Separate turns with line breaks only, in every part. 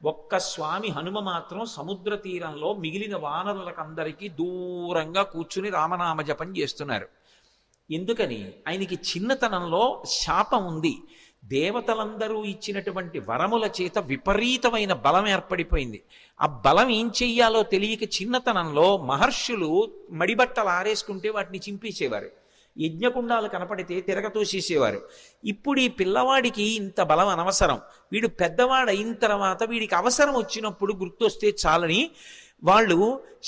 ఒక్క స్వామి హనుమ మాత్రం సముద్ర తీరంలో మిగిలిన వానరులకందరికీ దూరంగా కూర్చుని రామనామ జపం చేస్తున్నారు. ఎందుకని? ఆయనకి చిన్నతనంలో శాపం ఉంది. దేవతలందరూ ఇచ్చినటువంటి వరముల చేత విపరీతమైన బలం ఏర్పడిపోయింది. ఆ బలం ఏం చెయ్యాలో తెలియక చిన్నతనంలో మహర్షులు మడిబట్టలు ఆరేసుకుంటే వాటిని చింపేసేవారు. యజ్ఞకుండాలు కనపడితే తిరగతోసేసేవారు. ఇప్పుడు ఈ పిల్లవాడికి ఇంత బలం అనవసరం, వీడు పెద్దవాడు అయిన తర్వాత వీడికి అవసరం వచ్చినప్పుడు గుర్తొస్తే చాలని వాళ్ళు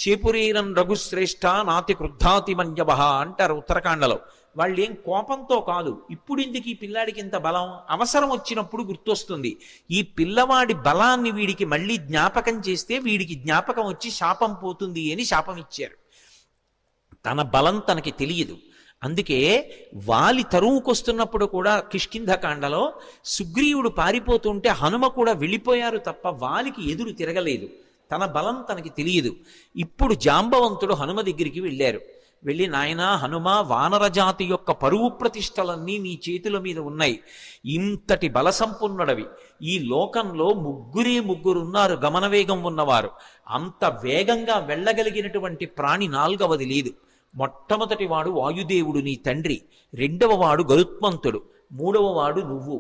శేపురీరం రఘుశ్రేష్ఠ నాతి క్రుద్ధాతి మన్యవ అంటారు ఉత్తరాఖండలో. వాళ్ళు ఏం కోపంతో కాదు, ఇప్పుడు ఎందుకు ఈ పిల్లాడికి ఇంత బలం, అవసరం వచ్చినప్పుడు గుర్తొస్తుంది. ఈ పిల్లవాడి బలాన్ని వీడికి మళ్ళీ జ్ఞాపకం చేస్తే వీడికి జ్ఞాపకం వచ్చి శాపం పోతుంది అని శాపం ఇచ్చారు. తన బలం తనకి తెలియదు. అందుకే వాలి తరువుకొస్తున్నప్పుడు కూడా కిష్కింధకాండలో సుగ్రీవుడు పారిపోతుంటే హనుమ కూడా వెళ్ళిపోయారు తప్ప వాలికి ఎదురు తిరగలేదు. తన బలం తనకి తెలియదు. ఇప్పుడు జాంబవంతుడు హనుమ దగ్గరికి వెళ్ళారు. వెళ్ళి, నాయనా హనుమ, వానరజాతి యొక్క పరువు ప్రతిష్టలన్నీ నీ చేతుల మీద ఉన్నాయి. ఇంతటి బలసంపన్నుడవి. ఈ లోకంలో ముగ్గురున్నారు గమనవేగం ఉన్నవారు. అంత వేగంగా వెళ్ళగలిగినటువంటి ప్రాణి నాల్గవది లేదు. మొట్టమొదటి వాడు వాయుదేవుడు నీ తండ్రి, రెండవ వాడు గరుత్మంతుడు, మూడవ వాడు నువ్వు.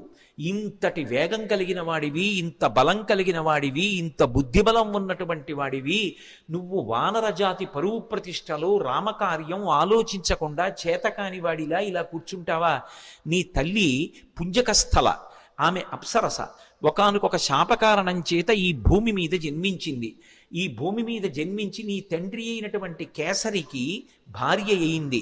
ఇంతటి వేగం కలిగిన వాడివి, ఇంత బలం కలిగిన వాడివి, ఇంత బుద్ధిబలం ఉన్నటువంటి వాడివి, నువ్వు వానరజాతి పరువు ప్రతిష్టలు రామకార్యం ఆలోచించకుండా చేతకాని వాడిలా ఇలా కూర్చుంటావా? నీ తల్లి పుంజకస్థల, ఆమె అప్సరస. ఒకానొక శాపకారణం చేత ఈ భూమి మీద జన్మించింది. ఈ భూమి మీద జన్మించి నీ తండ్రి అయినటువంటి కేసరికి భార్య అయింది.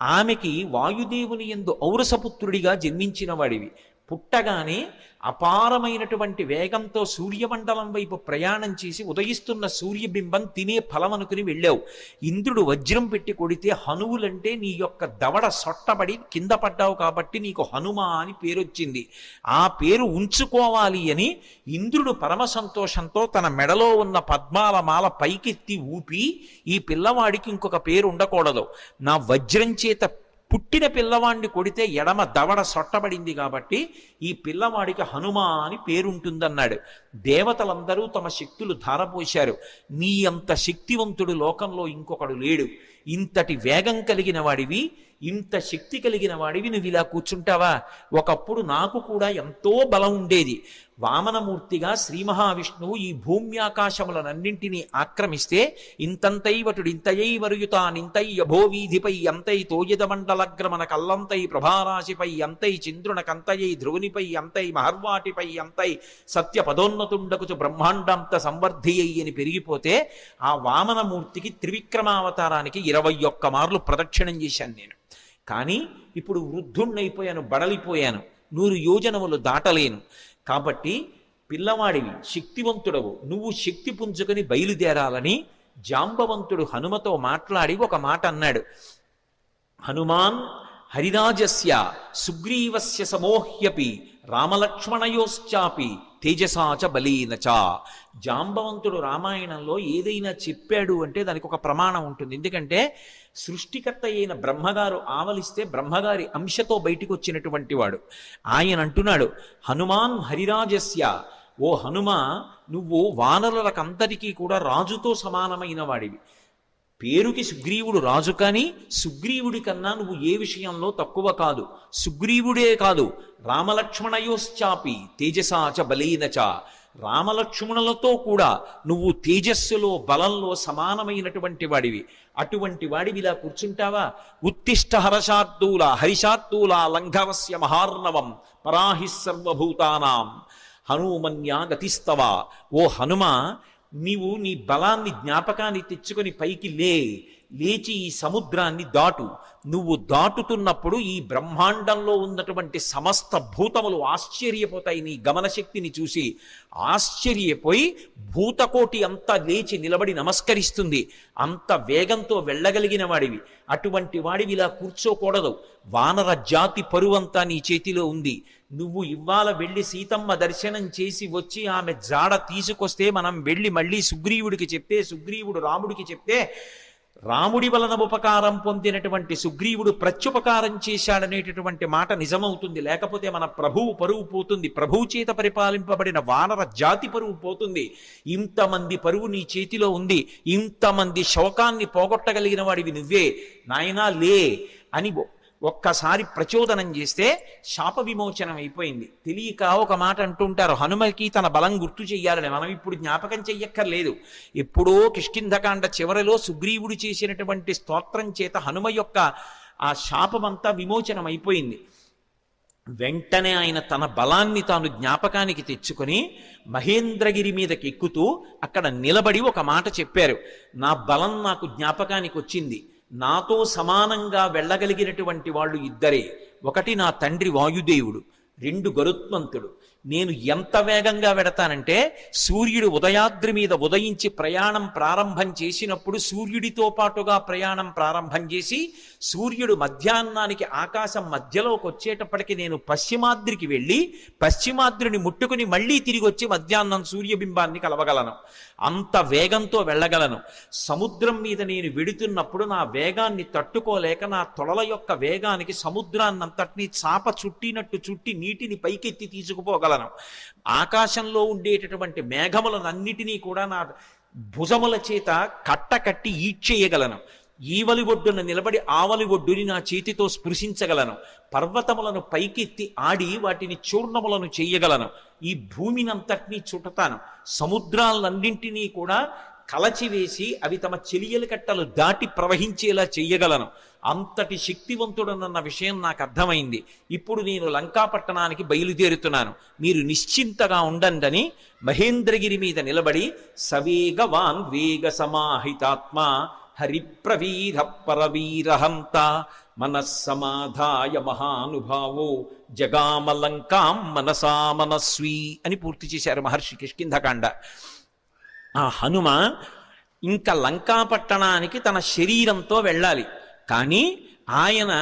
ఆమెకి వాయుదేవుని యందు ఔరసపుత్రుడిగా జన్మించిన వాడివి. పుట్టగానే అపారమైనటువంటి వేగంతో సూర్యమండలం వైపు ప్రయాణం చేసి ఉదయిస్తున్న సూర్యబింబం తినే ఫలం అనుకుని వెళ్ళావు. ఇంద్రుడు వజ్రం పెట్టి కొడితే హనువులంటే నీ యొక్క దవడ సొట్టబడి కింద పడ్డావు కాబట్టి నీకు హనుమ అని పేరొచ్చింది. ఆ పేరు ఉంచుకోవాలి అని ఇంద్రుడు పరమ సంతోషంతో తన మెడలో ఉన్న పద్మాల మాల పైకెత్తి ఊపి, ఈ పిల్లవాడికి ఇంకొక పేరు ఉండకూడదు, నా వజ్రం చేత పుట్టిన పిల్లవాడిని కొడితే ఎడమ దవడ సొట్టబడింది కాబట్టి ఈ పిల్లవాడికి హనుమ అని పేరుంటుందన్నాడు. దేవతలందరూ తమ శక్తులు ధారపోశారు. నీ అంత శక్తివంతుడు లోకంలో ఇంకొకడు లేడు. ఇంతటి వేగం కలిగిన వాడివి, ఇంత శక్తి కలిగిన వాడివి, నువ్వు ఇలా కూర్చుంటావా? ఒకప్పుడు నాకు కూడా ఎంతో బలం ఉండేది. వామనమూర్తిగా శ్రీ మహావిష్ణువు ఈ భూమ్యాకాశములనన్నింటినీ ఆక్రమిస్తే ఇంతంతైవటుడింతయై వరుయుతానింతై అభోవీధిపై అంతై తోయదమండలగ్రమణ కల్లంతై ప్రభారాశిపై అంతై చంద్రునకంతయై ధ్రువునిపై అంతై మహర్వాటిపై అంతై సత్య పదోన్నతుండకుచు బ్రహ్మాండాంత సంవర్ధియ్యి అని పెరిగిపోతే ఆ వామనమూర్తికి త్రివిక్రమావతారానికి 21 మార్లు ప్రదక్షిణం చేశాను నేను. కానీ ఇప్పుడు వృద్ధుణ్ణైపోయాను, బడలిపోయాను, 100 యోజనములు దాటలేను. కాబట్టి పిల్లవాడివి, శక్తివంతుడవు, నువ్వు శక్తి పుంజుకొని బయలుదేరాలని జాంబవంతుడు హనుమతో మాట్లాడి ఒక మాట అన్నాడు. హనుమాన్ హరిరాజస్య సుగ్రీవస్య సమోహ్యపి రామలక్ష్మణయోశ్చాపి తేజసాచ బలీనచ. జాంబవంతుడు రామాయణంలో ఏదైనా చెప్పాడు అంటే దానికి ఒక ప్రమాణం ఉంటుంది. ఎందుకంటే సృష్టికర్త అయిన బ్రహ్మగారు ఆవలిస్తే బ్రహ్మగారి అంశతో బయటికి వచ్చినటువంటి వాడు. ఆయన అంటున్నాడు, హనుమాన్ హరిరాజస్య, ఓ హనుమ, నువ్వు వానరులకందరికీ కూడా రాజుతో సమానమైన వాడివి. పేరుకి సుగ్రీవుడు రాజు, కానీ సుగ్రీవుడి కన్నా నువ్వు ఏ విషయంలో తక్కువ కాదు. సుగ్రీవుడే కాదు, రామలక్ష్మణయోశ్చాపి తేజసాచ బలీనచ, రామలక్ష్మణులతో కూడా నువ్వు తేజస్సులో బలంలో సమానమైనటువంటి వాడివి. అటువంటి వాడివి ఇలా కూర్చుంటావా? ఉత్తిష్ట హర్షార్దూల హరిషార్దూల లంఘవస్య మహార్ణవం పరాహి సర్వభూతానాం హనుమన్యా గతిస్తవ. ఓ హనుమ, నీవు నీ బలాన్ని జ్ఞాపకాన్ని తెచ్చుకొని పైకి లేచి ఈ సముద్రాన్ని దాటు. నువ్వు దాటుతున్నప్పుడు ఈ బ్రహ్మాండంలో ఉన్నటువంటి సమస్త భూతములు ఆశ్చర్యపోతాయి నీ గమనశక్తిని చూసి. ఆశ్చర్యపోయి భూతకోటి అంతా లేచి నిలబడి నమస్కరిస్తుంది. అంత వేగంతో వెళ్ళగలిగిన వాడివి. అటువంటి వాడివి ఇలా కూర్చోకూడదు. వానర జాతి పరువంతా నీ చేతిలో ఉంది. నువ్వు ఇవాళ వెళ్ళి సీతమ్మ దర్శనం చేసి వచ్చి ఆమె జాడ తీసుకొస్తే మనం వెళ్ళి మళ్ళీ సుగ్రీవుడికి చెప్తే, సుగ్రీవుడు రాముడికి చెప్తే రాముడి వలన ఉపకారం పొందినటువంటి సుగ్రీవుడు ప్రత్యుపకారం చేశాడనేటటువంటి మాట నిజమవుతుంది. లేకపోతే మన ప్రభువు పరువు పోతుంది, ప్రభువు చేత పరిపాలింపబడిన వానర జాతి పరువు పోతుంది. ఇంతమంది పరువు నీ చేతిలో ఉంది, ఇంతమంది శోకాన్ని పోగొట్టగలిగిన వాడివి నువ్వే, నాయనా లే అని ఒక్కసారి ప్రచోదనం చేస్తే శాప విమోచనం అయిపోయింది. తెలియక ఒక మాట అంటుంటారు, హనుమకి తన బలం గుర్తు చెయ్యాలని. మనం ఇప్పుడు జ్ఞాపకం చెయ్యక్కర్లేదు. ఎప్పుడో కిష్కింధకాండ చివరిలో సుగ్రీవుడు చేసినటువంటి స్తోత్రం చేత హనుమ యొక్క ఆ శాపమంతా విమోచనం అయిపోయింది. వెంటనే ఆయన తన బలాన్ని తాను జ్ఞాపకానికి తెచ్చుకొని మహేంద్రగిరి మీదకి ఎక్కుతూ అక్కడ నిలబడి ఒక మాట చెప్పారు, నా బలం నాకు జ్ఞాపకానికి వచ్చింది. నాతో సమానంగా వెళ్ళగలిగినటువంటి వాళ్ళు ఇద్దరే. ఒకటి నా తండ్రి వాయుదేవుడు, రెండు గరుత్మంతుడు. నేను ఎంత వేగంగా వెడతానంటే సూర్యుడు ఉదయాద్రి మీద ఉదయించి ప్రయాణం ప్రారంభం చేసినప్పుడు సూర్యుడితో పాటుగా ప్రయాణం ప్రారంభం చేసి సూర్యుడు మధ్యాహ్నానికి ఆకాశం మధ్యలోకి వచ్చేటప్పటికి నేను పశ్చిమాద్రికి వెళ్ళి పశ్చిమాద్రిని ముట్టుకుని మళ్ళీ తిరిగి వచ్చి మధ్యాహ్నం సూర్యబింబాన్ని కలవగలను. అంత వేగంతో వెళ్ళగలను. సముద్రం మీద నేను వెడుతున్నప్పుడు నా వేగాన్ని తట్టుకోలేక నా తొడల యొక్క వేగానికి సముద్రాన్నంతటినీ చాప చుట్టినట్టు చుట్టి నీటిని పైకెత్తి తీసుకుపోగలను. ఆకాశంలో ఉండేటటువంటి మేఘములనన్నిటినీ కూడా నా భుజముల చేత కట్టకట్టి ఈడ్చేయగలను. ఈవలి ఒడ్డున నిలబడి ఆవలి ఒడ్డుని నా చేతితో స్పృశించగలను. పర్వతములను పైకెత్తి ఆడి వాటిని చూర్ణములను చేయగలను. ఈ భూమినంతటినీ చుట్టతాను. సముద్రాలన్నింటినీ కూడా కలచివేసి అవి తమ చెలియల కట్టలు దాటి ప్రవహించేలా చెయ్యగలను. అంతటి శక్తివంతుడనన్న విషయం నాకు అర్థమైంది. ఇప్పుడు నేను లంకాపట్టణానికి బయలుదేరుతున్నాను, మీరు నిశ్చింతగా ఉండండి మహేంద్రగిరి మీద నిలబడి సవేగవాన్ వేగ సమాహితాత్మ హరిప్రవీర పరవీరహంత మనస్సమాధాయ మహానుభావో జగామలంకాం మనసా మనస్వీ అని పూర్తి చేశారు మహర్షి కిష్కింధకాండ. ఆ హనుమ ఇంకా లంకాపట్టణానికి తన శరీరంతో వెళ్ళాలి. కానీ ఆయన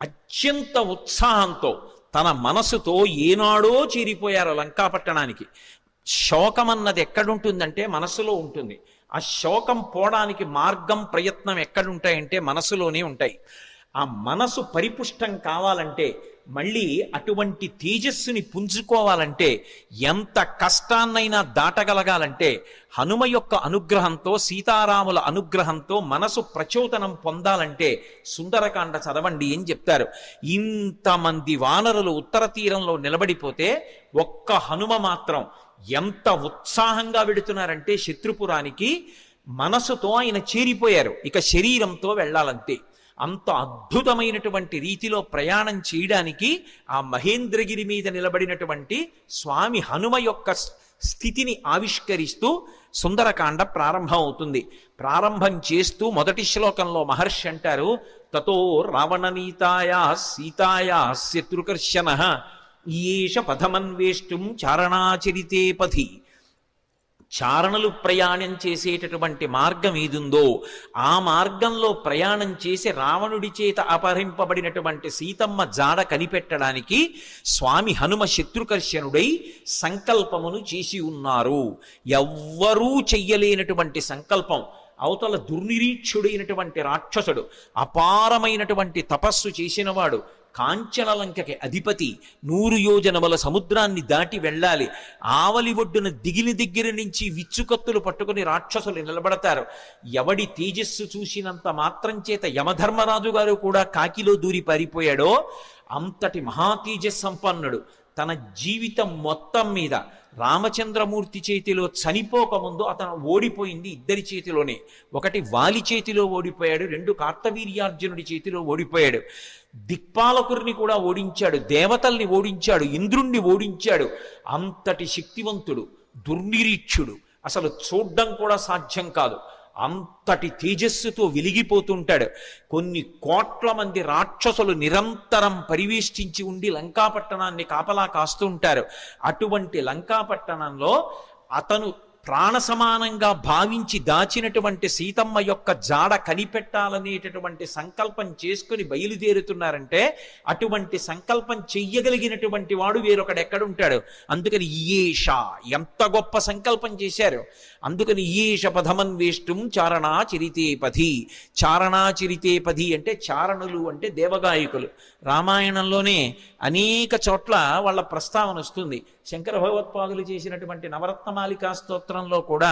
అత్యంత ఉత్సాహంతో తన మనసుతో ఏనాడో చేరిపోయారు లంకాపట్టణానికి. శోకమన్నది ఎక్కడుంటుందంటే మనసులో ఉంటుంది. ఆ శోకం పోవడానికి మార్గం ప్రయత్నం ఎక్కడుంటాయంటే మనసులోనే ఉంటాయి. ఆ మనసు పరిపుష్టం కావాలంటే, మళ్ళీ అటువంటి తేజస్సుని పుంజుకోవాలంటే, ఎంత కష్టాన్నైనా దాటగలగాలంటే హనుమ యొక్క అనుగ్రహంతో, సీతారాముల అనుగ్రహంతో మనసు ప్రచోదనం పొందాలంటే సుందరకాండ చదవండి అని చెప్తారు. ఇంతమంది వానరులు ఉత్తర తీరంలో నిలబడిపోతే ఒక్క హనుమ మాత్రం ఎంత ఉత్సాహంగా వెడుతున్నారంటే శత్రుపురానికి మనసుతో ఆయన చేరిపోయారు. ఇక శరీరంతో వెళ్ళాలంతే. అంత అద్భుతమైనటువంటి రీతిలో ప్రయాణం చేయడానికి ఆ మహేంద్రగిరి మీద నిలబడినటువంటి స్వామి హనుమ యొక్క స్థితిని ఆవిష్కరిస్తూ సుందరకాండ ప్రారంభం అవుతుంది. ప్రారంభం చేస్తూ మొదటి శ్లోకంలో మహర్షి అంటారు, తతో రావణనీతాయా సీతాయా శత్రుకర్షణ ఈయేష పథమన్వేష్టం చారణాచరితే పథి. చారణలు ప్రయాణం చేసేటటువంటి మార్గం ఏదుందో ఆ మార్గంలో ప్రయాణం చేసి రావణుడి చేత అపహరింపబడినటువంటి సీతమ్మ జాడ కనిపెట్టడానికి స్వామి హనుమ శత్రుకర్షణుడై సంకల్పమును చేసి ఉన్నారు. ఎవ్వరూ చెయ్యలేనటువంటి సంకల్పం. అవతల దుర్నిరీక్షుడైనటువంటి రాక్షసుడు, అపారమైనటువంటి తపస్సు చేసినవాడు, కాంచనలంకకి అధిపతి, 100 యోజనముల సముద్రాన్ని దాటి వెళ్ళాలి. ఆవలి ఒడ్డున దిగిలి దగ్గర నుంచి విచ్చుకత్తులు పట్టుకుని రాక్షసులు నిలబడతారు. ఎవడి తేజస్సు చూసినంత మాత్రం చేత యమధర్మరాజు గారు కూడా కాకిలో దూరి పారిపోయాడో అంతటి మహాతేజస్ సంపన్నుడు. తన జీవితం మొత్తం మీద రామచంద్రమూర్తి చేతిలో చనిపోకముందు అతను ఓడిపోయింది ఇద్దరి చేతిలోనే. ఒకటి వాలి చేతిలో ఓడిపోయాడు, 2 కార్తవీర్యార్జునుడి చేతిలో ఓడిపోయాడు. దిక్పాలకుర్ని కూడా ఓడించాడు, దేవతల్ని ఓడించాడు, ఇంద్రుణ్ణి ఓడించాడు. అంతటి శక్తివంతుడు, దుర్నిరీక్షుడు, అసలు చూడ్డం కూడా సాధ్యం కాదు. అంతటి తేజస్సుతో వెలిగిపోతుంటాడు. కొన్ని కోట్ల మంది రాక్షసులు నిరంతరం పరివేష్టించి ఉండి లంకాపట్టణాన్ని కాపలా కాస్తూ ఉంటారు. అటువంటి లంకాపట్టణంలో అతను ప్రాణ సమానంగా భావించి దాచినటువంటి సీతమ్మ యొక్క జాడ కనిపెట్టాలనేటటువంటి సంకల్పం చేసుకుని బయలుదేరుతున్నారంటే అటువంటి సంకల్పం చెయ్యగలిగినటువంటి వాడు వేరొకడు ఎక్కడుంటాడు. అందుకని ఈయేష ఎంత గొప్ప సంకల్పం చేశారు. అందుకని ఈయేష పథమన్వేష్టం చారణా చరితేపథి. చారణా చరితేపథి అంటే చారణులు అంటే దేవగాయకులు. రామాయణంలోనే అనేక చోట్ల వాళ్ళ ప్రస్తావన వస్తుంది. శంకర భగవత్పాదులు చేసినటువంటి నవరత్నమాలికా స్తోత్రంలో కూడా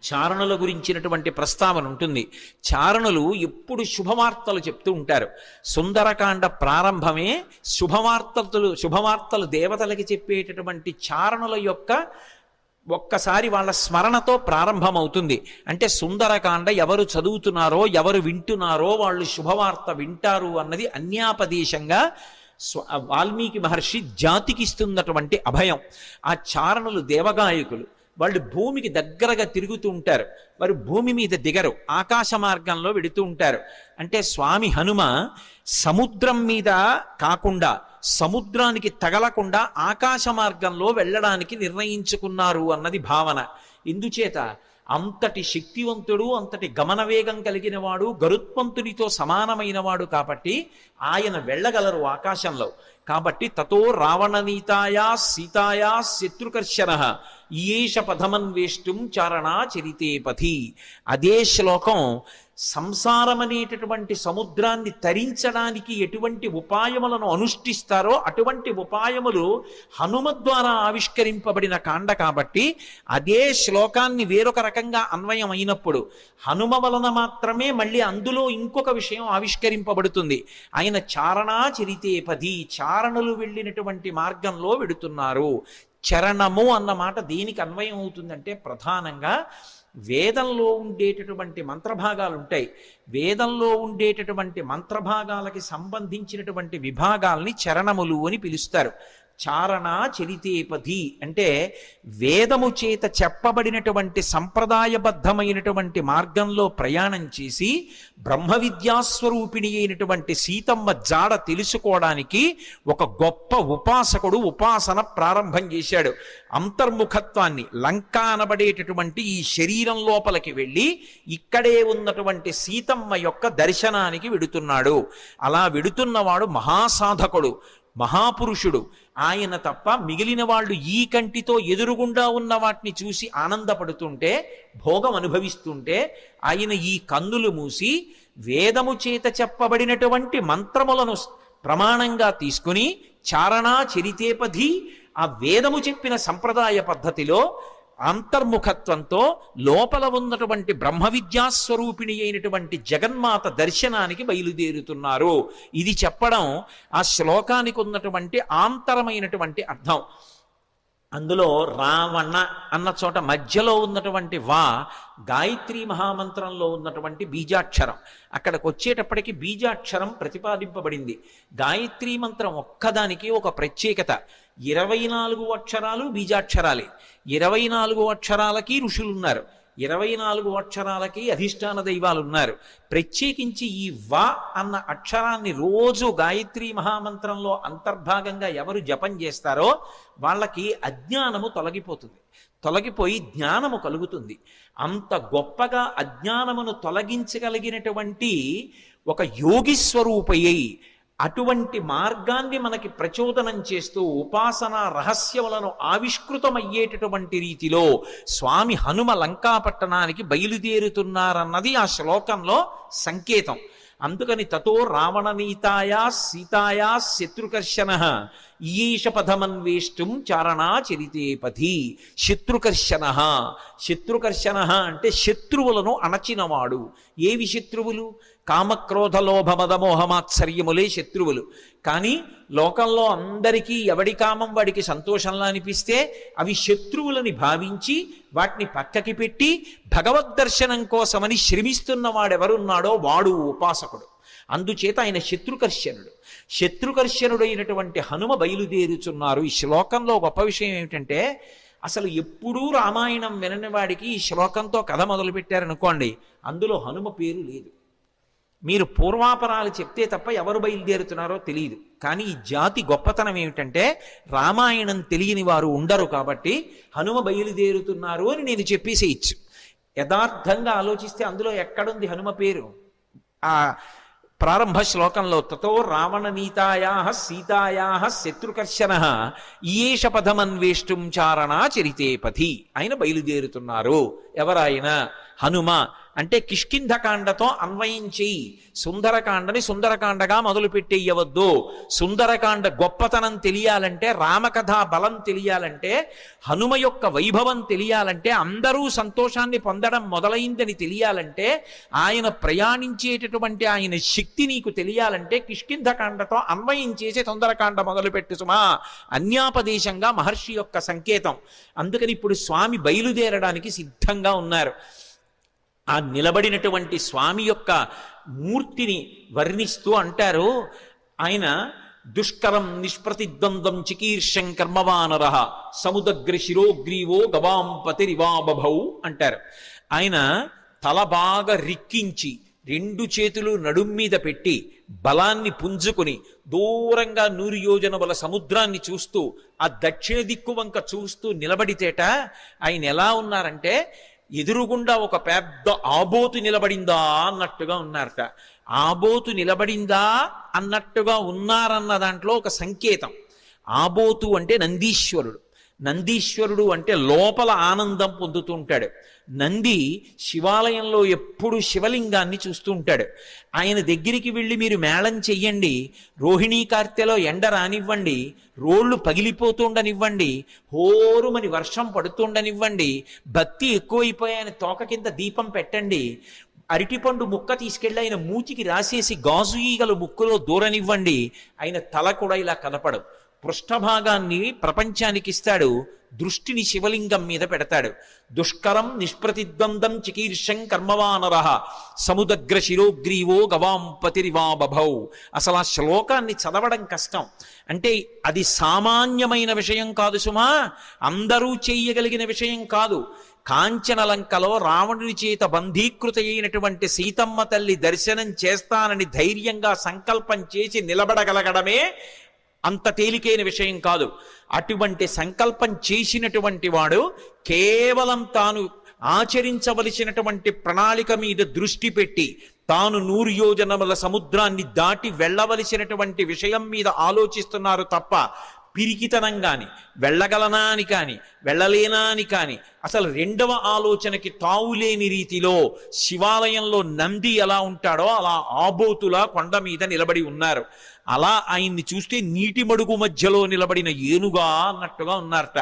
చారణుల గురించినటువంటి ప్రస్తావన ఉంటుంది. చారణులు ఎప్పుడు శుభవార్తలు చెప్తూ ఉంటారు. సుందరకాండ ప్రారంభమే శుభవార్తలు దేవతలకి చెప్పేటటువంటి చారణుల యొక్క ఒక్కసారి వాళ్ళ స్మరణతో ప్రారంభమవుతుంది. అంటే సుందరకాండ ఎవరు చదువుతున్నారో ఎవరు వింటున్నారో వాళ్ళు శుభవార్త వింటారు అన్నది అన్యాపదేశంగా వాల్మీకి మహర్షి జాతికి ఇస్తున్నటువంటి అభయం. ఆ చారణులు దేవగాయకులు. వాళ్ళు భూమికి దగ్గరగా తిరుగుతూ ఉంటారు. వారు భూమి మీద దిగరు, ఆకాశ మార్గంలో వెడుతూ ఉంటారు. అంటే స్వామి హనుమ సముద్రం మీద కాకుండా సముద్రానికి తగలకుండా ఆకాశ మార్గంలో వెళ్ళడానికి నిర్ణయించుకున్నారు అన్నది భావన. ఇందుచేత అంతటి శక్తివంతుడు, అంతటి గమనవేగం కలిగిన వాడు, గరుత్మంతునితో సమానమైన వాడు కాబట్టి ఆయన వెళ్ళగలరు ఆకాశంలో. కాబట్టి తతో రావణనీతాయా సీతాయా శత్రుకర్షణ ఈయేష పథమన్వేష్టం చారణా చరితేపథి. అదే శ్లోకం సంసారం అనేటటువంటి సముద్రాన్ని తరించడానికి ఎటువంటి ఉపాయములను అనుష్ఠిస్తారో అటువంటి ఉపాయములు హనుమ ద్వారా ఆవిష్కరింపబడిన కాండ కాబట్టి అదే శ్లోకాన్ని వేరొక రకంగా అన్వయం అయినప్పుడు హనుమ వలన మాత్రమే మళ్ళీ అందులో ఇంకొక విషయం ఆవిష్కరింపబడుతుంది. ఆయన చారణా చరితేపథి, చారణులు వెళ్ళినటువంటి మార్గంలో వెడుతున్నారు. చరణము అన్న మాట దేనికి అన్వయం అవుతుందంటే ప్రధానంగా వేదంలో ఉండేటటువంటి మంత్రభాగాలు ఉంటాయి. వేదంలో ఉండేటటువంటి మంత్రభాగాలకి సంబంధించినటువంటి విభాగాల్ని చరణములు అని పిలుస్తారు. చారణ చరితేపథి అంటే వేదము చేత చెప్పబడినటువంటి సంప్రదాయబద్ధమైనటువంటి మార్గంలో ప్రయాణం చేసి బ్రహ్మ విద్యాస్వరూపిణి అయినటువంటి సీతమ్మ జాడ తెలుసుకోవడానికి ఒక గొప్ప ఉపాసకుడు ఉపాసన ప్రారంభం చేశాడు. అంతర్ముఖత్వాన్ని, లంక అనబడేటటువంటి ఈ శరీరం లోపలికి వెళ్ళి ఇక్కడే ఉన్నటువంటి సీతమ్మ యొక్క దర్శనానికి వెడుతున్నాడు. అలా వెడుతున్నవాడు మహాసాధకుడు, మహాపురుషుడు. ఆయన తప్ప మిగిలిన వాళ్ళు ఈ కంటితో ఎదురుగుండా ఉన్న వాటిని చూసి ఆనందపడుతుంటే, భోగం అనుభవిస్తుంటే ఆయన ఈ కన్నులు మూసి వేదము చేత చెప్పబడినటువంటి మంత్రములను ప్రమాణంగా తీసుకుని చారణా చరితేపథి ఆ వేదము చెప్పిన సంప్రదాయ పద్ధతిలో అంతర్ముఖత్వంతో లోపల ఉన్నటువంటి బ్రహ్మ విద్యాస్వరూపిణి అయినటువంటి జగన్మాత దర్శనానికి బయలుదేరుతున్నారు. ఇది చెప్పడం ఆ శ్లోకానికి ఉన్నటువంటి ఆంతరమైనటువంటి అర్థం. అందులో రావణ అన్న చోట మధ్యలో ఉన్నటువంటి వా గాయత్రీ మహామంత్రంలో ఉన్నటువంటి బీజాక్షరం. అక్కడికి వచ్చేటప్పటికి బీజాక్షరం ప్రతిపాదింపబడింది. గాయత్రీ మంత్రం ఒక్కదానికి ఒక ప్రత్యేకత. 24 అక్షరాలు బీజాక్షరాలే. 24 అక్షరాలకి ఋషులున్నారు, 24 అక్షరాలకి అధిష్టాన దైవాలు ఉన్నారు. ప్రత్యేకించి ఈ వా అన్న అక్షరాన్ని రోజు గాయత్రీ మహామంత్రంలో అంతర్భాగంగా ఎవరు జపం చేస్తారో వాళ్ళకి అజ్ఞానము తొలగిపోయి జ్ఞానము కలుగుతుంది. అంత గొప్పగా అజ్ఞానమును తొలగించగలిగినటువంటి ఒక యోగి స్వరూపయ్యి అటువంటి మార్గాన్ని మనకి ప్రచోదనం చేస్తూ ఉపాసన రహస్యములను ఆవిష్కృతమయ్యేటటువంటి రీతిలో స్వామి హనుమ లంకాపట్టణానికి బయలుదేరుతున్నారన్నది ఆ శ్లోకంలో సంకేతం. అందుకని తతో రావణనీతాయా సీతాయా శత్రుకర్షణ ఈయేష పథమన్వేష్టం చారణా చరితేపథి. శత్రుకర్షణ అంటే శత్రువులను అణచినవాడు. ఏవి శత్రువులు? కామక్రోధ లోభ మదమోహమాత్సర్యములే శత్రువులు. కానీ లోకంలో అందరికీ ఎవడి కామం వాడికి సంతోషంలా అనిపిస్తే అవి శత్రువులని భావించి వాటిని పక్కకి పెట్టి భగవద్దర్శనం కోసమని శ్రమిస్తున్న వాడెవరున్నాడో వాడు ఉపాసకుడు. అందుచేత ఆయన శత్రుకర్షణుడైనటువంటి హనుమ బయలుదేరుచున్నారు. ఈ శ్లోకంలో గొప్ప విషయం ఏమిటంటే అసలు ఎప్పుడూ రామాయణం వినని వాడికి ఈ శ్లోకంతో కథ మొదలుపెట్టారనుకోండి, అందులో హనుమ పేరు లేదు. మీరు పూర్వాపరాలు చెప్తే తప్ప ఎవరు బయలుదేరుతున్నారో తెలియదు. కానీ ఈ జాతి గొప్పతనం ఏమిటంటే రామాయణం తెలియని వారు ఉండరు కాబట్టి హనుమ బయలుదేరుతున్నారు అని నేను చెప్పేసేయచ్చు. యథార్థంగా ఆలోచిస్తే అందులో ఎక్కడుంది హనుమ పేరు? ఆ ప్రారంభ శ్లోకంలో తతో రావణ నీతాయా సీతాయా శత్రుకర్షణ ఈయేష పదమన్వేష్టం చారణా చరితే పథి. ఆయన బయలుదేరుతున్నారు. ఎవరాయన? హనుమ. అంటే కిష్కింధకాండతో అన్వయం చేయి. సుందరకాండని సుందరకాండగా మొదలు పెట్టేయవద్దు. సుందరకాండ గొప్పతనం తెలియాలంటే, రామకథా బలం తెలియాలంటే, హనుమ యొక్క వైభవం తెలియాలంటే, అందరూ సంతోషాన్ని పొందడం మొదలైందని తెలియాలంటే, ఆయన ప్రయాణించేటటువంటి ఆయన శక్తి నీకు తెలియాలంటే కిష్కింధకాండతో అన్వయం చేసి సుందరకాండ మొదలుపెట్టు సుమా. అన్యాపదేశంగా మహర్షి యొక్క సంకేతం. అందుకని ఇప్పుడు స్వామి బయలుదేరడానికి సిద్ధంగా ఉన్నారు. ఆ నిలబడినటువంటి స్వామి యొక్క మూర్తిని వర్ణిస్తూ అంటారు ఆయన, దుష్కరం నిష్ప్రతిద్వంద్వం చికీర్షం కర్మవానర సముదగ్ర శిరోగ్రీవో గవాంపతిరివా బభౌ అంటారు. ఆయన తల బాగా రిక్కించి 2 చేతులు నడుం మీద పెట్టి బలాన్ని పుంజుకుని దూరంగా 100 యోజనముల సముద్రాన్ని చూస్తూ ఆ దక్షిణ దిక్కు వంక చూస్తూ నిలబడితేట ఆయన ఎలా ఉన్నారంటే, ఎదురుగుండా ఒక పెద్ద ఆబోతు నిలబడిందా అన్నట్టుగా ఉన్నారట. ఆబోతు నిలబడిందా అన్నట్టుగా ఉన్నారన్న దాంట్లో ఒక సంకేతం. ఆబోతు అంటే నందీశ్వరుడు. నందీశ్వరుడు అంటే లోపల ఆనందం పొందుతూ ఉంటాడు. నంది శివాలయంలో ఎప్పుడు శివలింగాన్ని చూస్తూ ఉంటాడు. ఆయన దగ్గరికి వెళ్ళి మీరు మేళం చెయ్యండి, రోహిణీ కార్తెలో ఎండ రానివ్వండి, రోళ్ళు పగిలిపోతుండనివ్వండి, హోరుమని వర్షం పడుతుండనివ్వండి, భక్తి ఎక్కువైపోయాయని తోక కింద దీపం పెట్టండి, అరటిపండు ముక్క తీసుకెళ్ళి ఆయన మూతికి రాసేసి గాజు ఈగలు ముక్కులో దూరనివ్వండి, ఆయన తల కూడా ఇలా కనపడు. పృష్ఠభాగాన్ని ప్రపంచానికి ఇస్తాడు, దృష్టిని శివలింగం మీద పెడతాడు. దుష్కరం నిష్ప్రతిద్వంద్వం చికీర్షం కర్మవానర సముదగ్ర శిరోగ్రీవో గవాంపతిరివా బభౌ. అసలు ఆ శ్లోకాన్ని చదవడం కష్టం. అంటే అది సామాన్యమైన విషయం కాదు సుమా, అందరూ చేయగలిగిన విషయం కాదు. కాంచనలంకలో రావణుని చేత బంధీకృత అయినటువంటి సీతమ్మ తల్లి దర్శనం చేస్తానని ధైర్యంగా సంకల్పం చేసి నిలబడగలగడమే అంత తేలికైన విషయం కాదు. అటువంటి సంకల్పం చేసినటువంటి వాడు కేవలం తాను ఆచరించవలసినటువంటి ప్రణాళిక మీద దృష్టి పెట్టి తాను 100 యోజనముల సముద్రాన్ని దాటి వెళ్ళవలసినటువంటి విషయం మీద ఆలోచిస్తున్నారు తప్ప పిరికితనం కాని, వెళ్ళగలనా అని కాని, వెళ్ళలేనా అని కాని, అసలు రెండవ ఆలోచనకి తావులేని రీతిలో శివాలయంలో నంది ఎలా ఉంటాడో అలా ఆబోతులా కొండ మీద నిలబడి ఉన్నారు. అలా ఆయన్ని చూస్తే నీటి మడుగు మధ్యలో నిలబడిన ఏనుగా అన్నట్టుగా ఉన్నారట.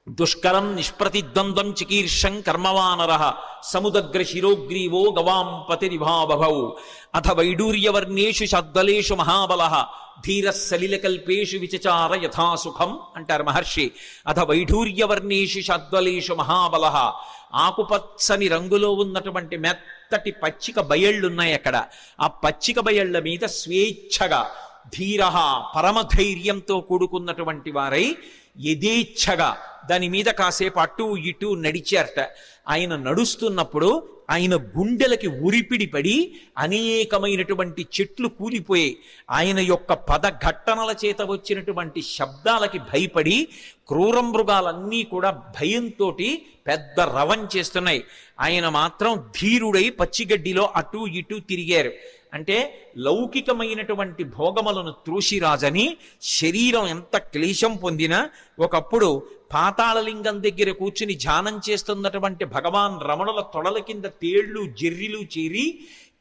దుష్కరం నిష్ప్రతిద్వంద్వం చికీర్షం కర్మవానర సముదగ్ర శిరోగ్రీవో గవాంపతిరివా బభౌ అథ వైడూర్యవర్ణేషు శద్వలేషు మహాబల ధీర సలిలకల్పేషు విచచార యథాసుఖం అంటారు మహర్షి. అథ వైఢూర్యవర్ణేషు శద్వలేషు మహాబల. ఆకుపచ్చని రంగులో ఉన్నటువంటి మెత్తటి పచ్చిక బయళ్ళున్నాయి అక్కడ. ఆ పచ్చిక బయళ్ళ మీద స్వేచ్ఛగా ధీర పరమధైర్యంతో కూడుకున్నటువంటి వారై యథేచ్ఛగా దాని మీద కాసేపు అటు ఇటు నడిచారట. ఆయన నడుస్తున్నప్పుడు ఆయన గుండెలకి ఉరిపిడి పడి అనేకమైనటువంటి చెట్లు కూలిపోయాయి. ఆయన యొక్క పదఘట్టనల చేత వచ్చినటువంటి శబ్దాలకి భయపడి క్రూర మృగాలన్నీ కూడా భయంతో పెద్ద రవం చేస్తున్నాయి. ఆయన మాత్రం ధీరుడై పచ్చిగడ్డిలో అటు ఇటు తిరిగారు. అంటే లౌకికమైనటువంటి భోగములను త్రోసిరాజని శరీరం ఎంత క్లేశం పొందినా ఒకప్పుడు పాతాళలింగం దగ్గర కూర్చుని ధ్యానం చేస్తున్నటువంటి భగవాన్ రమణుల తొడల కింద తేళ్లు జెర్రిలు చేరి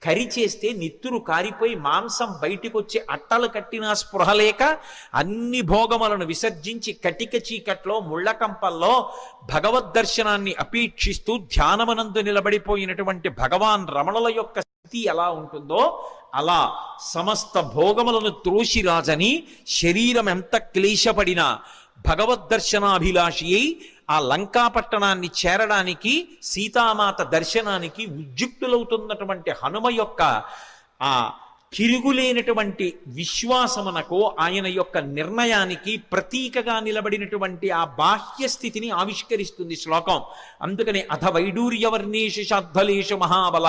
కరి చేస్తే నిత్తురు కారిపోయి మాంసం బయటికొచ్చి అట్టలు కట్టినా స్పృహ లేక అన్ని భోగములను విసర్జించి కటిక చీకట్లో ముళ్ళకంపల్లో భగవద్ దర్శనాన్ని అపేక్షిస్తూ ధ్యానమనందు నిలబడిపోయినటువంటి భగవాన్ రమణుల యొక్క స్థితి ఎలా ఉంటుందో అలా సమస్త భోగములను త్రోసిరాజని శరీరం ఎంత క్లేశపడినా భగవద్దర్శనాభిలాషి అయి ఆ లంకాపట్టణాన్ని చేరడానికి సీతామాత దర్శనానికి ఉద్యుక్తులవుతున్నటువంటి హనుమ యొక్క ఆ తిరుగులేనటువంటి విశ్వాసమునకు ఆయన యొక్క నిర్ణయానికి ప్రతీకగా నిలబడినటువంటి ఆ బాహ్య స్థితిని ఆవిష్కరిస్తుంది శ్లోకం. అందుకని అథ వైడూర్యవర్ణేషు శాద్వలేషు మహాబల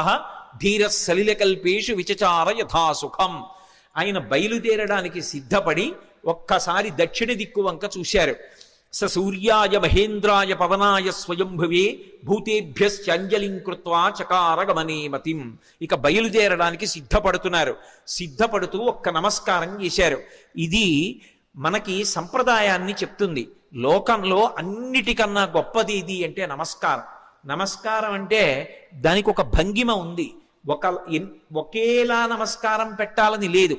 ధీర సలిలకల్పేషు విచచార యథాసుఖం. ఆయన బయలుదేరడానికి సిద్ధపడి ఒక్కసారి దక్షిణ దిక్కు వంక చూశారు. స సూర్యాయ మహేంద్రాయ పవనాయ స్వయంభువే భూతేభ్యశ్చంజలిం కృత్వా చకార గమనేమతిం. ఇక బయలుదేరడానికి సిద్ధపడుతున్నారు. సిద్ధపడుతూ ఒక్క నమస్కారం చేశారు. ఇది మనకి సంప్రదాయాన్ని చెప్తుంది. లోకంలో అన్నిటికన్నా గొప్పది ఇది అంటే నమస్కారం. నమస్కారం అంటే దానికి ఒక భంగిమ ఉంది. ఒకేలా నమస్కారం పెట్టాలని లేదు.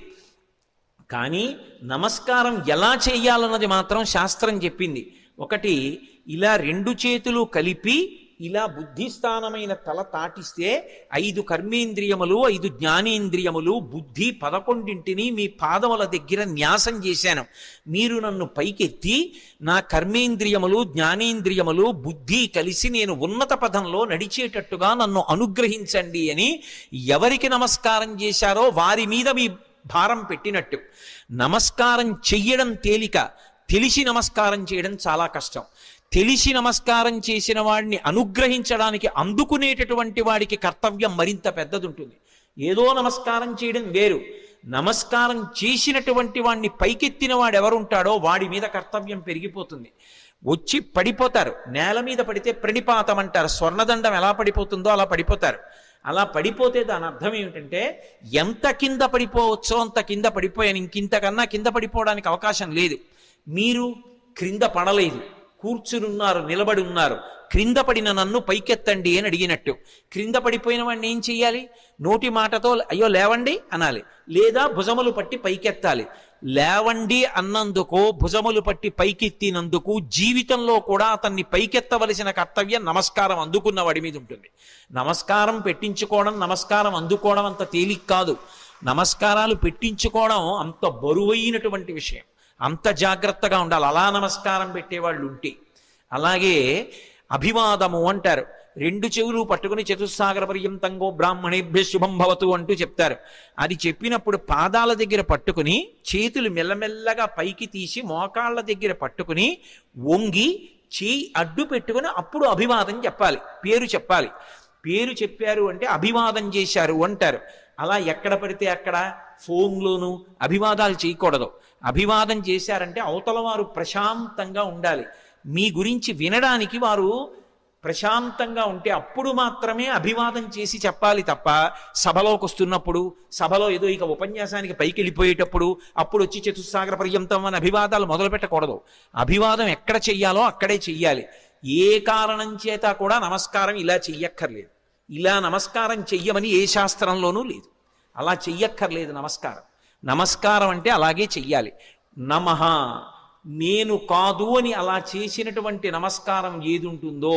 కానీ నమస్కారం ఎలా చేయాలన్నది మాత్రం శాస్త్రం చెప్పింది. ఒకటి, ఇలా రెండు చేతులు కలిపి ఇలా బుద్ధిస్థానమైన తల తాటిస్తే 5 కర్మేంద్రియములు 5 జ్ఞానేంద్రియములు బుద్ధి 11ంటిని మీ పాదముల దగ్గర న్యాసం చేశాను. మీరు నన్ను పైకెత్తి నా కర్మేంద్రియములు జ్ఞానేంద్రియములు బుద్ధి కలిసి నేను ఉన్నత పదంలో నడిచేటట్టుగా నన్ను అనుగ్రహించండి అని ఎవరికి నమస్కారం చేశారో వారి మీద మీ భారం పెట్టినట్టు. నమస్కారం చెయ్యడం తేలిక, తెలిసి నమస్కారం చేయడం చాలా కష్టం. తెలిసి నమస్కారం చేసిన వాడిని అనుగ్రహించడానికి అందుకునేటటువంటి వాడికి కర్తవ్యం మరింత పెద్దది ఉంటుంది. ఏదో నమస్కారం చేయడం వేరు, నమస్కారం చేసినటువంటి వాడిని పైకెత్తిన వాడు ఎవరుంటాడో వాడి మీద కర్తవ్యం పెరిగిపోతుంది. వచ్చి పడిపోతారు. నేల మీద పడితే ప్రణిపాతం అంటారు. స్వర్ణదండం ఎలా పడిపోతుందో అలా పడిపోతారు. అలా పడిపోతే దాని అర్థం ఏమిటంటే ఎంత కింద పడిపోవచ్చో అంత కింద పడిపోయాను, ఇంకింతకన్నా కింద పడిపోవడానికి అవకాశం లేదు. మీరు క్రింద పడలేదు, కూర్చునున్నారు, నిలబడి ఉన్నారు. క్రింద పడిన నన్ను పైకెత్తండి అని అడిగినట్టు. క్రింద పడిపోయిన వాడిని ఏం చెయ్యాలి? నోటి మాటతో అయ్యో లేవండి అనాలి, లేదా భుజములు పట్టి పైకెత్తాలి. లేవండి అన్నందుకు, భుజములు పట్టి పైకెత్తినందుకు జీవితంలో కూడా అతన్ని పైకెత్తవలసిన కర్తవ్యం నమస్కారం అందుకున్న వాడి మీద ఉంటుంది. నమస్కారం పెట్టించుకోవడం, నమస్కారం అందుకోవడం అంత తేలిక కాదు. నమస్కారాలు పెట్టించుకోవడం అంత బరువైనటువంటి విషయం. అంత జాగ్రత్తగా ఉండాలి అలా నమస్కారం పెట్టేవాళ్ళు ఉంటే. అలాగే అభివాదము అంటారు. 2 చెవులు పట్టుకుని చతుస్సాగర పర్యంతంగో బ్రాహ్మణేభ్య శుభం భవతు అంటూ చెప్తారు. అది చెప్పినప్పుడు పాదాల దగ్గర పట్టుకుని చేతులు మెల్లమెల్లగా పైకి తీసి మోకాళ్ళ దగ్గర పట్టుకుని వంగి చేయి అడ్డు పెట్టుకుని అప్పుడు అభివాదం చెప్పాలి, పేరు చెప్పాలి. పేరు చెప్పారు అంటే అభివాదం చేశారు అంటారు. అలా ఎక్కడ పడితే అక్కడ ఫోన్లోనూ అభివాదాలు చేయకూడదు. అభివాదం చేశారంటే అవతల వారు ప్రశాంతంగా ఉండాలి. మీ గురించి వినడానికి వారు ప్రశాంతంగా ఉంటే అప్పుడు మాత్రమే అభివాదం చేసి చెప్పాలి తప్ప సభలోకి వస్తున్నప్పుడు, సభలో ఏదో ఇక ఉపన్యాసానికి పైకి వెళ్ళిపోయేటప్పుడు అప్పుడు వచ్చి చతుస్సాగర పర్యంతం అని అభివాదాలు మొదలు పెట్టకూడదు. అభివాదం ఎక్కడ చెయ్యాలో అక్కడే చెయ్యాలి. ఏ కారణం చేత కూడా నమస్కారం ఇలా చెయ్యక్కర్లేదు. ఇలా నమస్కారం చెయ్యమని ఏ శాస్త్రంలోనూ లేదు. అలా చెయ్యక్కర్లేదు నమస్కారం. నమస్కారం అంటే అలాగే చెయ్యాలి. నమః, నేను కాదు అని అలా చేసినటువంటి నమస్కారం ఏది ఉంటుందో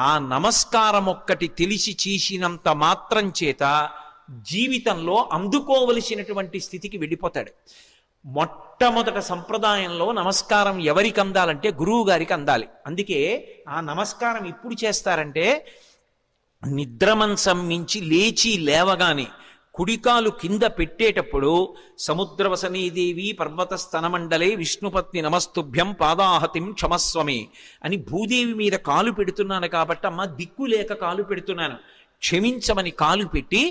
ఆ నమస్కారం ఒక్కటి తెలిసి చేసినంత మాత్రం చేత జీవితంలో అందుకోవలసినటువంటి స్థితికి వెళ్ళిపోతాడు. మొట్టమొదట సంప్రదాయంలో నమస్కారం ఎవరికి అందాలంటే గురువు గారికి అందాలి. అందుకే ఆ నమస్కారం ఇప్పుడు చేస్తారంటే నిద్రమంచం మించి లేచి లేవగానే కుడికాలు కింద పెట్టేటప్పుడు సముద్రవసనీదేవి పర్వత స్తనమండలే విష్ణుపత్ని నమస్తుభ్యం పాదాహతిం క్షమస్వమే అని భూదేవి మీద కాలు పెడుతున్నాను కాబట్టి అమ్మ దిక్కు లేక కాలు పెడుతున్నాను క్షమించమని కాలు పెట్టి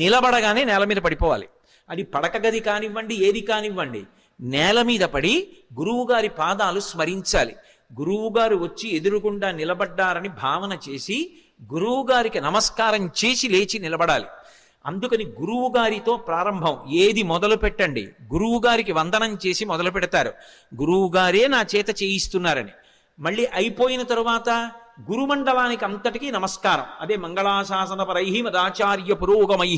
నిలబడగానే నేల మీద పడిపోవాలి. అది పడక గది కానివ్వండి, ఏది కానివ్వండి, నేల మీద పడి గురువుగారి పాదాలు స్మరించాలి. గురువుగారు వచ్చి ఎదురుగుండా నిలబడ్డారని భావన చేసి గురువుగారికి నమస్కారం చేసి లేచి నిలబడాలి. అందుకని గురువు గారితో ప్రారంభం. ఏది మొదలు పెట్టండి, గురువు గారికి వందనం చేసి మొదలు పెడతారు. గురువు గారే నా చేత చేయిస్తున్నారని. మళ్ళీ అయిపోయిన తరువాత గురుమండలానికి అంతటికీ నమస్కారం. అదే మంగళాశాసన పరై మదాచార్య పురోగమై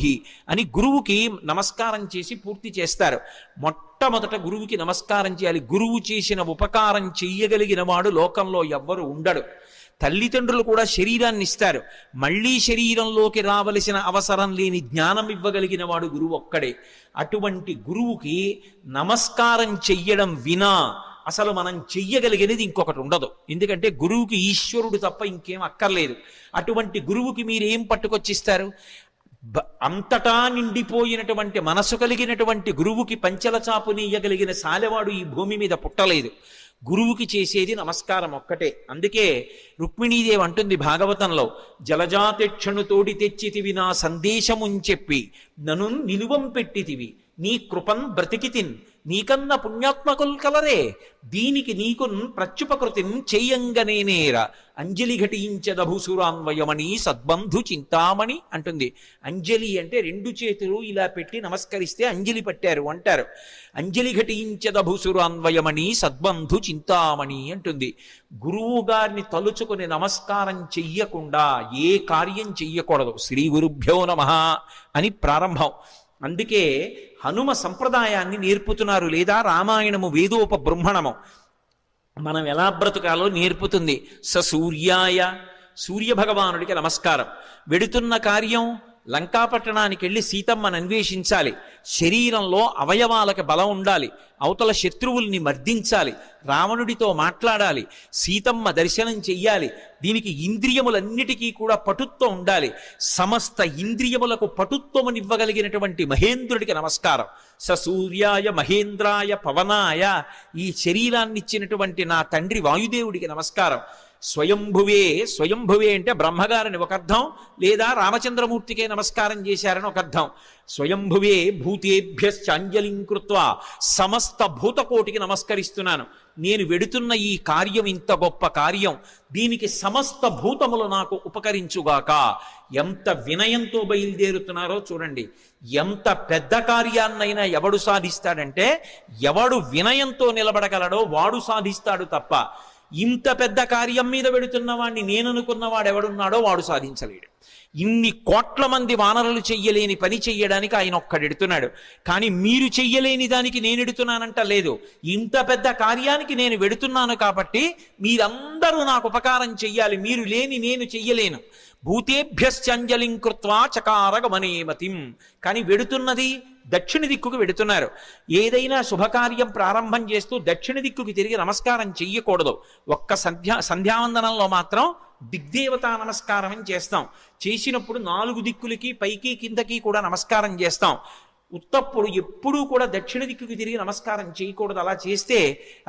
అని గురువుకి నమస్కారం చేసి పూర్తి చేస్తారు. మొట్టమొదట గురువుకి నమస్కారం చేయాలి. గురువు చేసిన ఉపకారం చెయ్యగలిగిన వాడు లోకంలో ఎవ్వరు ఉండడు. తల్లిదండ్రులు కూడా శరీరాన్ని ఇస్తారు. మళ్ళీ శరీరంలోకి రావలసిన అవసరం లేని జ్ఞానం ఇవ్వగలిగిన వాడు గురువు ఒక్కడే. అటువంటి గురువుకి నమస్కారం చెయ్యడం వినా అసలు మనం చెయ్యగలిగినది ఇంకొకటి ఉండదు. ఎందుకంటే గురువుకి ఈశ్వరుడు తప్ప ఇంకేం అక్కర్లేదు. అటువంటి గురువుకి మీరేం పట్టుకొచ్చిస్తారు? అంతటా నిండిపోయినటువంటి మనసు కలిగినటువంటి గురువుకి పంచల చాపు నీయగలిగిన సాలెవాడు ఈ భూమి మీద పుట్టలేదు. గురువుకి చేసేది నమస్కారం ఒక్కటే. అందుకే రుక్మిణీదేవి అంటుంది భాగవతంలో, జలజాతిక్షణు తోడి తెచ్చితివి నా సందేశముని చెప్పి నను నిలువం పెట్టితివి నీ కృపన్ బ్రతికితిన్ నీకన్న పుణ్యాత్మకులు కలరే దీనికి నీకున్ ప్రత్యుపకృతిన్ చేయంగనేనేర అంజలి ఘటించదభుసురాన్వయమణి సద్బంధు చింతామణి అంటుంది. అంజలి అంటే రెండు చేతులు ఇలా పెట్టి నమస్కరిస్తే అంజలి పట్టారు అంటారు. అంజలి ఘటించదభుసురాన్వయమణి సద్బంధు చింతామణి అంటుంది. గురువు గారిని తలుచుకుని నమస్కారం చెయ్యకుండా ఏ కార్యం చెయ్యకూడదు. శ్రీ గురుభ్యో నమః అని ప్రారంభం. అందుకే హనుమ సంప్రదాయాన్ని నేర్పుతున్నారు, లేదా రామాయణము వేదోపబృంహణము మనం ఎలా బ్రతుకాలో నేర్పుతుంది. సూర్యాయ సూర్యభగవానుడికి నమస్కారం. వెడుతున్న కార్యం లంకాపట్టణానికి వెళ్ళి సీతమ్మను అన్వేషించాలి. శరీరంలో అవయవాలకు బలం ఉండాలి. అవతల శత్రువుల్ని మర్దించాలి. రావణుడితో మాట్లాడాలి. సీతమ్మ దర్శనం చెయ్యాలి. దీనికి ఇంద్రియములన్నిటికీ కూడా పటుత్వం ఉండాలి. సమస్త ఇంద్రియములకు పటుత్వమునివ్వగలిగినటువంటి మహేంద్రుడికి నమస్కారం. సూర్యాయ మహేంద్రాయ పవనాయ ఈ శరీరాన్నిచ్చినటువంటి నా తండ్రి వాయుదేవుడికి నమస్కారం. స్వయంభువే, స్వయంభువే అంటే బ్రహ్మగారిని ఒక అర్థం, లేదా రామచంద్రమూర్తికే నమస్కారం చేశారని ఒక అర్థం. స్వయంభువే భూతేభ్యశ్చాంజలిం కృత్వా సమస్త భూతకోటికి నమస్కరిస్తున్నాను. నేను వెడుతున్న ఈ కార్యం ఇంత గొప్ప కార్యం, దీనికి సమస్త భూతములు నాకు ఉపకరించుగాక. ఎంత వినయంతో బయలుదేరుతున్నారో చూడండి. ఎంత పెద్ద కార్యాన్నైనా ఎవడు సాధిస్తాడంటే ఎవడు వినయంతో నిలబడగలడో వాడు సాధిస్తాడు తప్ప ఇంత పెద్ద కార్యం మీద వెడుతున్న వాడిని నేననుకున్నవాడు ఎవడున్నాడో వాడు సాధించలేడు. ఇన్ని కోట్ల మంది వానరులు చెయ్యలేని పని చెయ్యడానికి ఆయన ఒక్కడెడుతున్నాడు. కానీ మీరు చెయ్యలేని దానికి నేను ఎడుతున్నానంట లేదు. ఇంత పెద్ద కార్యానికి నేను వెడుతున్నాను కాబట్టి మీరందరూ నాకు ఉపకారం చెయ్యాలి. మీరు లేని నేను చెయ్యలేను. భూతేభ్యశ్చంజలిం కృత్వా చకార గమనేమతిం. కానీ వెడుతున్నది దక్షిణ దిక్కుకు వెడుతున్నారు. ఏదైనా శుభకార్యం ప్రారంభం చేస్తూ దక్షిణ దిక్కుకి తిరిగి నమస్కారం చెయ్యకూడదు. ఒక్క సంధ్యావందనంలో మాత్రం దిగ్దేవతా నమస్కారం అని చేస్తాం. చేసినప్పుడు 4 దిక్కులకి పైకి కిందకి కూడా నమస్కారం చేస్తాం. ఉత్తప్పుడు ఎప్పుడూ కూడా దక్షిణ దిక్కుకి తిరిగి నమస్కారం చేయకూడదు. అలా చేస్తే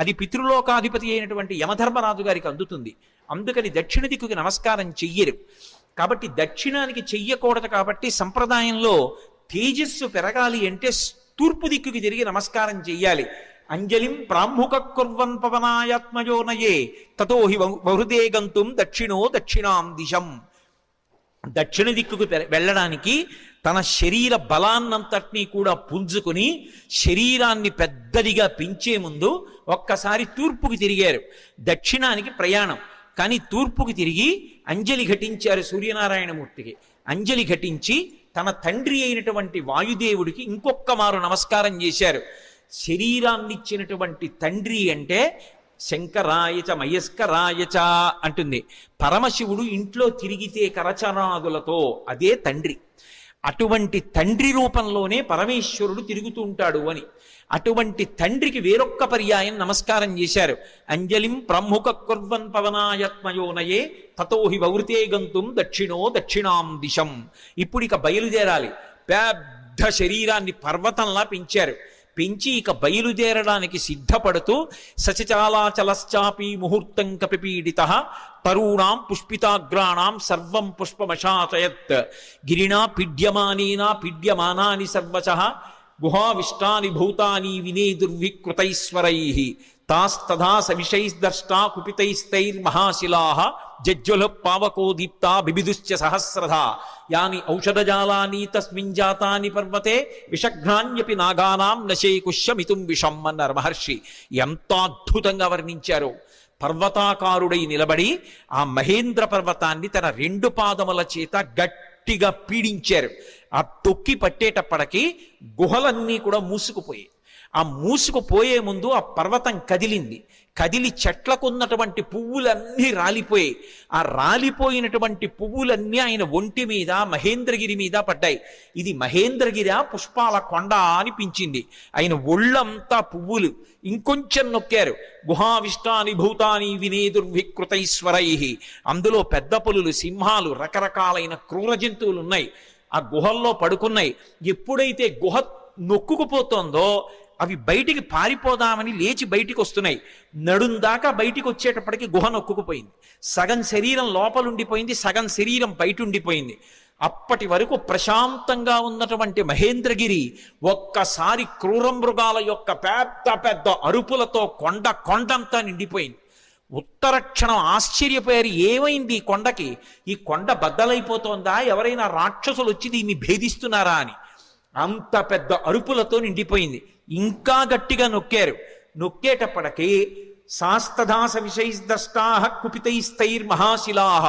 అది పితృలోకాధిపతి అయినటువంటి యమధర్మరాజు గారికి అందుతుంది. అందుకని దక్షిణ దిక్కుకి నమస్కారం చెయ్యరు. కాబట్టి దక్షిణానికి చెయ్యకూడదు. కాబట్టి సంప్రదాయంలో తేజస్సు పెరగాలి అంటే తూర్పు దిక్కుకి తిరిగి నమస్కారం చెయ్యాలి. అంజలిం ప్రాముఖ కుర్వన్ పవనాయాత్మయోనయే తతో హి బహృదే గంతుం దక్షిణో దక్షిణాం దిశం. దక్షిణ దిక్కుకు వెళ్ళడానికి తన శరీర బలాన్నంతటినీ కూడా పుంజుకుని శరీరాన్ని పెద్దదిగా పెంచే ముందు ఒక్కసారి తూర్పుకి తిరిగారు. దక్షిణానికి ప్రయాణం. కానీ తూర్పుకి తిరిగి అంజలి ఘటించారు సూర్యనారాయణమూర్తికి. అంజలి ఘటించి తన తండ్రి అయినటువంటి వాయుదేవుడికి ఇంకొక్క మారు నమస్కారం చేశారు. శరీరాన్నిచ్చినటువంటి తండ్రి అంటే శంకరాయచ మయస్కరాయచ అంటుంది. పరమశివుడు ఇంట్లో తిరిగితే కరచనాదులతో అదే తండ్రి. అటువంటి తండ్రి రూపంలోనే పరమేశ్వరుడు తిరుగుతూ ఉంటాడు అని. అటువంటి తండ్రికి వేరొక్క పర్యాయం నమస్కారం చేశారు. అంజలిం ప్రముఖ కుర్వన్ పవనాయత్మయోనయే తతోహి వవృతే గంతుం దక్షిణో దక్షిణాం దిశం. ఇప్పుడు ఇక బయలుదేరాలి. పెద్ద శరీరాన్ని పర్వతంలా పెంచారు. పెంచి ఇక బయలుదేరడానికి సిద్ధపడుతూ సచచాలాచలశ్చాపి ముహూర్తం కపిపీడిత తరూణాం పుష్పితాగ్రాణాం సర్వం పుష్పమశాచయత్ గిరిణా పీడ్యమానేనా పీడ్యమానాని సర్వశః గుహావిష్టాని భూతాని వినేదుర్వికృతైశ్వరైః తాస్తథా సవిషైర్దష్టా కుపితైస్తైర్మహాశిలాః జజ్జ్వల పావకో దీప్తా బిబిదుశ్చ సహస్రధా యాని ఔషధజాలాని తస్మిన్ జాతాని పర్వతే విషఘ్నాన్యపి నాగానాం నశేకుష్యమితుం విషం అన్నారు మహర్షి. ఎంత అద్భుతంగా వర్ణించారో. పర్వతాకారుడై నిలబడి ఆ మహేంద్ర పర్వతాన్ని తన 2 పాదముల చేత గట్టిగా పీడించారు. ఆ తొక్కి పట్టేటప్పటికి గుహలన్నీ కూడా మూసుకుపోయాయి. ఆ మూసుకుపోయే ముందు ఆ పర్వతం కదిలింది. కదిలి చెట్లకున్నటువంటి పువ్వులన్నీ రాలిపోయాయి. ఆ రాలిపోయినటువంటి పువ్వులన్నీ ఆయన ఒంటి మీద మహేంద్రగిరి మీద పడ్డాయి. ఇది మహేంద్రగిరి పుష్పాల కొండ అనిపించింది. ఆయన ఒళ్ళంతా పువ్వులు. ఇంకొంచెం నొక్కారు. గుహావిష్టాని భూతాని వినేదుర్వికృతైశ్వరై. అందులో పెద్ద పులులు, సింహాలు, రకరకాలైన క్రూర జంతువులు ఉన్నాయి. ఆ గుహల్లో పడుకున్నాయి. ఎప్పుడైతే గుహ నొక్కుకుపోతోందో అవి బయటికి పారిపోదామని లేచి బయటికి వస్తున్నాయి. నడుందాకా బయటికి వచ్చేటప్పటికి గుహ నొక్కుకుపోయింది. సగం శరీరం లోపలుండిపోయింది, సగం శరీరం బయట ఉండిపోయింది. అప్పటి వరకు ప్రశాంతంగా ఉన్నటువంటి మహేంద్రగిరి ఒక్కసారి క్రూర మృగాల యొక్క పెద్ద పెద్ద అరుపులతో కొండంతా నిండిపోయింది. ఉత్తర క్షణం ఆశ్చర్యపోయారు, ఏమైంది ఈ కొండకి? ఈ కొండ బద్దలైపోతోందా? ఎవరైనా రాక్షసులు వచ్చి దీన్ని భేదిస్తున్నారా అని. అంత పెద్ద అరుపులతో నిండిపోయింది. ఇంకా గట్టిగా నొక్కేటప్పటికీ శాస్తదాస విషైస్దష్టాః కుపితైస్తైర్మహాశిలాః,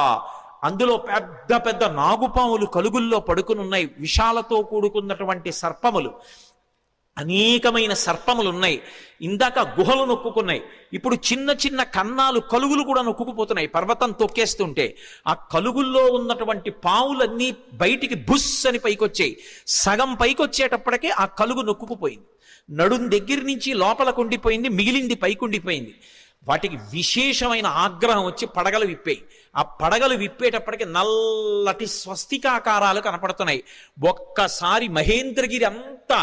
అందులో పెద్ద పెద్ద నాగుపాములు కలుగుల్లో పడుకునున్నాయి. విషాలతో కూడుకున్నటువంటి సర్పములు, అనేకమైన సర్పములు ఉన్నాయి. ఇందాక గుహలు నొక్కున్నాయి, ఇప్పుడు చిన్న చిన్న కన్నాలు కలుగులు కూడా నొక్కుకుపోతున్నాయి పర్వతం తొక్కేస్తుంటే. ఆ కలుగుల్లో ఉన్నటువంటి పావులన్నీ బయటికి బుస్ అని పైకొచ్చాయి. సగం పైకొచ్చేటప్పటికే ఆ కలుగు నొక్కుకుపోయింది. నడుం దగ్గర నుంచి లోపలకు ఉండిపోయింది, మిగిలింది పైకుండిపోయింది. వాటికి విశేషమైన ఆగ్రహం వచ్చి పడగలు విప్పాయి. ఆ పడగలు విప్పేటప్పటికి నల్లటి స్వస్తికాకారాలు కనపడుతున్నాయి. ఒక్కసారి మహేంద్రగిరి అంతా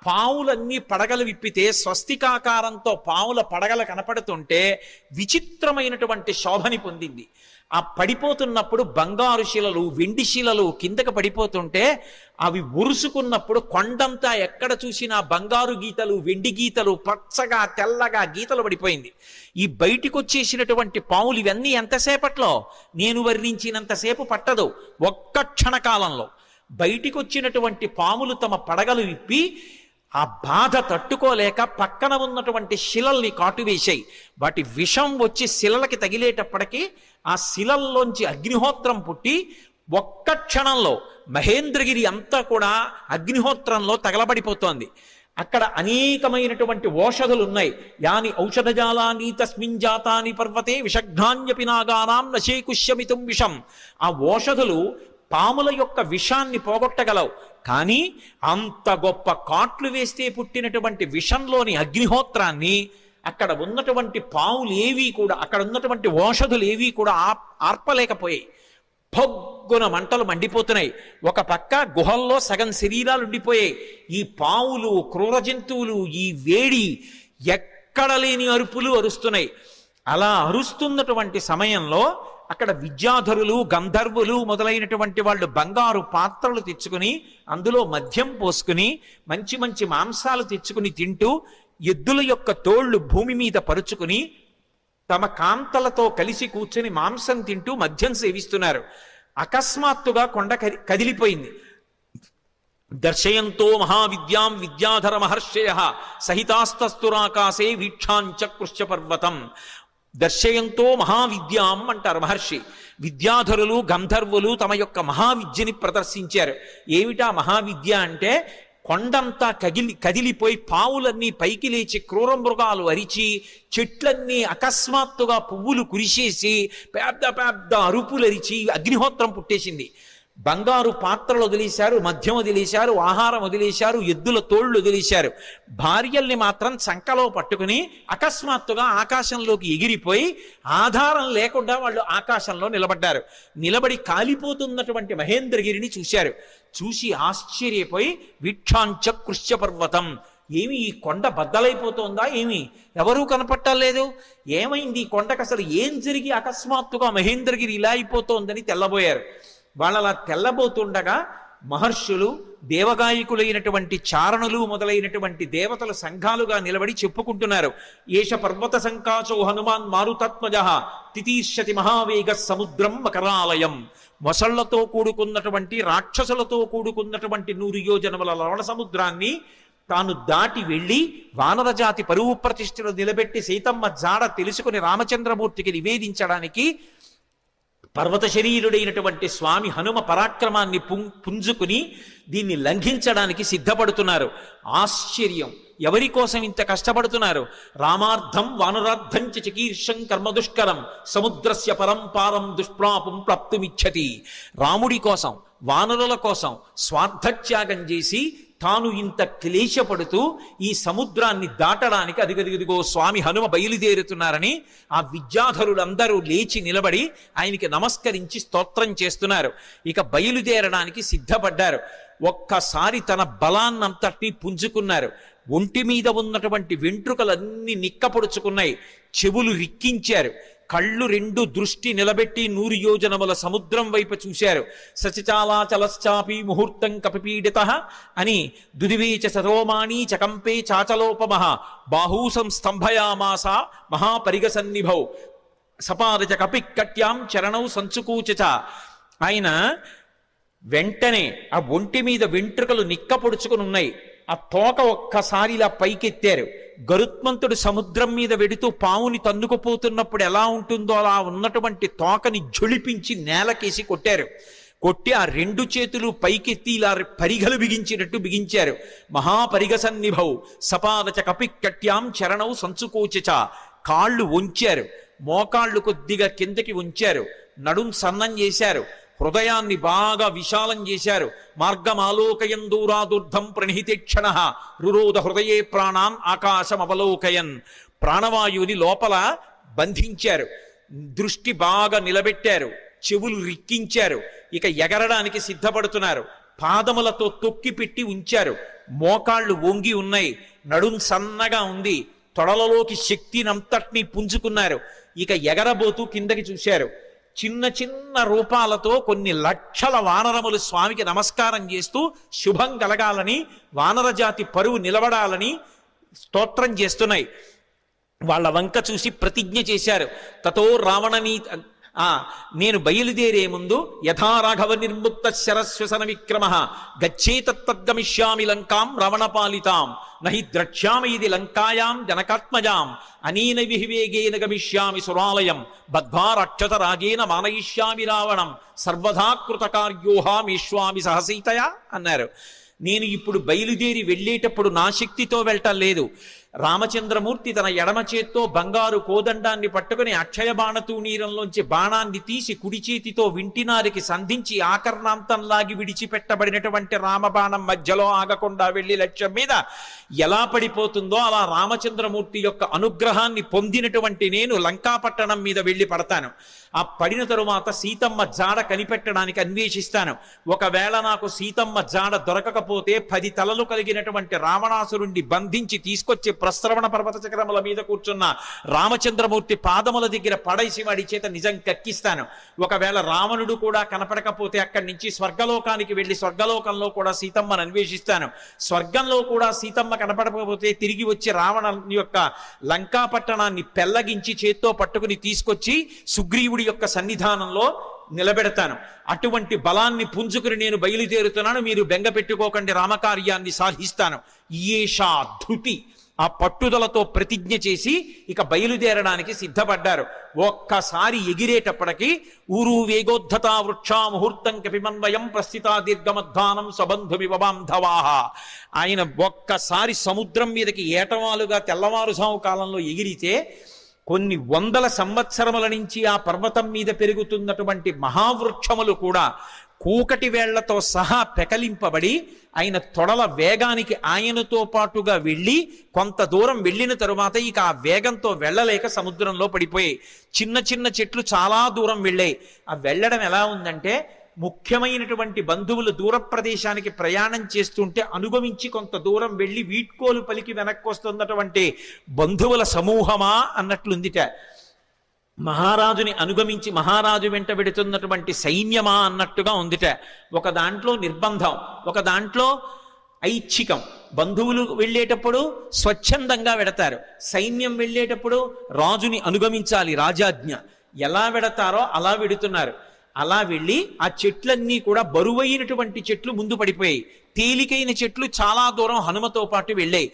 పావులన్నీ పడగలు విప్పితే స్వస్తికాకారంతో పావుల పడగలు కనపడుతుంటే విచిత్రమైనటువంటి శోభని పొందింది. ఆ పడిపోతున్నప్పుడు బంగారు శిలలు, వెండి శిలలు కిందకి పడిపోతుంటే అవి ఉరుసుకున్నప్పుడు కొండంతా ఎక్కడ చూసినా బంగారు గీతలు, వెండి గీతలు, పచ్చగా తెల్లగా గీతలు పడిపోయింది. ఈ బయటికి వచ్చేసినటువంటి పావులు ఇవన్నీ ఎంతసేపట్లో? నేను వర్ణించినంతసేపు పట్టదు, ఒక్క క్షణకాలంలో. బయటికి వచ్చినటువంటి పాములు తమ పడగలు విప్పి ఆ బాధ తట్టుకోలేక పక్కన ఉన్నటువంటి శిలల్ని కాటువేశాయి. వాటి విషం వచ్చి శిలలకి తగిలేటప్పటికీ ఆ శిలల్లోంచి అగ్నిహోత్రం పుట్టి ఒక్క క్షణంలో మహేంద్రగిరి అంతా కూడా అగ్నిహోత్రంలో తగలబడిపోతోంది. అక్కడ అనేకమైనటువంటి ఓషధులు ఉన్నాయి. యాని ఔషధజాలాని తస్మిన్ జాతాని పర్వతే విషఘ్నాన్యపి నాగానాం నశేకుష్యమితుం విషం. ఆ ఓషధులు పాముల యొక్క విషాన్ని పోగొట్టగలవు, కానీ అంత గొప్ప కాట్లు వేస్తే పుట్టినటువంటి విషంలోని అగ్నిహోత్రాన్ని అక్కడ ఉన్నటువంటి పాములు ఏవి కూడా, అక్కడ ఉన్నటువంటి ఓషధులు ఏవి కూడా ఆర్పలేకపోయాయి. పొగ్గున మంటలు మండిపోతున్నాయి. ఒక పక్క గుహల్లో సగం శరీరాలు ఉండిపోయాయి. ఈ పావులు, క్రూర జంతువులు ఈ వేడి ఎక్కడ లేని అరుపులు అరుస్తున్నాయి. అలా అరుస్తున్నటువంటి సమయంలో అక్కడ విద్యాధరులు, గంధర్వులు మొదలైనటువంటి వాళ్ళు బంగారు పాత్రలు తెచ్చుకుని అందులో మద్యం పోసుకుని మంచి మంచి మాంసాలు తెచ్చుకుని తింటూ, ఎద్దుల యొక్క తోళ్లు భూమి మీద పరుచుకుని తమ కాంతలతో కలిసి కూర్చొని మాంసం తింటూ మద్యం సేవిస్తున్నారు. అకస్మాత్తుగా కొండ కదిలిపోయింది. దర్శయంతో మహావిద్యాం విద్యాధర మహర్షయ సహితాస్తస్తురాకాశే వీక్షాంచకృష్య పర్వతం. దర్శయంతో మహావిద్యాం అంటారు మహర్షి. విద్యాధరులు, గంధర్వులు తమ యొక్క మహావిద్యని ప్రదర్శించారు. ఏమిటా మహావిద్య అంటే, కొండంతా కదిలిపోయి పావులన్నీ పైకి లేచి క్రూర మృగాలు అరిచి చెట్లన్నీ అకస్మాత్తుగా పువ్వులు కురిసేసి పెద్ద పెద్ద అరుపులు అరిచి అగ్నిహోత్రం పుట్టేసింది. బంగారు పాత్రలు వదిలేశారు, మద్యం వదిలేశారు, ఆహారం వదిలేశారు, ఎద్దుల తోళ్లు వదిలేశారు. భార్యల్ని మాత్రం చంకలో పట్టుకుని అకస్మాత్తుగా ఆకాశంలోకి ఎగిరిపోయి ఆధారం లేకుండా వాళ్ళు ఆకాశంలో నిలబడ్డారు. నిలబడి కాలిపోతున్నటువంటి మహేంద్రగిరిని చూశారు. చూసి ఆశ్చర్యపోయి వీక్షాంచకృష్య పర్వతం, ఏమి ఈ కొండ బద్దలైపోతోందా ఏమి? ఎవరూ కనపట్టలేదు. ఏమైంది ఈ కొండకు? అసలు ఏం జరిగి అకస్మాత్తుగా మహేంద్రగిరి ఇలా అయిపోతోందని తెల్లబోయారు. వాళ్ళలా తెల్లబోతుండగా మహర్షులు, దేవగాయకులైనటువంటి చారణులు మొదలైనటువంటి దేవతల సంఘాలుగా నిలబడి చెప్పుకుంటున్నారు. ఏష పర్వత సంకాచో హనుమాన్ మారుతాత్మజ తితీర్షతి మహావేగ సముద్రం మకరాలయం. మొసళ్లతో కూడుకున్నటువంటి, రాక్షసులతో కూడుకున్నటువంటి 100 యోజనముల లవణ సముద్రాన్ని తాను దాటి వెళ్ళి వానరజాతి పరువు ప్రతిష్టలు నిలబెట్టి సీతమ్మ జాడ తెలుసుకుని రామచంద్రమూర్తికి నివేదించడానికి పర్వత శరీరుడైనటువంటి స్వామి హనుమ పరాక్రమాన్ని పుంజుకుని దీన్ని లంఘించడానికి సిద్ధపడుతున్నారు. ఆశ్చర్యం! ఎవరి కోసం ఇంత కష్టపడుతున్నారు? రామార్థం వానరార్థం చ చికీర్షం కర్మదుష్కరం సముద్రస్య పరంపారం దుష్ప్రాపం ప్రాప్తుమిచ్చతి. రాముడి కోసం, వానరుల కోసం స్వార్థత్యాగం చేసి తాను ఇంత క్లేశపడుతూ ఈ సముద్రాన్ని దాటడానికి అదిగదిగదిగో స్వామి హనుమ బయలుదేరుతున్నారని ఆ విద్యాధరులందరూ లేచి నిలబడి ఆయనకి నమస్కరించి స్తోత్రం చేస్తున్నారు. ఇక బయలుదేరడానికి సిద్ధపడ్డారు. ఒక్కసారి తన బలాన్నంతటినీ పుంజుకున్నారు. ఒంటి మీద ఉన్నటువంటి వెంట్రుకలన్నీ నిక్కపొడుచుకున్నాయి. చెవులు రిక్కించారు. కళ్ళు రెండు దృష్టి నిలబెట్టి 100 యోజనముల సముద్రం వైపు చూశారు. సచిచాలాచలశ్చాపి ముహూర్తం కపిపీడిత అని దుదివీచ సరోమాణి చకంపే చాచలోపమః బాహూసం స్తంభయామాస మహాపరిగసన్నిభౌ సపారచ కపిక్కట్యాం చరణౌ సంచుకూచ. ఆయన వెంటనే ఆ ఒంటి మీద వెంట్రుకలు నిక్కపొడుచుకుని ఉన్నాయి. ఆ తోక ఒక్కసారి ఇలా పైకెత్తారు. గరుత్మంతుడు సముద్రం మీద వెడుతూ పావుని తన్నుకుపోతున్నప్పుడు ఎలా ఉంటుందో అలా ఉన్నటువంటి తోకని ఝుళిపించి నేలకేసి కొట్టారు. కొట్టి ఆ 2 చేతులు పైకెత్తి ఇలా పరిగలు బిగించినట్టు బిగించారు. మహాపరిగసన్నిభౌ సపాదచ కపిక్కట్యాం చరణౌ సంచుకోచ. కాళ్ళు వంచారు, మోకాళ్ళు కొద్దిగా కిందకి ఉంచారు, నడుం సన్నం చేశారు, హృదయాన్ని బాగా విశాలం చేశారు. మార్గమాలోకయం దూరాదుర్ధం ప్రణిహితేక్షణ రురోధ హృదయే ప్రాణాన్ ఆకాశం అవలోకయన్. ప్రాణవాయువుని లోపల బంధించారు, దృష్టి బాగా నిలబెట్టారు, చెవులు రిక్కించారు. ఇక ఎగరడానికి సిద్ధపడుతున్నారు. పాదములతో తొక్కి పెట్టి ఉంచారు. మోకాళ్ళు వంగి ఉన్నాయి, నడుం సన్నగా ఉంది, తొడలలోకి శక్తినంతటినీ పుంజుకున్నారు. ఇక ఎగరబోతూ కిందకి చూశారు. చిన్న చిన్న రూపాలతో కొన్ని లక్షల వానరములు స్వామికి నమస్కారం చేస్తూ శుభం కలగాలని, వానరజాతి పరువు నిలబడాలని స్తోత్రం చేస్తున్నాయి. వాళ్ళ వంక చూసి ప్రతిజ్ఞ చేశారు. తతో రావణనీ నేను బయలుదేరే ముందు యథా రాఘవ నిర్ముక్త శరశ్వసన విక్రమ గచ్చేతద్గమిష్యామి లంకాం రావణపాలితాం నహి ద్రక్ష్యామి ఇది లంకాయాం జనకాత్మజాం అనీన విహివేగేన గమిష్యామి సురాలయం బద్ధ్వా రాక్షస రాజేన మానయిష్యామి రావణం సర్వదా కృతకార్యోహామీష్వామి సహసీతయా అన్నారు. నేను ఇప్పుడు బయలుదేరి వెళ్ళేటప్పుడు నా శక్తితో వెళ్ళటం లేదు. రామచంద్రమూర్తి తన ఎడమ చేత్తో బంగారు కోదండాన్ని పట్టుకుని అక్షయ బాణతూణీరంలోంచి బాణాన్ని తీసి కుడి చేతితో వింటినారికి సంధించి ఆకర్ణాంతంలాగి విడిచిపెట్టబడినటువంటి రామబాణం మధ్యలో ఆగకుండా వెళ్ళి లక్ష్యం మీద ఎలా పడిపోతుందో అలా రామచంద్రమూర్తి యొక్క అనుగ్రహాన్ని పొందినటువంటి నేను లంకాపట్టణం మీద వెళ్ళి పడతాను. ఆ పడిన తరువాత సీతమ్మ జాడ కనిపెట్టడానికి అన్వేషిస్తాను. ఒకవేళ నాకు సీతమ్మ జాడ దొరకకపోతే 10 తలలు కలిగినటువంటి రావణాసురుణ్ణి బంధించి తీసుకొచ్చి ప్రస్రవణ పర్వత చక్రముల మీద కూర్చున్న రామచంద్రమూర్తి పాదముల దగ్గర పడేసి వాడి చేత నిజం కక్కిస్తాను. ఒకవేళ రావణుడు కూడా కనపడకపోతే అక్కడి నుంచి స్వర్గలోకానికి వెళ్ళి స్వర్గలోకంలో కూడా సీతమ్మను అన్వేషిస్తాను. స్వర్గంలో కూడా సీతమ్మ కనపడకపోతే తిరిగి వచ్చి రావణ యొక్క లంకాపట్టణాన్ని పెల్లగించి చేత్తో పట్టుకుని తీసుకొచ్చి సుగ్రీవుడి యొక్క సన్నిధానంలో నిలబెడతాను. అటువంటి బలాన్ని పుంజుకుని నేను బయలుదేరుతున్నాను, మీరు బెంగ పెట్టుకోకండి, రామకార్యాన్ని సాధిస్తాను. ఈషా ధృతి, ఆ పట్టుదలతో ప్రతిజ్ఞ చేసి ఇక బయలుదేరడానికి సిద్ధపడ్డారు. ఒక్కసారి ఎగిరేటప్పటికి ఊరు వేగోద్ధతా వృక్షా ముహూర్తం కపిమన్వయం ప్రస్థితా దీర్ఘమధ్వానం సబంధుమివ బాంధవాహ. ఆయన ఒక్కసారి సముద్రం మీదకి ఏటవాలుగా తెల్లవారుజాము కాలంలో ఎగిరితే కొన్ని 100 సంవత్సరముల నుంచి ఆ పర్వతం మీద పెరుగుతున్నటువంటి మహావృక్షములు కూడా కూకటి వేళ్లతో సహా పెకలింపబడి ఆయన తొడల వేగానికి ఆయనతో పాటుగా వెళ్ళి కొంత దూరం వెళ్ళిన తరువాత ఇక ఆ వేగంతో వెళ్ళలేక సముద్రంలో పడిపోయాయి. చిన్న చిన్న చెట్లు చాలా దూరం వెళ్ళాయి. ఆ వెళ్ళడం ఎలా ఉందంటే, ముఖ్యమైనటువంటి బంధువులు దూర ప్రదేశానికి ప్రయాణం చేస్తుంటే అనుగమించి కొంత దూరం వెళ్ళి వీడ్కోలు పలికి వెనక్కి వస్తున్నటువంటి బంధువుల సమూహమా అన్నట్లుందిట. మహారాజుని అనుగమించి మహారాజు వెంట వెడుతున్నటువంటి సైన్యమా అన్నట్టుగా ఉందిట. ఒక దాంట్లో నిర్బంధం, ఒక దాంట్లో ఐచ్ఛికం. బంధువులు వెళ్ళేటప్పుడు స్వచ్ఛందంగా వెడతారు, సైన్యం వెళ్ళేటప్పుడు రాజుని అనుగమించాలి, రాజాజ్ఞ. ఎలా వెడతారో అలా వెడుతున్నారు. అలా వెళ్ళి ఆ చెట్లన్నీ కూడా బరువైనటువంటి చెట్లు ముందు పడిపోయాయి, తేలికైన చెట్లు చాలా దూరం హనుమతో పాటు వెళ్ళాయి.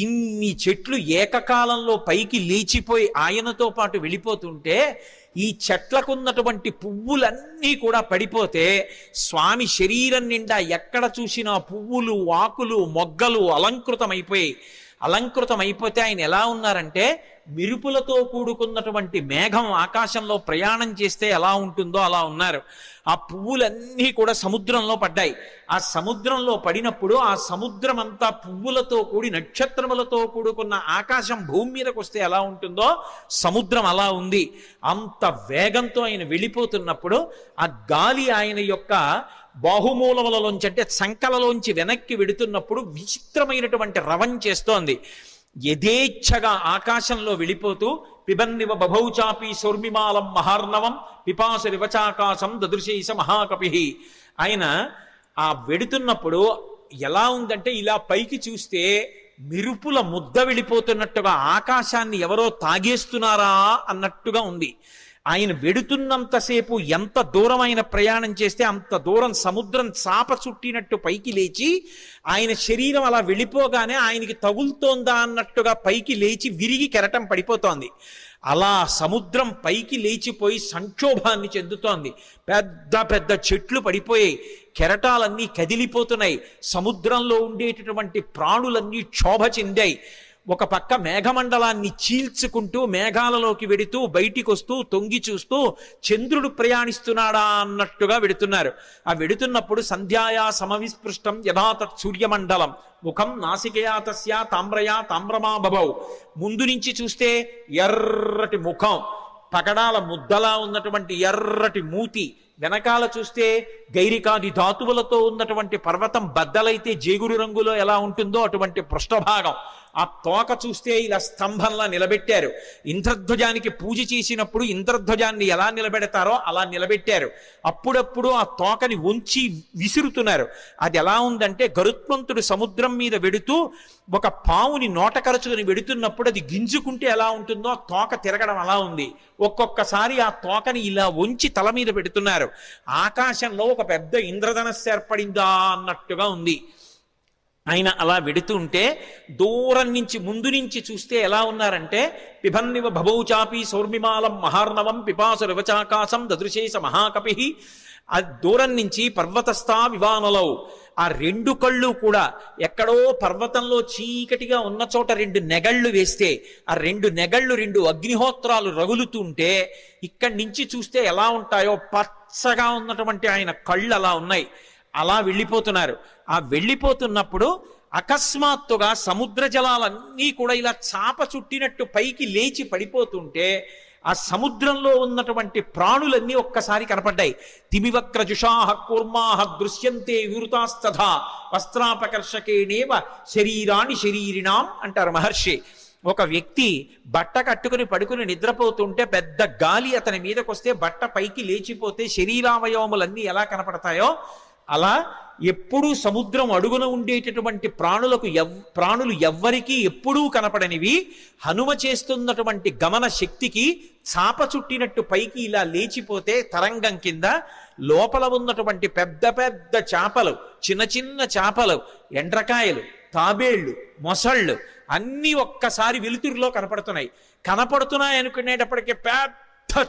ఇన్ని చెట్లు ఏకకాలంలో పైకి లేచిపోయి ఆయనతో పాటు వెళ్ళిపోతుంటే ఈ చెట్లకున్నటువంటి పువ్వులన్నీ కూడా పడిపోతే స్వామి శరీరం నిండా ఎక్కడ చూసినా పువ్వులు, ఆకులు, మొగ్గలు అలంకృతమైపోయాయి. అలంకృతమైపోతే ఆయన ఎలా ఉన్నారంటే, మెరుపులతో కూడుకున్నటువంటి మేఘం ఆకాశంలో ప్రయాణం చేస్తే ఎలా ఉంటుందో అలా ఉన్నారు. ఆ పువ్వులన్నీ కూడా సముద్రంలో పడ్డాయి. ఆ సముద్రంలో పడినప్పుడు ఆ సముద్రం అంతా పువ్వులతో కూడి నక్షత్రములతో కూడుకున్న ఆకాశం భూమి మీదకి వస్తే ఎలా ఉంటుందో సముద్రం అలా ఉంది. అంత వేగంతో ఆయన వెళ్ళిపోతున్నప్పుడు ఆ గాలి ఆయన యొక్క బాహుమూలములలోంచి అంటే సంకలలోంచి వెనక్కి వెడుతున్నప్పుడు విచిత్రమైనటువంటి రవం చేస్తోంది. యథేచ్ఛగా ఆకాశంలో వెళ్ళిపోతూ పిబన్నివ బభౌచాపి సౌర్మిమాలం మహార్ణవం పిపాస రివచాకాశం దదృశేష మహాకపి. ఆయన ఆ వెడుతున్నప్పుడు ఎలా ఉందంటే ఇలా పైకి చూస్తే మిరుపుల ముద్ద వెళ్ళిపోతున్నట్టుగా ఆకాశాన్ని ఎవరో తాగేస్తున్నారా అన్నట్టుగా ఉంది. ఆయన వెడుతున్నంతసేపు ఎంత దూరం ఆయన ప్రయాణం చేస్తే అంత దూరం సముద్రం చాప చుట్టినట్టు పైకి లేచి ఆయన శరీరం అలా వెళ్ళిపోగానే ఆయనకి తగులుతోందా అన్నట్టుగా పైకి లేచి విరిగి కెరటం పడిపోతోంది. అలా సముద్రం పైకి లేచిపోయి సంక్షోభాన్ని చెందుతోంది. పెద్ద పెద్ద చెట్లు పడిపోయాయి, కెరటాలన్నీ కదిలిపోతున్నాయి, సముద్రంలో ఉండేటటువంటి ప్రాణులన్నీ క్షోభ చెందాయి. ఒక పక్క మేఘమండలాన్ని చీల్చుకుంటూ మేఘాలలోకి వెడుతూ బయటికి వస్తూ తొంగి చూస్తూ చంద్రుడు ప్రయాణిస్తున్నాడా అన్నట్టుగా వెడుతున్నారు. ఆ వెడుతున్నప్పుడు సంధ్యాయా సమవిస్పృష్టం యథాతత్ సూర్యమండలం ముఖం నాసికయా తస్యా తామ్రయా తామ్రమా బభౌ. ముందు నుంచి చూస్తే ఎర్రటి ముఖం, పగడాల ముద్దలా ఉన్నటువంటి ఎర్రటి మూతి, వెనకాల చూస్తే గైరికాది ధాతువులతో ఉన్నటువంటి పర్వతం బద్దలైతే జేగురు రంగులో ఎలా ఉంటుందో అటువంటి పృష్ఠభాగం. ఆ తోక చూస్తే ఇలా స్తంభంలా నిలబెట్టారు. ఇంద్రధ్వజానికి పూజ చేసినప్పుడు ఇంద్రధ్వజాన్ని ఎలా నిలబెడతారో అలా నిలబెట్టారు. అప్పుడప్పుడు ఆ తోకని ఉంచి విసురుతున్నారు. అది ఎలా ఉందంటే గరుత్మంతుడు సముద్రం మీద వెడుతూ ఒక పావుని నోట కరుచుకుని వెడుతున్నప్పుడు అది గింజుకుంటే ఎలా ఉంటుందో ఆ తోక తిరగడం అలా ఉంది. ఒక్కొక్కసారి ఆ తోకని ఇలా వంచి తల మీద పెడుతున్నారు. ఆకాశంలో ఒక పెద్ద ఇంద్రధనస్సు ఏర్పడిందా అన్నట్టుగా ఉంది. ఆయన అలా వెడుతుంటే దూరం నుంచి ముందు నుంచి చూస్తే ఎలా ఉన్నారంటే పిబన్నివ భభౌచాపి సౌర్మిమాలం మహార్ణవం పిపాస రివచాకాశం దదృశేష మహాకపి. ఆ దూరం నుంచి పర్వతస్థా వివానలౌ, ఆ రెండు కళ్ళు కూడా ఎక్కడో పర్వతంలో చీకటిగా ఉన్న చోట రెండు నెగళ్ళు వేస్తే ఆ రెండు నెగళ్ళు రెండు అగ్నిహోత్రాలు రగులుతుంటే ఇక్కడి నుంచి చూస్తే ఎలా ఉంటాయో పచ్చగా ఉన్నటువంటి ఆయన కళ్ళు అలా ఉన్నాయి. అలా వెళ్ళిపోతున్నారు. ఆ వెళ్ళిపోతున్నప్పుడు అకస్మాత్తుగా సముద్ర జలాలన్నీ కూడా ఇలా చాప చుట్టినట్టు పైకి లేచి పడిపోతుంటే ఆ సముద్రంలో ఉన్నటువంటి ప్రాణులన్నీ ఒక్కసారి కనపడ్డాయి. తిమివక్రజుషాహ కూర్మాహ దృశ్యంతే వివృతాస్తథా వస్త్రాపకర్షకేణేవ శరీరాణి శరీరిణాం అంటారు మహర్షి. ఒక వ్యక్తి బట్ట కట్టుకుని పడుకుని నిద్రపోతుంటే పెద్ద గాలి అతని మీదకి వస్తే బట్ట పైకి లేచిపోతే శరీరావయవములన్నీ ఎలా కనపడతాయో అలా ఎప్పుడూ సముద్రం అడుగున ఉండేటటువంటి ప్రాణులు ఎవ్వరికీ ఎప్పుడూ కనపడనివి హనుమ చేస్తున్నటువంటి గమన శక్తికి చాప చుట్టినట్టు పైకి ఇలా లేచిపోతే తరంగం కింద లోపల ఉన్నటువంటి పెద్ద పెద్ద చేపలు, చిన్న చిన్న చేపలు, ఎండ్రకాయలు, తాబేళ్లు, మొసళ్ళు అన్నీ ఒక్కసారి వెలుతురులో కనపడుతున్నాయి అనుకునేటప్పటికీ పెద్ద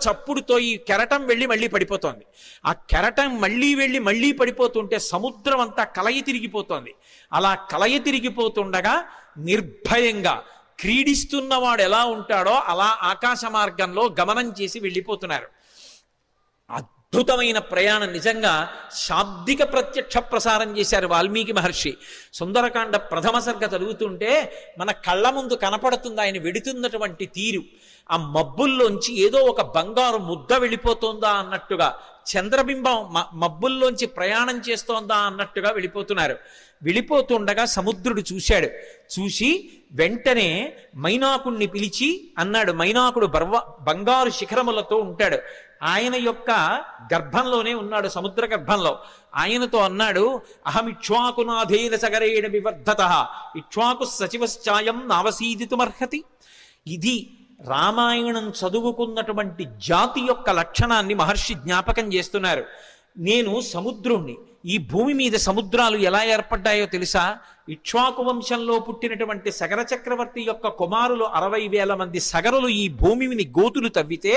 చప్పుడుతో ఈ కెరటం వెళ్ళి మళ్ళీ పడిపోతోంది. ఆ కెరటం మళ్ళీ పడిపోతుంటే సముద్రం అంతా కలయి తిరిగిపోతోంది. అలా కలయి తిరిగిపోతుండగా నిర్భయంగా క్రీడిస్తున్నవాడు ఎలా ఉంటాడో అలా ఆకాశ మార్గంలో గమనం చేసి వెళ్ళిపోతున్నారు. అద్భుతమైన ప్రయాణం. నిజంగా శాబ్దిక ప్రత్యక్ష ప్రసారం చేశారు వాల్మీకి మహర్షి. సుందరకాండ ప్రథమ సర్గ చదువుతుంటే మన కళ్ళ ముందు కనపడుతుంది ఆయన వెడుతున్నటువంటి తీరు. ఆ మబ్బుల్లోంచి ఏదో ఒక బంగారు ముద్ద వెళ్ళిపోతుందా అన్నట్టుగా, చంద్రబింబం మబ్బుల్లోంచి ప్రయాణం చేస్తోందా అన్నట్టుగా వెళ్ళిపోతున్నారు. వెళ్ళిపోతుండగా సముద్రుడు చూశాడు. చూసి వెంటనే మైనాకుణ్ణి పిలిచి అన్నాడు. మైనాకుడు బంగారు శిఖరములతో ఉంటాడు. ఆయన యొక్క గర్భంలోనే ఉన్నాడు, సముద్ర గర్భంలో. ఆయనతో అన్నాడు, అహమిక్ష్వాకునాథేన సగరేణ వివర్ధత ఇక్ష్వాకు సచివశ్చాయం నావసీదితుమర్హతి. ఇది రామాయణం చదువుకున్నటువంటి జాతి యొక్క లక్షణాన్ని మహర్షి జ్ఞాపకం చేస్తున్నారు. నేను సముద్రుణ్ణి. ఈ భూమి మీద సముద్రాలు ఎలా ఏర్పడ్డాయో తెలుసా? ఇక్ష్వాకు వంశంలో పుట్టినటువంటి సగర చక్రవర్తి యొక్క కుమారులు 60,000 మంది సగరులు ఈ భూమిని గోతులు తవ్వితే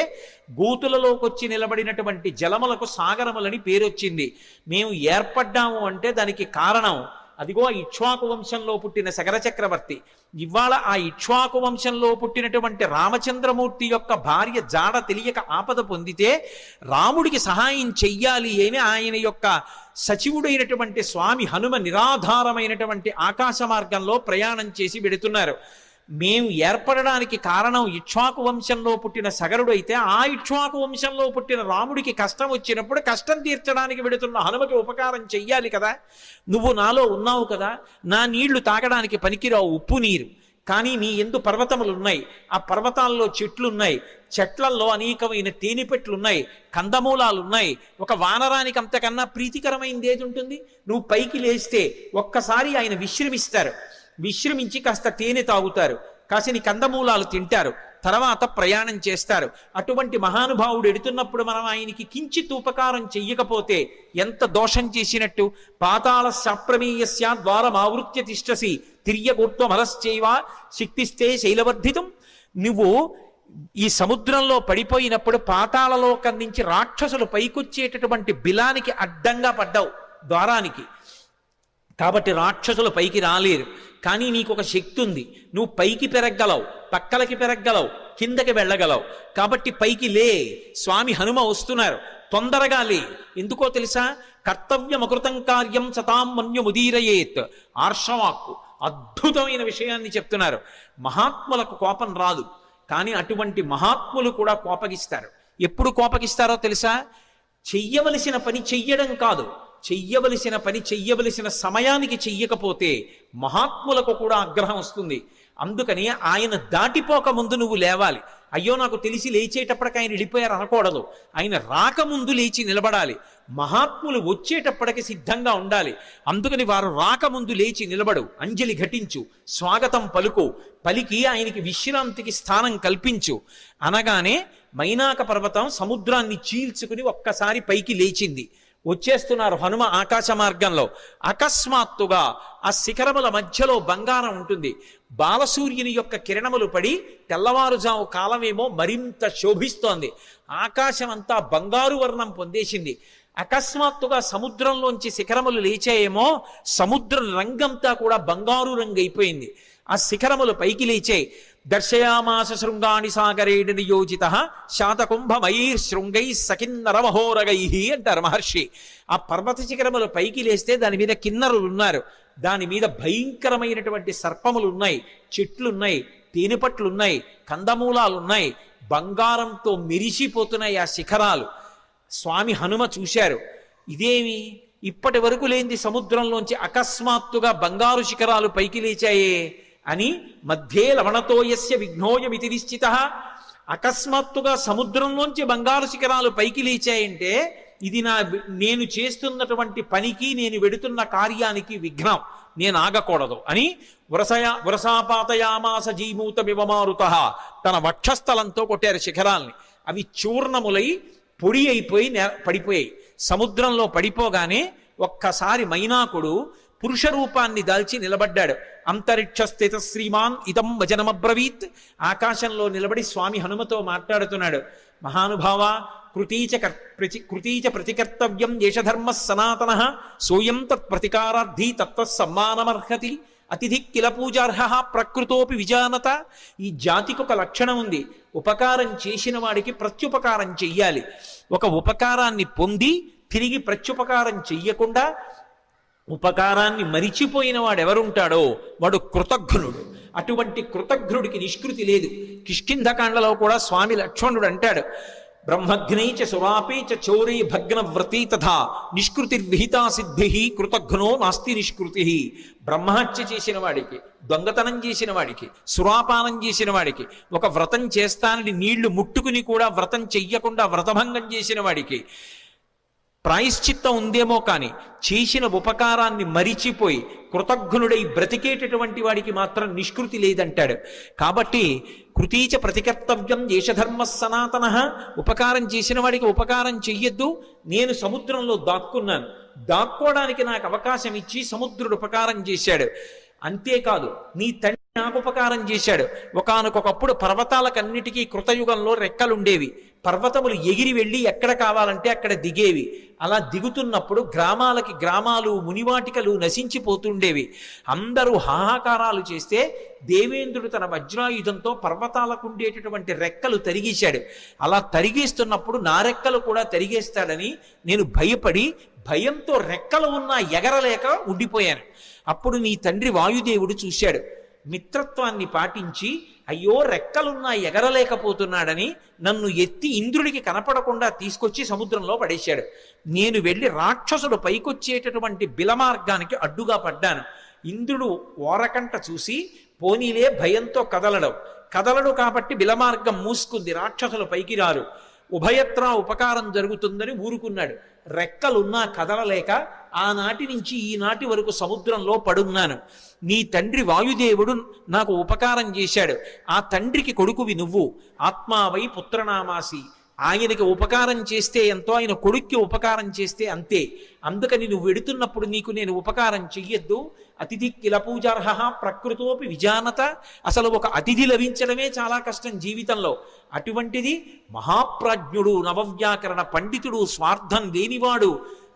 గోతులలోకి వచ్చి నిలబడినటువంటి జలములకు సాగరములని పేరొచ్చింది. మేము ఏర్పడ్డాము అంటే దానికి కారణం అదిగో ఇక్ష్వాకు వంశంలో పుట్టిన సగర చక్రవర్తి. ఇవాళ ఆ ఇక్ష్వాకు వంశంలో పుట్టినటువంటి రామచంద్రమూర్తి యొక్క భార్య జాడ తెలియక ఆపద పొందితే రాముడికి సహాయం చెయ్యాలి అని ఆయన యొక్క సచివుడైనటువంటి స్వామి హనుమ నిరాధారమైనటువంటి ఆకాశ మార్గంలో ప్రయాణం చేసి వెడుతున్నారు. మేము ఏర్పడడానికి కారణం ఇక్ష్వాకు వంశంలో పుట్టిన సగరుడు అయితే ఆ ఇక్ష్వాకు వంశంలో పుట్టిన రాముడికి కష్టం వచ్చినప్పుడు కష్టం తీర్చడానికి వెడుతున్న హనుమకి ఉపకారం చెయ్యాలి కదా. నువ్వు నాలో ఉన్నావు కదా, నా నీళ్లు తాగడానికి పనికిరావు, ఉప్పు నీరు, కానీ నీ ఎందు పర్వతములు ఉన్నాయి, ఆ పర్వతాల్లో చెట్లు ఉన్నాయి, చెట్లల్లో అనేకమైన తేనెపెట్లు ఉన్నాయి, కందమూలాలు ఉన్నాయి. ఒక వానరానికి అంతకన్నా ప్రీతికరమైనది ఏది ఉంటుంది? నువ్వు పైకి లేస్తే ఒక్కసారి ఆయన విశ్రమిస్తారు, విశ్రమించి కాస్త తేనె తాగుతారు, కాసిని కందమూలాలు తింటారు, తర్వాత ప్రయాణం చేస్తారు. అటువంటి మహానుభావుడు ఎడుతున్నప్పుడు మనం ఆయనకి కించిత్ ఉపకారం చెయ్యకపోతే ఎంత దోషం చేసినట్టు. పాతాళ శాప్రమేయస్య ద్వారమావృత్య తిష్టసి తిర్యగోత్వమలశ్చైవ శక్తిస్తే శైలవర్ధితం. నువ్వు ఈ సముద్రంలో పడిపోయినప్పుడు పాతాళలోకం నుంచి రాక్షసులు పైకొచ్చేటటువంటి బిలానికి అడ్డంగా పడ్డావు ద్వారానికి, కాబట్టి రాక్షసులు పైకి రాలేరు. కానీ నీకు ఒక శక్తి ఉంది, నువ్వు పైకి పెరగలవు, పక్కలకి పెరగలవు, కిందకి వెళ్ళగలవు. కాబట్టి పైకి లే, స్వామి హనుమ వస్తున్నారు, తొందరగా లే. ఎందుకో తెలుసా? కర్తవ్యమకృతం కార్యం సతాం మన్యుముదీరయేత్. ఆర్షవాక్కు అద్భుతమైన విషయాన్ని చెప్తున్నారు. మహాత్ములకు కోపం రాదు, కానీ అటువంటి మహాత్ములు కూడా కోపగిస్తారు. ఎప్పుడు కోపగిస్తారో తెలుసా? చెయ్యవలసిన పని చెయ్యడం కాదు, చెయ్యవలసిన పని చెయ్యవలసిన సమయానికి చెయ్యకపోతే మహాత్ములకు కూడా ఆగ్రహం వస్తుంది. అందుకని ఆయన దాటిపోక ముందు నువ్వు లేవాలి. అయ్యో నాకు తెలిసి లేచేటప్పటికి ఆయన వెళ్ళిపోయారు అనకూడదు, ఆయన రాకముందు లేచి నిలబడాలి. మహాత్ములు వచ్చేటప్పటికి సిద్ధంగా ఉండాలి. అందుకని వారు రాకముందు లేచి నిలబడు, అంజలి ఘటించు, స్వాగతం పలుకు, పలికి ఆయనకి విశ్రాంతికి స్థానం కల్పించు. అనగానే మైనాక పర్వతం సముద్రాన్ని చీల్చుకుని ఒక్కసారి పైకి లేచింది. వచ్చేస్తున్నారు హనుమ ఆకాశ మార్గంలో. అకస్మాత్తుగా ఆ శిఖరముల మధ్యలో బంగారం ఉంటుంది. బాలసూర్యుని యొక్క కిరణములు పడి తెల్లవారుజాము కాలమేమో మరింత శోభిస్తోంది. ఆకాశం అంతా బంగారు వర్ణం పొందేసింది. అకస్మాత్తుగా సముద్రంలోంచి శిఖరములు లేచాయేమో, సముద్ర రంగంతా కూడా బంగారు రంగు అయిపోయింది. ఆ శిఖరములు పైకి లేచాయి. దర్శయామాస శృంగాణి సాగరేణ నియోజిత శాతకుంభమైర్శృంగై సకిన్నరమహోరగై అంటారు మహర్షి. ఆ పర్వత శిఖరములు పైకి లేస్తే దాని మీద కిన్నరులు ఉన్నారు, దాని మీద భయంకరమైనటువంటి సర్పములు ఉన్నాయి, చెట్లున్నాయి, తేనెపట్లున్నాయి, కందమూలాలున్నాయి, బంగారంతో మెరిసిపోతున్నాయి ఆ శిఖరాలు. స్వామి హనుమ చూశారు, ఇదేమి ఇప్పటి వరకు లేనిది సముద్రంలోంచి అకస్మాత్తుగా బంగారు శిఖరాలు పైకి లేచాయే అని. మధ్యే లవణతోయస్య విఘ్నోయమితి నిశ్చిత. అకస్మాత్తుగా సముద్రంలోంచి బంగారు శిఖరాలు పైకి లేచాయంటే ఇది నేను చేస్తున్నటువంటి పనికి, నేను వెడుతున్న కార్యానికి విఘ్నం, నేను ఆగకూడదు అని వరసాపాతయామాస జీమూతమివమారుత. తన వక్షస్థలంతో కొట్టారు శిఖరాల్ని. అవి చూర్ణములై పొడి అయిపోయి పడిపోయాయి. సముద్రంలో పడిపోగానే ఒక్కసారి మైనాకుడు పురుష రూపాన్ని దాల్చి నిలబడ్డాడు. అంతరిక్ష స్థిత శ్రీమాన్ ఇదం వచనమబ్రవీత్. ఆకాశంలో నిలబడి స్వామి హనుమతో మాట్లాడుతున్నాడు. మహానుభావ, కృతీచ ప్రతికర్తవ్యం దేశధర్మ సనాతన సోయం తత్ ప్రతికారార్థీ తత్వసమ్మానమర్హతి అతిథి కిల పూజార్హ ప్రకృతోపి విజానత. ఈ జాతికి ఒక లక్షణం ఉంది, ఉపకారం చేసిన వాడికి ప్రత్యుపకారం చెయ్యాలి. ఒక ఉపకారాన్ని పొంది తిరిగి ప్రత్యుపకారం చెయ్యకుండా ఉపకారాన్ని మరిచిపోయిన వాడు ఎవరుంటాడో వాడు కృతఘ్నుడు. అటువంటి కృతఘ్నుడికి నిష్కృతి లేదు. కిష్కింధకాండలో కూడా స్వామి లక్ష్మణుడు అంటాడు, బ్రహ్మఘ్నైచ సురాపేచ చౌరీ భగ్నవ్రతీ తథా నిష్కృతిర్విహితా సిద్ధి కృతఘ్నో నాస్తి నిష్కృతి. బ్రహ్మహత్య చేసిన వాడికి, దొంగతనం చేసిన వాడికి, సురాపానం చేసిన వాడికి, ఒక వ్రతం చేస్తానని నీళ్లు ముట్టుకుని కూడా వ్రతం చెయ్యకుండా వ్రతభంగం చేసిన వాడికి ప్రాయశ్చిత్తం ఉందేమో కానీ చేసిన ఉపకారాన్ని మరిచిపోయి కృతఘ్నుడై బ్రతికేటటువంటి వాడికి మాత్రం నిష్కృతి లేదంటాడు. కాబట్టి కృతీచ ప్రతికర్తవ్యం దేశధర్మ సనాతన. ఉపకారం చేసిన వాడికి ఉపకారం చెయ్యొద్దు. నేను సముద్రంలో దాక్కున్నాను, దాక్కోవడానికి నాకు అవకాశం ఇచ్చి సముద్రుడు ఉపకారం చేశాడు. అంతేకాదు, నీ తండ్రి నాకు ఉపకారం చేశాడు. ఒకానొకప్పుడు పర్వతాలకన్నిటికీ కృతయుగంలో రెక్కలుండేవి. పర్వతములు ఎగిరి వెళ్ళి ఎక్కడ కావాలంటే అక్కడ దిగేవి. అలా దిగుతున్నప్పుడు గ్రామాలకి గ్రామాలు, మునివాటికలు నశించిపోతుండేవి. అందరూ హాహాకారాలు చేస్తే దేవేంద్రుడు తన వజ్రాయుధంతో పర్వతాలకు ఉండేటటువంటి రెక్కలు తరిగేశాడు. అలా తరిగేస్తున్నప్పుడు నా రెక్కలు కూడా తరిగేస్తాడని నేను భయపడి భయంతో రెక్కలు ఉన్నా ఎగరలేక ఉండిపోయాను. అప్పుడు నీ తండ్రి వాయుదేవుడు చూశాడు, మిత్రత్వాన్ని పాటించి అయ్యో రెక్కలున్నా ఎగరలేకపోతున్నాడని నన్ను ఎత్తి ఇంద్రుడికి కనపడకుండా తీసుకొచ్చి సముద్రంలో పడేశాడు. నేను వెళ్ళి రాక్షసుడు పైకొచ్చేటటువంటి బిలమార్గానికి అడ్డుగా పడ్డాను. ఇంద్రుడు ఓరకంట చూసి పోనీలే భయంతో కదలడు కాబట్టి బిలమార్గం మూసుకుంది, రాక్షసులు పైకి రారు, ఉభయత్రా ఉపకారం జరుగుతుందని ఊరుకున్నాడు. రెక్కలున్నా కదలలేక ఆనాటి నుంచి ఈనాటి వరకు సముద్రంలో పడున్నాను. నీ తండ్రి వాయుదేవుడు నాకు ఉపకారం చేశాడు, ఆ తండ్రికి కొడుకువి నువ్వు, ఆత్మావై పుత్రనామాసి. ఆయనకి ఉపకారం చేస్తే ఎంతో, ఆయన కొడుక్కి ఉపకారం చేస్తే అంతే. అందుకని నువ్వు వెడుతున్నప్పుడు నీకు నేను ఉపకారం చెయ్యొద్దు. అతిథి కిల పూజార్హ ప్రకృతోపి విజానత. అసలు ఒక అతిథి లభించడమే చాలా కష్టం జీవితంలో. అటువంటిది మహాప్రాజ్ఞుడు, నవవ్యాకరణ పండితుడు, స్వార్థం లేనివాడు,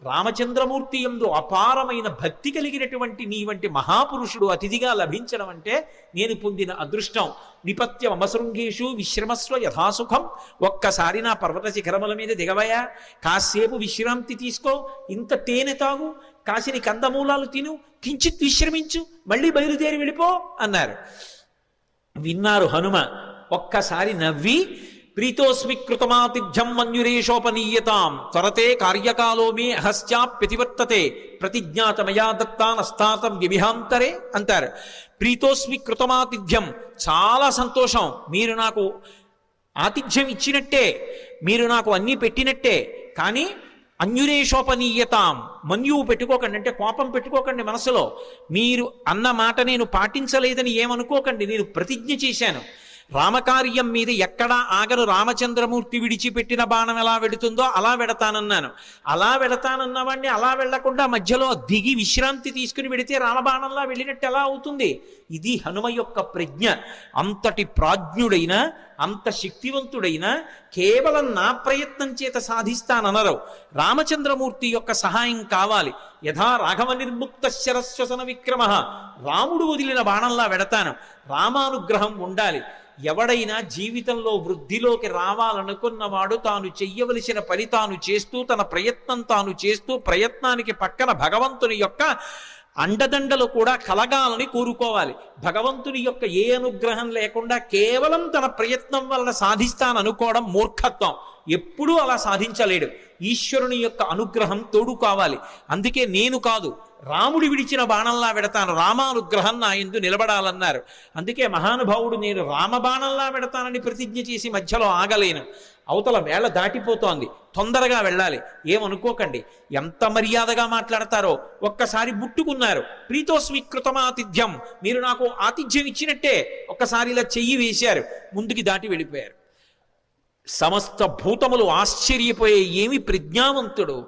రామచంద్రమూర్తి యందు అపారమైన భక్తి కలిగినటువంటి నీ వంటి మహాపురుషుడు అతిథిగా లభించడం అంటే నేను పొందిన అదృష్టం. నిపత్య మమశృంగేషు విశ్రమస్వ యథాసుఖం. ఒక్కసారి నా పర్వత శిఖరముల మీద దిగవయా, కాసేపు విశ్రాంతి తీసుకో, ఇంత తేనె తాగు, కాసిని కందమూలాలు తిను, కించిత్ విశ్రమించు, మళ్ళీ బయలుదేరి వెళ్ళిపో అన్నారు. విన్నారు హనుమ. ఒక్కసారి నవ్వి, ప్రీతోస్మి కృతమాతిథ్యం మన్యురేషోపనీయతాం త్వరతే కార్యకాలో మే అహస్యాప్యతివర్తతే ప్రతిజ్ఞాతమయా దత్తానస్తాతం వ్యభిహాంతరే అంటారు. ప్రీతోస్మి కృతమాతిథ్యం, చాలా సంతోషం, మీరు నాకు ఆతిథ్యం ఇచ్చినట్టే, మీరు నాకు అన్నీ పెట్టినట్టే, కానీ అన్యురేషోపనీయతాం, మన్యువు పెట్టుకోకండి, అంటే కోపం పెట్టుకోకండి మనసులో. మీరు అన్న మాట నేను పాటించలేదని ఏమనుకోకండి, నేను ప్రతిజ్ఞ చేశాను. రామకార్యం మీద ఎక్కడా ఆగను, రామచంద్రమూర్తి విడిచిపెట్టిన బాణం ఎలా వెడుతుందో అలా వెడతానన్నాను. అలా వెడతానన్నవాడిని అలా వెళ్లకుండా మధ్యలో దిగి విశ్రాంతి తీసుకుని వెడితే రామబాణంలా వెళ్ళినట్టు ఎలా అవుతుంది? ఇది హనుమ యొక్క ప్రజ్ఞ. అంతటి ప్రాజ్ఞుడైన, అంత శక్తివంతుడైన కేవలం నా ప్రయత్నం చేత సాధిస్తాననరు. రామచంద్రమూర్తి యొక్క సహాయం కావాలి. యథా రాఘవ నిర్ముక్త శరస్వసన విక్రమ, రాముడు వదిలిన బాణంలా వెడతాను. రామానుగ్రహం ఉండాలి. ఎవడైనా జీవితంలో వృద్ధిలోకి రావాలనుకున్నవాడు తాను చెయ్యవలసిన పని తాను చేస్తూ, తన ప్రయత్నం తాను చేస్తూ, ప్రయత్నానికి పక్కన భగవంతుని యొక్క అండదండలు కూడా కలగాలని కోరుకోవాలి. భగవంతుని యొక్క ఏ అనుగ్రహం లేకుండా కేవలం తన ప్రయత్నం వలన సాధిస్తాననుకోవడం మూర్ఖత్వం. ఎప్పుడూ అలా సాధించలేడు. ఈశ్వరుని యొక్క అనుగ్రహం తోడు కావాలి. అందుకే నేను కాదు, రాముడి విడిచిన బాణంలా వెడతాను, రామానుగ్రహం నా యందు నిలబడాలన్నారు. అందుకే మహానుభావుడు నేను రామబాణంలా వెడతానని ప్రతిజ్ఞ చేసి మధ్యలో ఆగలేను. అవతల వేళ దాటిపోతోంది, తొందరగా వెళ్ళాలి. ఏమనుకోకండి, ఎంత మర్యాదగా మాట్లాడతారో. ఒక్కసారి ముట్టుకున్నారు. ప్రీతోస్మి కృతమాతిథ్యం, మీరు నాకు ఆతిథ్యం ఇచ్చినట్టే. ఒక్కసారి ఇలా చెయ్యి వేశారు, ముందుకి దాటి వెళ్ళిపోయారు. సమస్త భూతములు ఆశ్చర్యపోయే, ఏమి ప్రజ్ఞావంతుడు!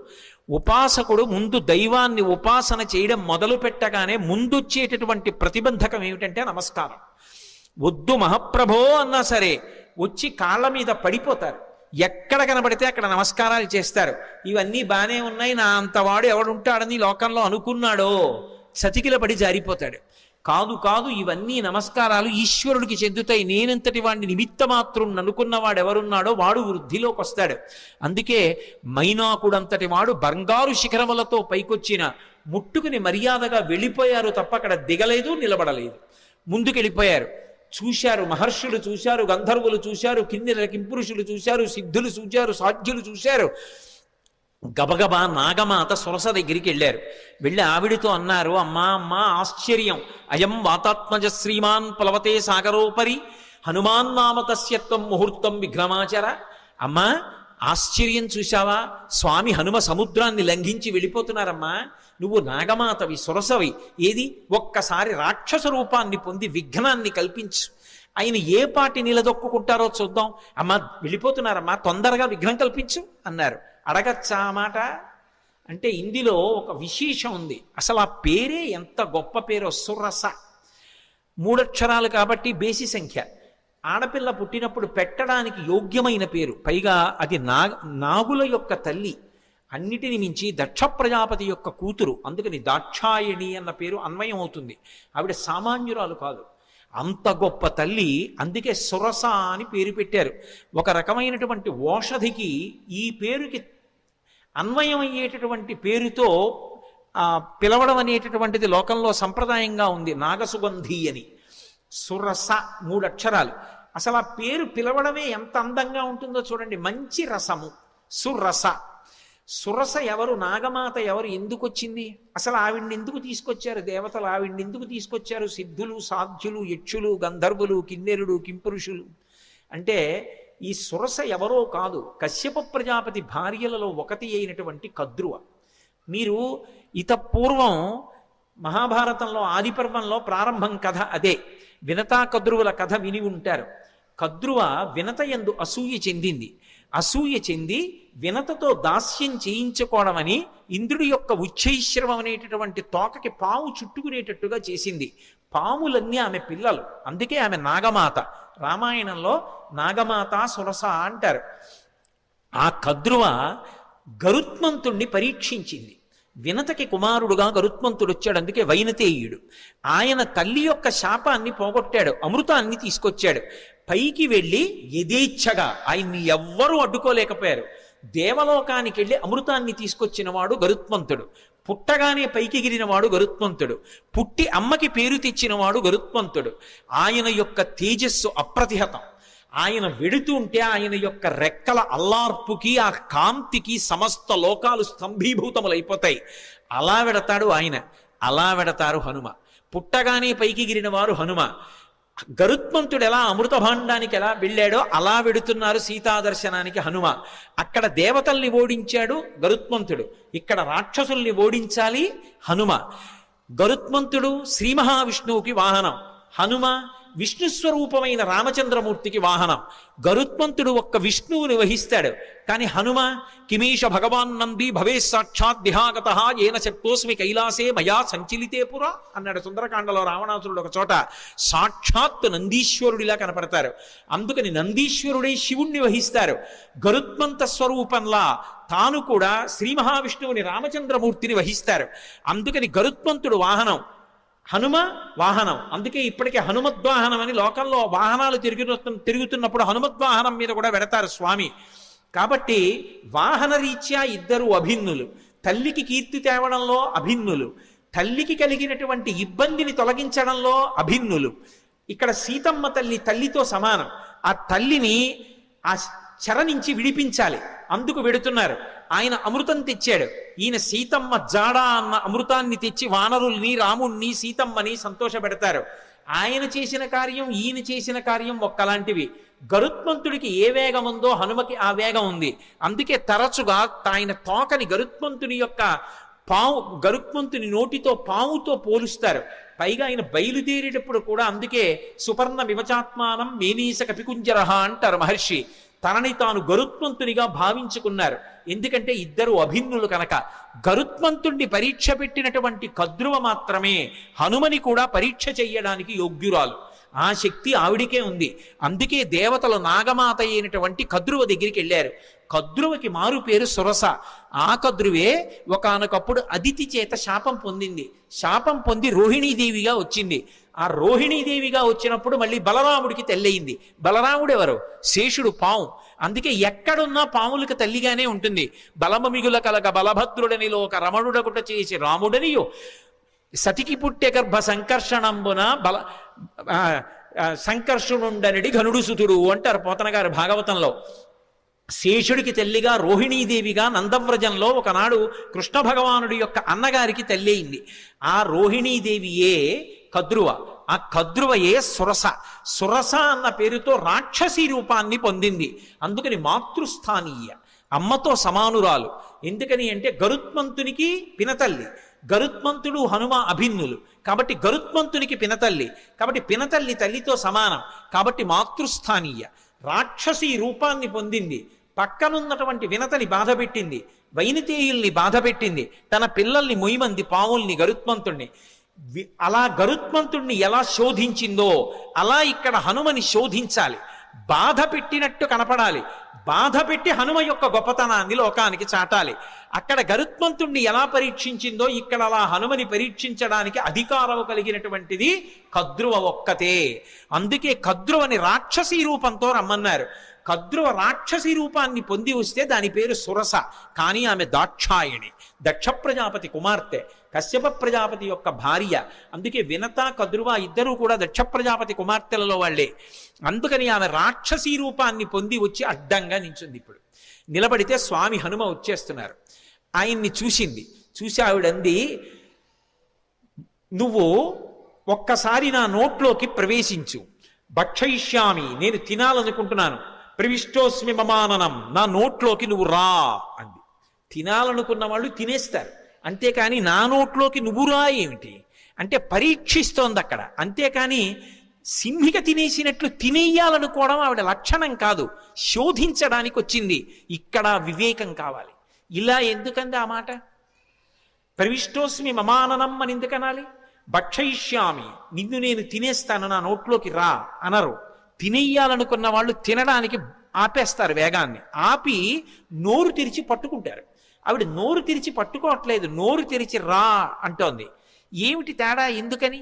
ఉపాసకుడు ముందు దైవాన్ని ఉపాసన చేయడం మొదలు పెట్టగానే ముందొచ్చేటటువంటి ప్రతిబంధకం ఏమిటంటే నమస్కారం. వద్దు మహాప్రభో అన్నా సరే వచ్చి కాళ్ళ మీద పడిపోతారు. ఎక్కడ కనబడితే అక్కడ నమస్కారాలు చేస్తారు. ఇవన్నీ బాగానే ఉన్నాయి, నా అంతవాడు ఎవడుంటాడని లోకంలో అనుకున్నాడో చతికిల పడి జారిపోతాడు. కాదు కాదు, ఇవన్నీ నమస్కారాలు ఈశ్వరుడికి చెందుతాయి. నేనంతటి వాడిని నిమిత్త మాత్రం అనుకున్నవాడు ఎవరున్నాడో వాడు వృద్ధిలోకి వస్తాడు. అందుకే మైనాకుడంతటి వాడు బంగారు శిఖరములతో పైకొచ్చిన ముట్టుకుని మర్యాదగా వెళ్ళిపోయారు తప్ప అక్కడ దిగలేదు, నిలబడలేదు. ముందుకెళ్ళిపోయారు. చూశారు, మహర్షులు చూశారు, గంధర్వులు చూశారు, కిన్నెర కింపురుషులు చూశారు, సిద్ధులు చూశారు, సాధ్యులు చూశారు. గబగబా నాగమాత సురస దగ్గరికి వెళ్ళారు. వెళ్ళి ఆవిడితో అన్నారు, అమ్మా అమ్మా ఆశ్చర్యం, అయం వాతాత్మజ శ్రీమాన్ ప్లవతే సాగరోపరి హనుమాన్ నామ తస్యత్వం ముహూర్తం విఘ్నమాచర. అమ్మా ఆశ్చర్యం చూశావా? స్వామి హనుమ సముద్రాన్ని లంఘించి వెళ్ళిపోతున్నారమ్మా. నువ్వు నాగమాతవి, సురసవి. ఏది ఒక్కసారి రాక్షస రూపాన్ని పొంది విఘ్నాన్ని కల్పించు. ఆయన ఏ పాటి నిలదొక్కుంటారో చూద్దాం. అమ్మా వెళ్ళిపోతున్నారమ్మా, తొందరగా విఘ్నం కల్పించు అన్నారు. అడగచ్చా మాట అంటే ఇందులో ఒక విశేషం ఉంది. అసలు ఆ పేరే ఎంత గొప్ప పేరో, సురస. 3 అక్షరాలు కాబట్టి బేసి సంఖ్య. ఆడపిల్ల పుట్టినప్పుడు పెట్టడానికి యోగ్యమైన పేరు. పైగా అది నాగుల యొక్క తల్లి, అన్నిటిని మించి దక్ష ప్రజాపతి యొక్క కూతురు. అందుకని దాక్షాయణి అన్న పేరు అన్వయం అవుతుంది. ఆవిడ సామాన్యురాలు కాదు, అంత గొప్ప తల్లి. అందుకే సురస అని పేరు పెట్టారు. ఒక రకమైనటువంటి ఓషధికి ఈ పేరుకి అన్వయం అయ్యేటటువంటి పేరుతో పిలవడం అనేటటువంటిది లోకంలో సంప్రదాయంగా ఉంది. నాగసుగంధి అని. సురస 3 అక్షరాలు. అసలు ఆ పేరు పిలవడమే ఎంత అందంగా ఉంటుందో చూడండి. మంచి రసము, సురస. సురస ఎవరు, నాగమాత ఎవరు, ఎందుకు వచ్చింది, అసలు ఆవిడ్ని ఎందుకు తీసుకొచ్చారు దేవతలు, ఆవిడ్ని ఎందుకు తీసుకొచ్చారు సిద్ధులు, సాధ్యులు, యక్షులు, గంధర్వులు, కిన్నెరుడు, కింపురుషులు అంటే ఈ సురస ఎవరో కాదు, కశ్యప ప్రజాపతి భార్యలలో ఒకటి అయినటువంటి కద్రువ. మీరు పూర్వం మహాభారతంలో ఆదిపర్వంలో ప్రారంభం కథ అదే, వినతా కద్రువుల కథ విని ఉంటారు. కద్రువ వినత యందు అసూయ చెందింది. అసూయ చెంది వినతతో దాస్యం చేయించుకోవడమని ఇంద్రుడి యొక్క ఉచ్చైశ్రవం అనేటటువంటి తోకకి పాము చుట్టుకునేటట్టుగా చేసింది. పాములన్నీ ఆమె పిల్లలు, అందుకే ఆమె నాగమాత. రామాయణంలో నాగమాత సురస అంటారు. ఆ కద్రువ గరుత్మంతుణ్ణి పరీక్షించింది. వినతకి కుమారుడుగా గరుత్మంతుడు వచ్చాడు, అందుకే వైనతేయుడు. ఆయన తల్లి యొక్క శాపాన్ని పోగొట్టాడు, అమృతాన్ని తీసుకొచ్చాడు. పైకి వెళ్ళి యథేచ్ఛగా ఆయన్ని ఎవ్వరూ అడ్డుకోలేకపోయారు. దేవలోకానికి వెళ్ళి అమృతాన్ని తీసుకొచ్చిన వాడు గరుత్మంతుడు. పుట్టగానే పైకి ఎగిరినవాడు గరుత్మంతుడు. పుట్టి అమ్మకి పేరు తెచ్చినవాడు గరుత్మంతుడు. ఆయన యొక్క తేజస్సు అప్రతిహతం. ఆయన వెడుతూ ఉంటే ఆయన యొక్క రెక్కల అల్లార్పుకి, ఆ కాంతికి సమస్త లోకాలు స్తంభీభూతములైపోతాయి. అలా వెడతాడు ఆయన, అలా వెడతారు హనుమ. పుట్టగానే పైకి ఎగిరిన వారు హనుమ. గరుత్మంతుడు ఎలా అమృత భాండానికి ఎలా వెళ్ళాడో అలా వెడుతున్నారు సీతాదర్శనానికి హనుమ. అక్కడ దేవతల్ని ఓడించాడు గరుత్మంతుడు, ఇక్కడ రాక్షసుల్ని ఓడించాలి హనుమ. గరుత్మంతుడు శ్రీ మహావిష్ణువుకి వాహనం, హనుమ విష్ణుస్వరూపమైన రామచంద్రమూర్తికి వాహనం. గరుత్మంతుడు ఒక్క విష్ణువుని వహిస్తాడు, కానీ హనుమ కిమీష భగవాన్ నంది భవే సాక్షాత్ దిహాగత ఏన శక్తోస్మి కైలాసే మయా సంచలితే పురా అన్నాడు సుందరకాండలో రావణాసురుడు ఒక చోట. సాక్షాత్ నందీశ్వరుడిలా కనపడతారు, అందుకని నందీశ్వరుడే శివుణ్ణి వహిస్తారు. గరుత్మంత స్వరూపంలా తాను కూడా శ్రీ మహావిష్ణువుని రామచంద్రమూర్తిని వహిస్తారు. అందుకని గరుత్మంతుడు వాహనం, హనుమ వాహనం. అందుకే ఇప్పటికే హనుమద్వాహనం అని లోకంలో వాహనాలు తిరుగుతున్నప్పుడు హనుమద్వాహనం మీద కూడా పెడతారు స్వామి. కాబట్టి వాహన రీత్యా ఇద్దరు అభిన్నులు, తల్లికి కీర్తి తేవడంలో అభిన్నులు, తల్లికి కలిగినటువంటి ఇబ్బందిని తొలగించడంలో అభిన్నులు. ఇక్కడ సీతమ్మ తల్లి తల్లితో సమానం. ఆ తల్లిని ఆ చెర నుంచి విడిపించాలి, అందుకు వెడుతున్నారు. ఆయన అమృతం తెచ్చాడు, ఈయన సీతమ్మ జాడ అన్న అమృతాన్ని తెచ్చి వానరుల్ని, రాముణ్ణి, సీతమ్మని సంతోషపెడతారు. ఆయన చేసిన కార్యం, ఈయన చేసిన కార్యం ఒక్కలాంటివి. గరుత్మంతుడికి ఏ వేగం ఉందో హనుమకి ఆ వేగం ఉంది. అందుకే తరచుగా ఆయన తోకని గరుత్మంతుని నోటితో పాముతో పోలుస్తారు. పైగా ఆయన బయలుదేరేటప్పుడు కూడా అందుకే సుపర్ణ వివచాత్మానం మేనీస కపికుంజరహ అంటారు మహర్షి. తనని తాను గరుత్మంతునిగా భావించుకున్నారు, ఎందుకంటే ఇద్దరు అభిన్నులు కనుక. గరుత్మంతుణ్ణి పరీక్ష పెట్టినటువంటి కద్రువ మాత్రమే హనుమని కూడా పరీక్ష చెయ్యడానికి యోగ్యురాలు. ఆ శక్తి ఆవిడికే ఉంది. అందుకే దేవతలు నాగమాత అయినటువంటి కద్రువ దగ్గరికి వెళ్ళారు. కద్రువకి మారు పేరు సురస. ఆ కద్రువే ఒకానొకప్పుడు అదితి చేత శాపం పొందింది. శాపం పొంది రోహిణీదేవిగా వచ్చింది. ఆ రోహిణీదేవిగా వచ్చినప్పుడు మళ్ళీ బలరాముడికి తల్లయింది. బలరాముడు ఎవరు? శేషుడు, పాము. అందుకే ఎక్కడున్నా పాములకు తల్లిగానే ఉంటుంది. బలమమిగుల కలగ బలభద్రుడనిలో ఒక రమణుడకుట చేసి రాముడనియో సతికి పుట్టె గర్భ సంకర్షణంబున సంకర్షణుండనడి ఘనుడు సుతుడు అంటారు పోతన గారు భాగవతంలో. శేషుడికి తల్లిగా రోహిణీదేవిగా నందవ్రజంలో ఒకనాడు కృష్ణ భగవానుడి యొక్క అన్నగారికి తల్లి అయింది. ఆ రోహిణీదేవియే కద్రువ. ఆ కద్రువయే సురస. సురస అన్న పేరుతో రాక్షసీ రూపాన్ని పొందింది. అందుకని మాతృస్థానీయ, అమ్మతో సమానురాలు. ఎందుకని అంటే గరుత్మంతునికి పినతల్లి, గరుత్మంతుడు హనుమ అభిన్నులు కాబట్టి గరుత్మంతునికి పినతల్లి, కాబట్టి పినతల్లి తల్లితో సమానం, కాబట్టి మాతృస్థానీయ. రాక్షసీ రూపాన్ని పొందింది. పక్కనున్నటువంటి వినతని బాధపెట్టింది, వైనతేయుల్ని బాధపెట్టింది, తన పిల్లల్ని మొయ్యమంది పావుల్ని, గరుత్మంతుణ్ణి. అలా గరుత్మంతుణ్ణి ఎలా శోధించిందో అలా ఇక్కడ హనుమని శోధించాలి. బాధ పెట్టినట్టు కనపడాలి, బాధ పెట్టి హనుమ యొక్క గొప్పతనాన్ని లోకానికి చాటాలి. అక్కడ గరుత్మంతుణ్ణి ఎలా పరీక్షించిందో ఇక్కడ అలా హనుమని పరీక్షించడానికి అధికారం కలిగినటువంటిది కద్రువ ఒక్కతే. అందుకే కద్రువని రాక్షసీ రూపంతో రమ్మన్నారు. కద్రువ రాక్షసీ రూపాన్ని పొంది వస్తే దాని పేరు సురస. కానీ ఆమె దాక్షాయణి, దక్ష ప్రజాపతి కుమార్తె, కశ్యప ప్రజాపతి యొక్క భార్య. అందుకే వినత, కద్రువ ఇద్దరూ కూడా దక్ష ప్రజాపతి కుమార్తెలలో వాళ్లే. అందుకని ఆమె రాక్షసీ రూపాన్ని పొంది వచ్చి అడ్డంగా నించుంది. ఇప్పుడు నిలబడితే స్వామి హనుమ వచ్చేస్తున్నారు. ఆయన్ని చూసింది. చూసి ఆవిడంది, నువ్వు ఒక్కసారి నా నోట్లోకి ప్రవేశించు, భక్షయిష్యామి, నేను తినాలనుకుంటున్నాను, ప్రవిష్టోస్మి మమాననం, నా నోట్లోకి నువ్వు రా అంది. తినాలనుకున్న వాళ్ళు తినేస్తారు, అంతేకాని నా నోట్లోకి నువ్వు రా ఏమిటి అంటే పరీక్షిస్తోంది అక్కడ. అంతేకాని సింహిక తినేసినట్లు తినేయాలనుకోవడం ఆవిడ లక్షణం కాదు, శోధించడానికి వచ్చింది. ఇక్కడ వివేకం కావాలి. ఇలా ఎందుకంది ఆ మాట? ప్రవిష్టోస్మి మమాననం అని ఎందుకనాలి? భక్షయిష్యామి, నిన్ను నేను తినేస్తాను, నా నోట్లోకి రా అనరు. తినేయాలనుకున్న వాళ్ళు తినడానికి ఆపేస్తారు వేగాన్ని, ఆపి నోరు తెరిచి పట్టుకుంటారు. ఆవిడ నోరు తెరిచి పట్టుకోవట్లేదు, నోరు తెరిచి రా అంటోంది. ఏమిటి తేడా? ఎందుకని?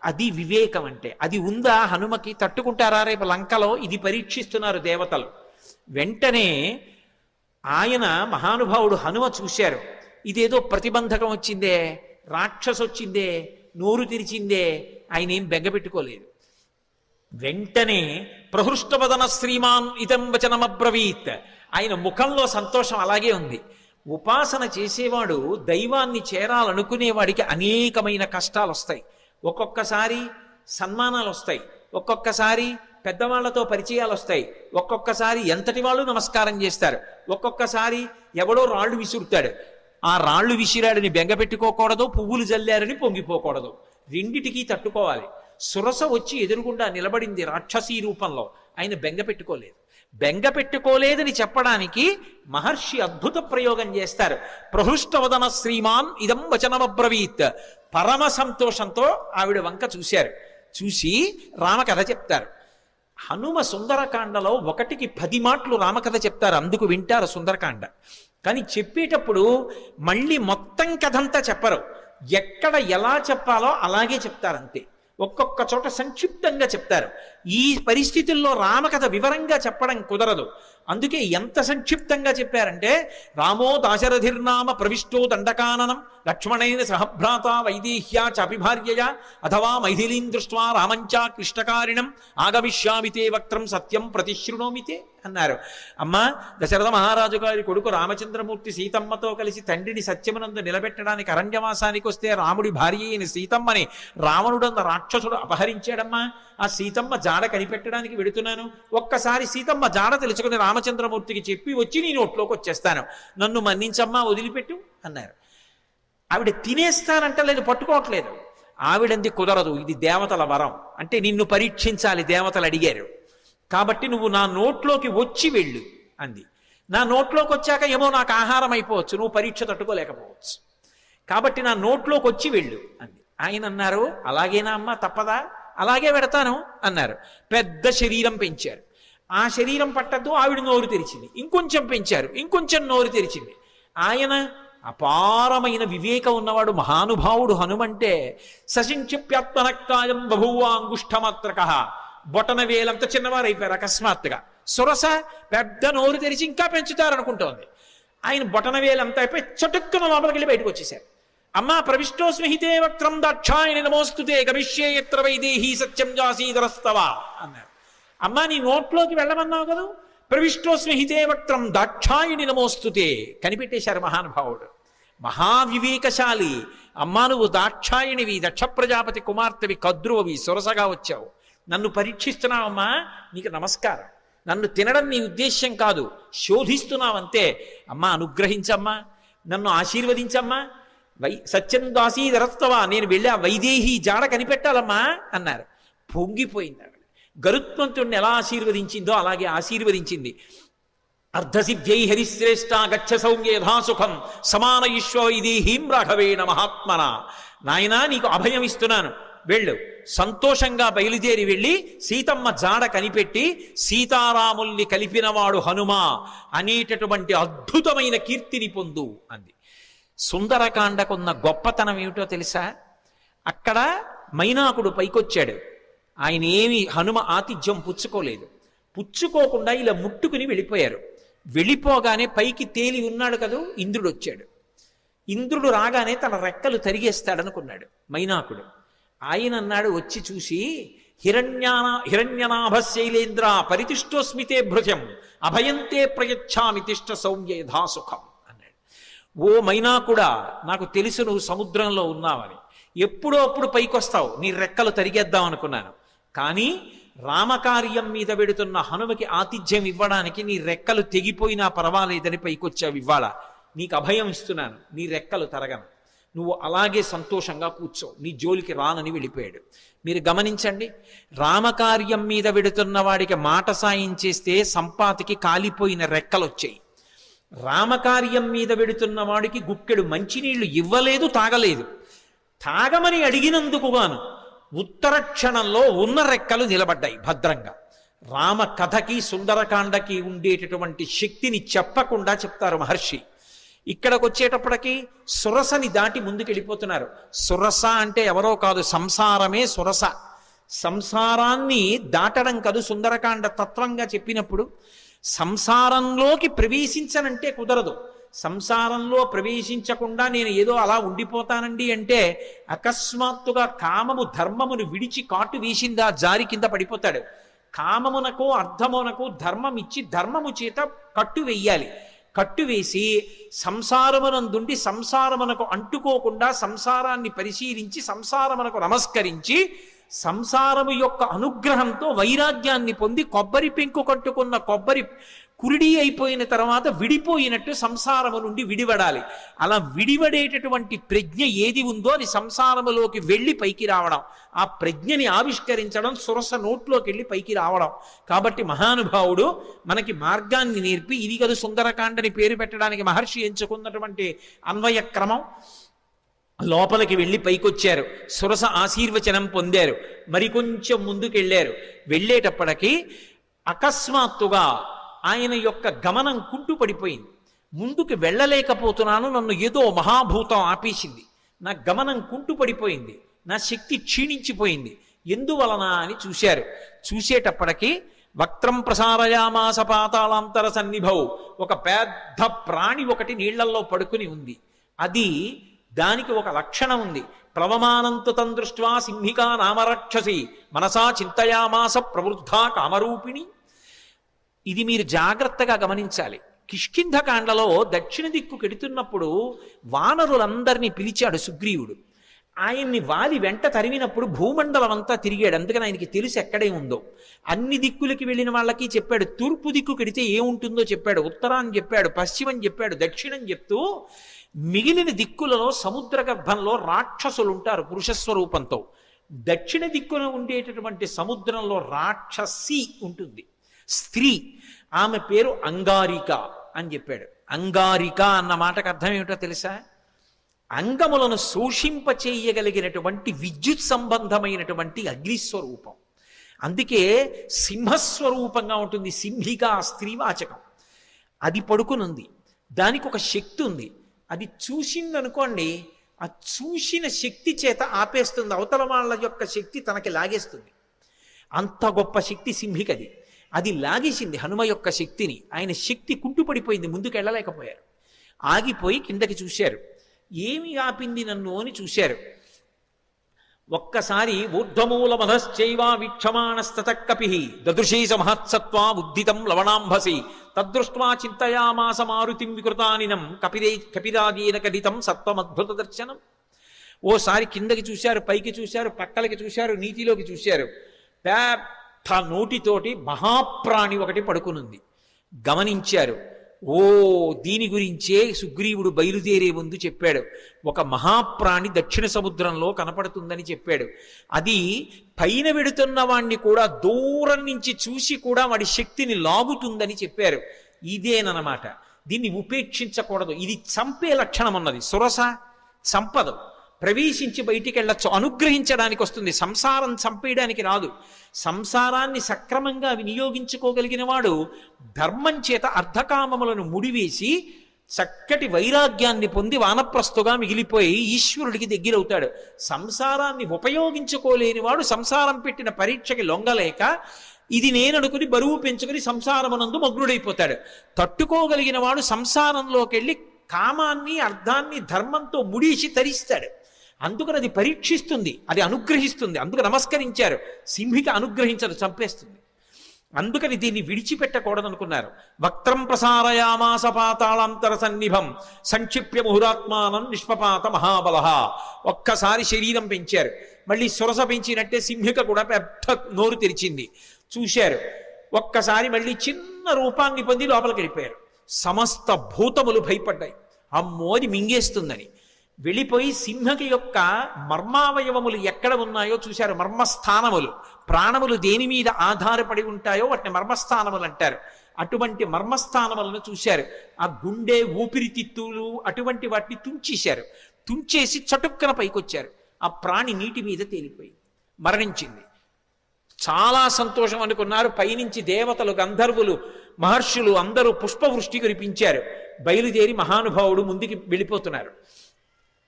అది వివేకం అంటే. అది ఉందా హనుమకి? తట్టుకుంటారా రేపు లంకలో? ఇది పరీక్షిస్తున్నారు దేవతలు. వెంటనే ఆయన మహానుభావుడు హనుమ చూశారు, ఇదేదో ప్రతిబంధకం వచ్చిందే, రాక్షసు వచ్చిందే, నోరు తెరిచిందే. ఆయన ఏం బెగ్గబెట్టుకోలేదు. వెంటనే ప్రహృష్టవదన శ్రీమాన్ ఇదం వచనమబ్రవీత్, ఆయన ముఖంలో సంతోషం అలాగే ఉంది. ఉపాసన చేసేవాడు దైవాన్ని చేరాలనుకునేవాడికి అనేకమైన కష్టాలు వస్తాయి. ఒక్కొక్కసారి సన్మానాలు వస్తాయి, ఒక్కొక్కసారి పెద్దవాళ్లతో పరిచయాలు వస్తాయి, ఒక్కొక్కసారి ఎంతటి వాళ్ళు నమస్కారం చేస్తారు, ఒక్కొక్కసారి ఎవడో రాళ్ళు విసురుతాడు. ఆ రాళ్ళు విసిరాడని బెంగపెట్టుకోకూడదు, పువ్వులు జల్లారని పొంగిపోకూడదు. రెండిటికీ తట్టుకోవాలి. సురస వచ్చి ఎదురుగుండా నిలబడింది రాక్షసీ రూపంలో, ఆయన బెంగపెట్టుకోలేదు. బెంగపెట్టుకోలేదని చెప్పడానికి మహర్షి అద్భుత ప్రయోగం చేస్తారు. ప్రహృష్టవదన శ్రీమాన్ ఇదం వచనమబ్రవీత్. పరమ సంతోషంతో ఆవిడ వంక చూశారు. చూసి రామకథ చెప్తారు. హనుమ సుందరకాండలో 1కి 10 మాటలు రామకథ చెప్తారు, అందుకు వింటారు సుందరకాండ. కానీ చెప్పేటప్పుడు మళ్ళీ మొత్తం కథంతా చెప్పరు, ఎక్కడ ఎలా చెప్పాలో అలాగే చెప్తారు అంతే. ఒక్కొక్క చోట సంక్షిప్తంగా చెప్తారు. ఈ పరిస్థితుల్లో రామకథ వివరంగా చెప్పడం కుదరదు. అందుకే ఎంత సంక్షిప్తంగా చెప్పారంటే, రామో దాశరథిర్నామ ప్రవిష్టో దండకాననం లక్ష్మణైన సహభ్రాత వైదేహ్యా చాపి భార్యయా అథవా మైథిలీం దృష్ట్వా రామంచా క్లిష్టకారిణం ఆగమిష్యామితే వక్త్రం సత్యం ప్రతిశృణోమితే అన్నారు. అమ్మా, దశరథ మహారాజు గారి కొడుకు రామచంద్రమూర్తి సీతమ్మతో కలిసి తండ్రిని సత్యమునందు నిలబెట్టడానికి అరణ్యవాసానికి వస్తే రాముడి భార్య అయిన సీతమ్మని రావణుడన్న రాక్షసుడు అపహరించాడమ్మా. ఆ సీతమ్మ జాడ కనిపెట్టడానికి వెడుతున్నాను, ఒక్కసారి సీతమ్మ జాడ తెలుసుకుని రామచంద్రమూర్తికి చెప్పి వచ్చి నీ నోట్లోకి వచ్చేస్తాను, నన్ను మన్నించమ్మా, వదిలిపెట్టు అన్నారు. ఆవిడ తినేస్తానంటలేదు, పట్టుకోవట్లేదు. ఆవిడంది కుదరదు, ఇది దేవతల వరం, అంటే నిన్ను పరీక్షించాలి, దేవతలు అడిగారు కాబట్టి నువ్వు నా నోట్లోకి వచ్చి వెళ్ళు అంది. నా నోట్లోకి వచ్చాక ఏమో నాకు ఆహారం అయిపోవచ్చు, నువ్వు పరీక్ష తట్టుకోలేకపోవచ్చు, కాబట్టి నా నోట్లోకి వచ్చి వెళ్ళు అంది. ఆయన అన్నారు, అలాగేనా అమ్మా, తప్పదా, అలాగే పెడతాను అన్నారు. పెద్ద శరీరం పెంచారు. ఆ శరీరం పట్టద్దు, ఆవిడ నోరు తెరిచింది. ఇంకొంచెం పెంచారు, ఇంకొంచెం నోరు తెరిచింది. ఆయన అపారమైన వివేకం ఉన్నవాడు, మహానుభావుడు హనుమంటే. సశింక్షిప్యాత్మనక్కాయం బభూవాంగుష్ఠమాత్రక, బొటన వేలంత చిన్నవారు అయిపోయారు అకస్మాత్తుగా. సురస పెద్ద నోరు తెరిచి ఇంకా పెంచుతారనుకుంటోంది. ఆయన బొటన వేలంతా అయిపోయి చటుక్కున లోపలికి వెళ్ళి బయటకు వచ్చేసారు. అమ్మా, ప్రవిష్టోస్మిహితే వక్త్రం దాక్షాయణి నమోస్తుతే గమిష్యే యత్ర వైదేహీ సత్యం జాసీధరస్తవ అన్నారు. అమ్మా, నీ నోట్లోకి వెళ్ళమన్నావు కదా, ప్రవిష్టోస్మిహితే వక్త్రం దాక్షాయణి నమోస్తుతే కనిపెట్టేశారు మహానుభావుడు. మహావివేకశాలి. అమ్మా, నువ్వు దాక్షాయణివి, దక్ష ప్రజాపతి కుమార్తెవి, కద్రువవి, సురసగా వచ్చావు, నన్ను పరీక్షిస్తున్నావమ్మా, నీకు నమస్కారం. నన్ను తినడం నీ ఉద్దేశ్యం కాదు, శోధిస్తున్నావంతే. అమ్మా, అనుగ్రహించమ్మా, నన్ను ఆశీర్వదించమ్మా, సత్యం దాసీధరస్తవా, నేను వెళ్ళి ఆ వైదేహీ జాడ కనిపెట్టాలమ్మా అన్నారు. పొంగిపోయింది ఆవిడ. గరుత్మంతుడిని ఎలా ఆశీర్వదించిందో అలాగే ఆశీర్వదించింది. అర్ధసిద్ధ్యై హరిశ్రేష్ట గచ్చ సౌమ్య యథాసుఖం సమాన ఈశ్వ వైదేహీం రాఘవేణ మహాత్మన. నాయనా, నీకు అభయం ఇస్తున్నాను, వెళ్ళు. సంతోషంగా బయలుదేరి వెళ్ళి సీతమ్మ జాడ కనిపెట్టి సీతారాముల్ని కలిపినవాడు హనుమ అనేటటువంటి అద్భుతమైన కీర్తిని పొందు అంది. సుందరకాండకున్న గొప్పతనం ఏమిటో తెలుసా? అక్కడ మైనాకుడు పైకొచ్చాడు. ఆయన ఏమి హనుమ ఆతిథ్యం పుచ్చుకోలేదు. పుచ్చుకోకుండా ఇలా ముట్టుకుని వెళ్ళిపోయారు. వెళ్ళిపోగానే పైకి తేలి ఉన్నాడు కదూ, ఇంద్రుడు వచ్చాడు. ఇంద్రుడు రాగానే తన రెక్కలు తరిగేస్తాడనుకున్నాడు మైనాకుడు. ఆయన అన్నాడు, వచ్చి చూసి, హిరణ్యనాభ శైలేంద్ర పరితిష్టోస్మితే భృజం అభయంతే ప్రయచ్ఛామి తిష్ట సౌమ్య యథాసుఖం అన్నాడు. ఓ మైనా కూడా నాకు తెలుసు నువ్వు సముద్రంలో ఉన్నావని, ఎప్పుడో అప్పుడు పైకొస్తావు, నీ రెక్కలు తరిగేద్దాం అనుకున్నాను, కానీ రామకార్యం మీద పెడుతున్న హనుమకి ఆతిథ్యం ఇవ్వడానికి నీ రెక్కలు తెగిపోయినా పర్వాలేదని పైకొచ్చావు, ఇవ్వాల నీకు అభయం ఇస్తున్నాను, నీ రెక్కలు తరగను, నువ్వు అలాగే సంతోషంగా కూర్చో, నీ జోలికి రానని వెళ్ళిపోయాడు. మీరు గమనించండి, రామకార్యం మీద వెడుతున్న వాడికి మాట సాయం చేస్తే సంపాతికి కాలిపోయిన రెక్కలు వచ్చాయి. రామకార్యం మీద వెడుతున్న వాడికి గుక్కెడు మంచినీళ్లు ఇవ్వలేదు, తాగలేదు. తాగమని అడిగినందుకు గాను ఉత్తర క్షణంలో ఉన్న రెక్కలు నిలబడ్డాయి భద్రంగా. రామ కథకి సుందరకాండకి ఉండేటటువంటి శక్తిని చెప్పకుండా చెప్తారు మహర్షి. ఇక్కడికి వచ్చేటప్పటికి సురసని దాటి ముందుకెళ్ళిపోతున్నారు. సురస అంటే ఎవరో కాదు, సంసారమే సురస. సంసారాన్ని దాటడం కాదు సుందరకాండ తత్వంగా చెప్పినప్పుడు. సంసారంలోకి ప్రవేశించనంటే కుదరదు. సంసారంలో ప్రవేశించకుండా నేను ఏదో అలా ఉండిపోతానండి అంటే అకస్మాత్తుగా కామము ధర్మమును విడిచి కాటు వేసిందా జారి కింద పడిపోతాడు. కామమునకు అర్థమునకు ధర్మం ఇచ్చి ధర్మము చేత కట్టు వెయ్యాలి. కట్టు వేసి సంసారమునందుండి సంసారమునకు అంటుకోకుండా సంసారాన్ని పరిశీలించి సంసారమునకు నమస్కరించి సంసారము యొక్క అనుగ్రహంతో వైరాగ్యాన్ని పొంది కొబ్బరి పెంకు కట్టుకున్న కొబ్బరి కురిడి అయిపోయిన తర్వాత విడిపోయినట్టు సంసారము నుండి విడివడాలి. అలా విడివడేటటువంటి ప్రజ్ఞ ఏది ఉందో అది సంసారములోకి వెళ్ళి పైకి రావడం, ఆ ప్రజ్ఞని ఆవిష్కరించడం, సురస నోట్లోకి వెళ్ళి పైకి రావడం. కాబట్టి మహానుభావుడు మనకి మార్గాన్ని నేర్పి, ఇది కదా సుందరకాండని పేరు పెట్టడానికి మహర్షి ఎంచుకున్నటువంటి అన్వయ క్రమం. లోపలికి వెళ్ళి పైకొచ్చారు, సురస ఆశీర్వచనం పొందారు, మరికొంచెం ముందుకెళ్ళారు. వెళ్ళేటప్పటికీ అకస్మాత్తుగా ఆయన యొక్క గమనం కుంటు పడిపోయింది. ముందుకు వెళ్ళలేకపోతున్నాను, నన్ను ఏదో మహాభూతం ఆపేసింది, నా గమనం కుంటు పడిపోయింది, నా శక్తి క్షీణించిపోయింది, ఎందువలన అని చూశారు. చూసేటప్పటికీ వక్త్రం ప్రసారయామాస పాతాళాంతర సన్నిభౌ, ఒక పెద్ద ప్రాణి ఒకటి నీళ్లల్లో పడుకుని ఉంది. అది దానికి ఒక లక్షణం ఉంది. ప్లవమానంతు తం దృష్ట్వా సింహికా నామరక్షసి మనసా చింతయామాస ప్రవృద్ధా కామరూపిణి. ఇది మీరు జాగ్రత్తగా గమనించాలి. కిష్కింధకాండలో దక్షిణ దిక్కు కెడుతున్నప్పుడు వానరులందరినీ పిలిచాడు సుగ్రీవుడు. ఆయన్ని వాలి వెంట తరిమినప్పుడు భూమండలం అంతా తిరిగాడు. అందుకని ఆయనకి తెలుసు ఎక్కడే ఉందో. అన్ని దిక్కులకి వెళ్ళిన వాళ్ళకి చెప్పాడు. తూర్పు దిక్కు కెడితే ఏముంటుందో చెప్పాడు, ఉత్తరాన్ని చెప్పాడు, పశ్చిమం చెప్పాడు, దక్షిణం చెప్తూ మిగిలిన దిక్కులలో సముద్ర గర్భంలో రాక్షసులు ఉంటారు పురుషస్వరూపంతో. దక్షిణ దిక్కున ఉండేటటువంటి సముద్రంలో రాక్షసి ఉంటుంది, స్త్రీ. ఆమె పేరు అంగారిక అని చెప్పాడు. అంగారిక అన్న మాటకు అర్థం ఏమిటో తెలుసా? అంగములను శోషింపచేయగలిగినటువంటి విద్యుత్ సంబంధమైనటువంటి అగ్నిస్వరూపం. అందుకే సింహస్వరూపంగా ఉంటుంది. సింహిక స్త్రీవాచకం. అది పడుకునుంది, దానికి ఒక శక్తి ఉంది. అది చూసిందనుకోండి, ఆ చూసిన శక్తి చేత ఆపేస్తుంది, అవతల వాళ్ళ యొక్క శక్తి తనకి లాగేస్తుంది. అంత గొప్ప శక్తి సింహికది. అది లాగేసింది హనుమ యొక్క శక్తిని. ఆయన శక్తి కుంటుపడిపోయింది, ముందుకు వెళ్ళలేకపోయారు. ఆగిపోయి కిందకి చూశారు. ఏమి ఆపింది నన్ను అని చూశారు. ఒక్కసారి ఊర్ధ్వమూల మధశ్చైవ వీక్షమాణస్తత కపి దదృశీ మహత్సత్వా ఉద్దితం లవణాంభసి తదృష్ట్వా చింతయామాస మారుతిం వికృతానినం కపిరాజేన కథితం సత్వమద్భుత దర్శనం. ఓసారి కిందకి చూశారు, పైకి చూశారు, పక్కలకి చూశారు, నీటిలోకి చూశారు. పెద్ద నోటితోటి మహాప్రాణి ఒకటి పడుకునుంది. గమనించారు. ఓ, దీని గురించే సుగ్రీవుడు బయలుదేరే ముందు చెప్పాడు. ఒక మహాప్రాణి దక్షిణ సముద్రంలో కనపడుతుందని చెప్పాడు. అది పైన వెడుతున్న వాణ్ణి కూడా దూరం నుంచి చూసి కూడా వాడి శక్తిని లాగుతుందని చెప్పారు. ఇదేనమాట. దీన్ని ఉపేక్షించకూడదు. ఇది చంపే లక్షణం ఉన్నది. సురస చంపదు, ప్రవేశించి బయటికి వెళ్ళచ్చు, అనుగ్రహించడానికి వస్తుంది. సంసారం చంపేయడానికి రాదు. సంసారాన్ని సక్రమంగా వినియోగించుకోగలిగిన వాడు ధర్మం చేత అర్ధకామములను ముడివేసి చక్కటి వైరాగ్యాన్ని పొంది వానప్రస్థుగా మిగిలిపోయి ఈశ్వరుడికి దగ్గరవుతాడు. సంసారాన్ని ఉపయోగించుకోలేని వాడు సంసారం పెట్టిన పరీక్షకి లొంగలేక ఇది నేననుకుని బరువు పెంచుకుని సంసారమునందు మగ్నుడైపోతాడు. తట్టుకోగలిగిన వాడు సంసారంలోకి వెళ్ళి కామాన్ని అర్థాన్ని ధర్మంతో ముడిసి తరిస్తాడు. అందుకని అది పరీక్షిస్తుంది, అది అనుగ్రహిస్తుంది. అందుకు నమస్కరించారు. సింహిక అనుగ్రహించదు, చంపేస్తుంది. అందుకని దీన్ని విడిచిపెట్టకూడదనుకున్నారు. వక్త్రం ప్రసారయామాస పాతాళాంతర సన్నిభం సంక్షిప్య ముహురాత్మానం నిష్పపాత మహాబల. ఒక్కసారి శరీరం పెంచారు, మళ్ళీ సొరస పెంచినట్టే సింహిక కూడా పెద్ద నోరు తెరిచింది. చూశారు, ఒక్కసారి మళ్ళీ చిన్న రూపాన్ని పొంది లోపలికి వెళ్ళిపోయారు. సమస్త భూతములు భయపడ్డాయి, అమ్మో అది మింగేస్తుందని. వెళ్ళిపోయి సింహకి యొక్క మర్మావయవములు ఎక్కడ ఉన్నాయో చూశారు. మర్మస్థానములు, ప్రాణములు దేని మీద ఆధారపడి ఉంటాయో వాటిని మర్మస్థానములు అంటారు. అటువంటి మర్మస్థానములను చూశారు. ఆ గుండె, ఊపిరితిత్తులు అటువంటి వాటిని తుంచేశారు. తుంచేసి చటుక్కన పైకొచ్చారు. ఆ ప్రాణి నీటి మీద తేలిపోయి మరణించింది. చాలా సంతోషం అనుకున్నారు. పైనుంచి దేవతలు, గంధర్వులు, మహర్షులు అందరూ పుష్పవృష్టి కురిపించారు. బయలుదేరి మహానుభావుడు ముందుకి వెళ్ళిపోతున్నారు.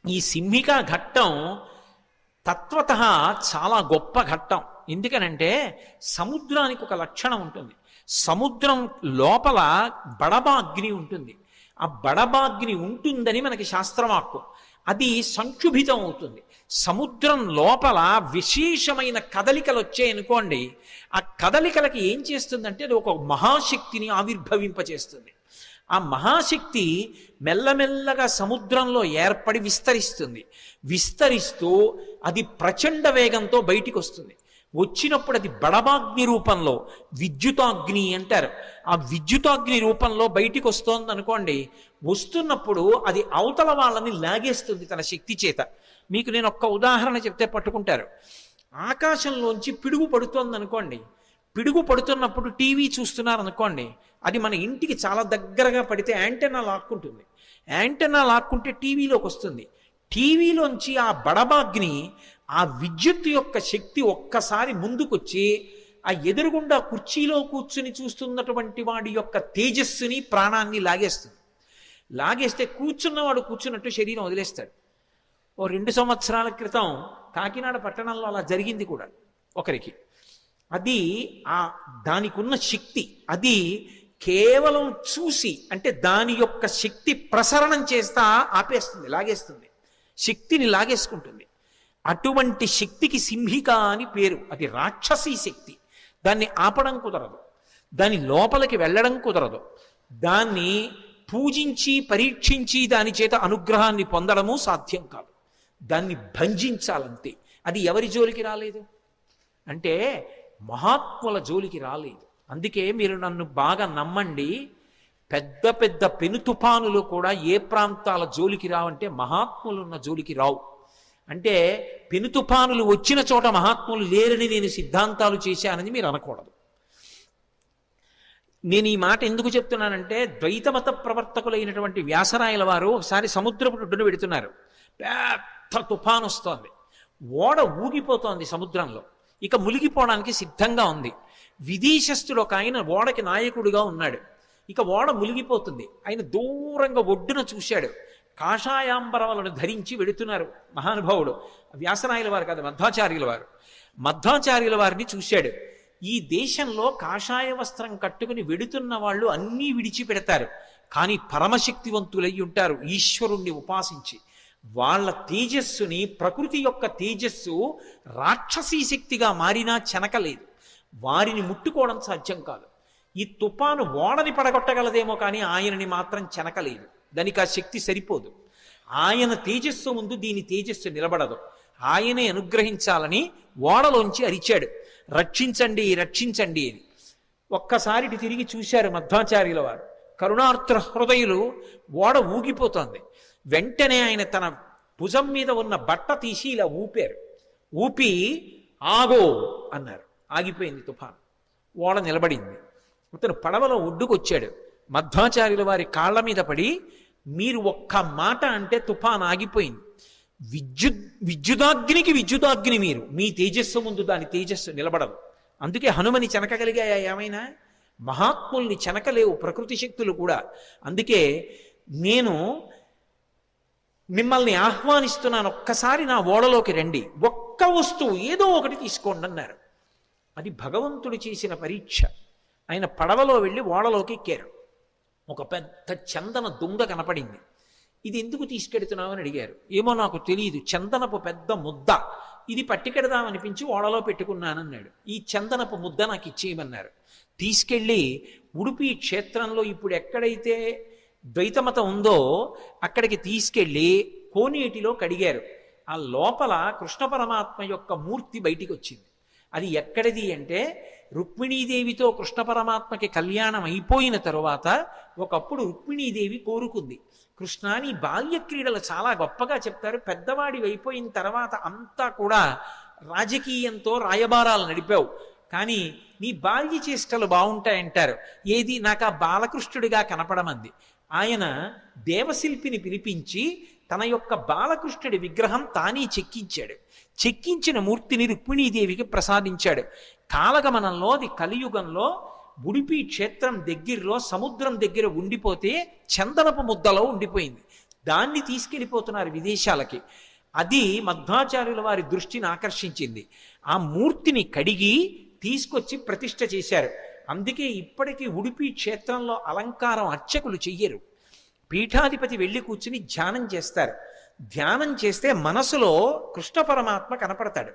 ఈ సింహికా ఘట్టం తత్వత చాలా గొప్ప ఘట్టం. ఎందుకనంటే సముద్రానికి ఒక లక్షణం ఉంటుంది. సముద్రం లోపల బడబాగ్ని ఉంటుంది. ఆ బడబాగ్ని ఉంటుందని మనకి శాస్త్రవాక్కు. అది సంక్షుభితం అవుతుంది. సముద్రం లోపల విశేషమైన కదలికలు వచ్చాయనుకోండి, ఆ కదలికలకి ఏం చేస్తుందంటే అది ఒక మహాశక్తిని ఆవిర్భవింపచేస్తుంది. ఆ మహాశక్తి మెల్లమెల్లగా సముద్రంలో ఏర్పడి విస్తరిస్తుంది. విస్తరిస్తూ అది ప్రచండ వేగంతో బయటికి వస్తుంది. వచ్చినప్పుడు అది బడబాగ్ని రూపంలో, విద్యుతాగ్ని అంటారు, ఆ విద్యుతాగ్ని రూపంలో బయటికి వస్తోంది అనుకోండి. వస్తున్నప్పుడు అది అవతల వాళ్ళని లాగేస్తుంది తన శక్తి చేత. మీకు నేను ఒక్క ఉదాహరణ చెప్తే పట్టుకుంటారు. ఆకాశంలోంచి పిడుగు పడుతోంది అనుకోండి. పిడుగు పడుతున్నప్పుడు టీవీ చూస్తున్నారు అనుకోండి, అది మన ఇంటికి చాలా దగ్గరగా పడితే యాంటెన్నా లాక్కుంటుంది. యాంటెన్నా లాక్కుంటే టీవీలోకి వస్తుంది. టీవీలోంచి ఆ బడబాగ్ని, ఆ విద్యుత్ యొక్క శక్తి ఒక్కసారి ముందుకొచ్చి ఆ ఎదురుగుండా కుర్చీలో కూర్చుని చూస్తున్నటువంటి వాడి యొక్క తేజస్సుని, ప్రాణాన్ని లాగేస్తుంది. లాగేస్తే కూర్చున్నవాడు కూర్చున్నట్టు శరీరం వదిలేస్తాడు. ఓ 2 సంవత్సరాల క్రితం కాకినాడ పట్టణంలో అలా జరిగింది కూడా ఒకరికి. అది దానికి ఉన్న శక్తి, అది కేవలం చూసి, అంటే దాని యొక్క శక్తి ప్రసరణం చేస్తా ఆపేస్తుంది, లాగేస్తుంది, శక్తిని లాగేసుకుంటుంది. అటువంటి శక్తికి సింహిక అని పేరు. అది రాక్షసీ శక్తి. దాన్ని ఆపడం కుదరదు, దాని లోపలికి వెళ్ళడం కుదరదు. దాన్ని పూజించి పరీక్షించి దాని చేత అనుగ్రహాన్ని పొందడము సాధ్యం కాదు. దాన్ని భంజించాలంతే. అది ఎవరి జోలికి రాలేదు అంటే మహాత్ముల జోలికి రాలేదు. అందుకే మీరు నన్ను బాగా నమ్మండి, పెద్ద పెద్ద పెను తుఫానులు కూడా ఏ ప్రాంతాల జోలికి రావంటే మహాత్ములు ఉన్న జోలికి రావు. అంటే పెను తుఫానులు వచ్చిన చోట మహాత్ములు లేరని నేను సిద్ధాంతాలు చేశానని మీరు అనకూడదు. నేను ఈ మాట ఎందుకు చెప్తున్నానంటే, ద్వైతమత ప్రవర్తకులైనటువంటి వ్యాసరాయల వారు ఒకసారి సముద్రపు ఒడ్డున పెడుతున్నారు. పెద్ద తుఫాను వస్తోంది, ఓడ ఊగిపోతోంది సముద్రంలో, ఇక మునిగిపోవడానికి సిద్ధంగా ఉంది. విదేశస్థుడు ఒక ఆయన ఓడకి నాయకుడిగా ఉన్నాడు. ఇక ఓడ మునిగిపోతుంది. ఆయన దూరంగా ఒడ్డున చూశాడు. కాషాయాంబరవలను ధరించి వెడుతున్నారు మహానుభావుడు. వ్యాసరాయల వారు కాదు, మధ్వాచార్యుల వారు. మధ్వాచార్యుల వారిని చూశాడు. ఈ దేశంలో కాషాయ వస్త్రం కట్టుకుని వెడుతున్న వాళ్ళు అన్నీ విడిచిపెడతారు, కానీ పరమశక్తివంతులై ఉంటారు ఈశ్వరుణ్ణి ఉపాసించి. వాళ్ళ తేజస్సుని, ప్రకృతి యొక్క తేజస్సు రాక్షసీ శక్తిగా మారినా చెనకలేదు. వారిని ముట్టుకోవడం సాధ్యం కాదు. ఈ తుఫాను ఓడని పడగొట్టగలదేమో కానీ ఆయనని మాత్రం చెనకలేదు. దానికి ఆ శక్తి సరిపోదు. ఆయన తేజస్సు ముందు దీని తేజస్సు నిలబడదు. ఆయనే అనుగ్రహించాలని ఓడలోంచి అరిచాడు, రక్షించండి రక్షించండి అని. ఒక్కసారి తిరిగి చూశారు మధ్వాచార్యుల వారు. కరుణార్ద్ర హృదయులు, ఓడ ఊగిపోతోంది. వెంటనే ఆయన తన భుజం మీద ఉన్న బట్ట తీసి ఇలా ఊపారు. ఊపి ఆగో అన్నారు. ఆగిపోయింది తుఫాను, ఓడ నిలబడింది. అతను పడవలో ఒడ్డుకొచ్చాడు. మధ్వాచార్యుల వారి కాళ్ళ మీద పడి, మీరు ఒక్క మాట అంటే తుఫాన్ ఆగిపోయింది. విద్యుదాగ్నికి విద్యుదాగ్ని మీరు, మీ తేజస్సు ముందు దాని తేజస్సు నిలబడదు. అందుకే హనుమని చెనకగలిగాయా ఏమైనా? మహాత్ముల్ని చెనకలేవు ప్రకృతి శక్తులు కూడా. అందుకే నేను మిమ్మల్ని ఆహ్వానిస్తున్నాను, ఒక్కసారి నా ఓడలోకి రండి, ఒక్క వస్తువు ఏదో ఒకటి తీసుకోండి అన్నారు. అది భగవంతుడు చేసిన పరీక్ష. ఆయన పడవలో వెళ్ళి ఓడలోకి ఎక్కారు. ఒక పెద్ద చందన దుంగ కనపడింది. ఇది ఎందుకు తీసుకెడుతున్నావు అని అడిగారు. ఏమో నాకు తెలియదు, చందనపు పెద్ద ముద్ద, ఇది పట్టుకెడదామనిపించి ఓడలో పెట్టుకున్నానన్నాడు. ఈ చందనపు ముద్ద నాకు ఇచ్చేయమన్నారు. తీసుకెళ్ళి ఉడుపి క్షేత్రంలో ఇప్పుడు ఎక్కడైతే ద్వైతమతం ఉందో అక్కడికి తీసుకెళ్ళి కోనేటిలో కడిగారు. ఆ లోపల కృష్ణ పరమాత్మ యొక్క మూర్తి బయటికి వచ్చింది. అది ఎక్కడిది అంటే, రుక్మిణీదేవితో కృష్ణ పరమాత్మకి కళ్యాణం అయిపోయిన తరువాత ఒకప్పుడు రుక్మిణీదేవి కోరుకుంది, కృష్ణ నీ బాల్య క్రీడలు చాలా గొప్పగా చెప్తారు, పెద్దవాడి అయిపోయిన తర్వాత అంతా కూడా రాజకీయంతో రాయబారాలు నడిపావు, కానీ నీ బాల్య చేష్టలు బాగుంటాయంటారు, ఏది నాకు ఆ బాలకృష్ణుడిగా కనపడమంది. ఆయన దేవశిల్పిని పిలిపించి తన యొక్క బాలకృష్ణుడి విగ్రహం తానే చెక్కించాడు. చెక్కించిన మూర్తిని రుక్మిణీదేవికి ప్రసాదించాడు. కాలగమనంలో అది కలియుగంలో ఉడిపి క్షేత్రం దగ్గరలో సముద్రం దగ్గర ఉండిపోతే చందనపు ముద్దలో ఉండిపోయింది. దాన్ని తీసుకెళ్ళిపోతున్నారు విదేశాలకి. అది మధ్వాచార్యుల వారి దృష్టిని ఆకర్షించింది. ఆ మూర్తిని కడిగి తీసుకొచ్చి ప్రతిష్ఠ చేశారు. అందుకే ఇప్పటికీ ఉడిపి క్షేత్రంలో అలంకారం అర్చకులు చెయ్యరు. పీఠాధిపతి వెళ్ళి కూర్చుని ధ్యానం చేస్తారు. ధ్యానం చేస్తే మనసులో కృష్ణ పరమాత్మ కనపడతాడు.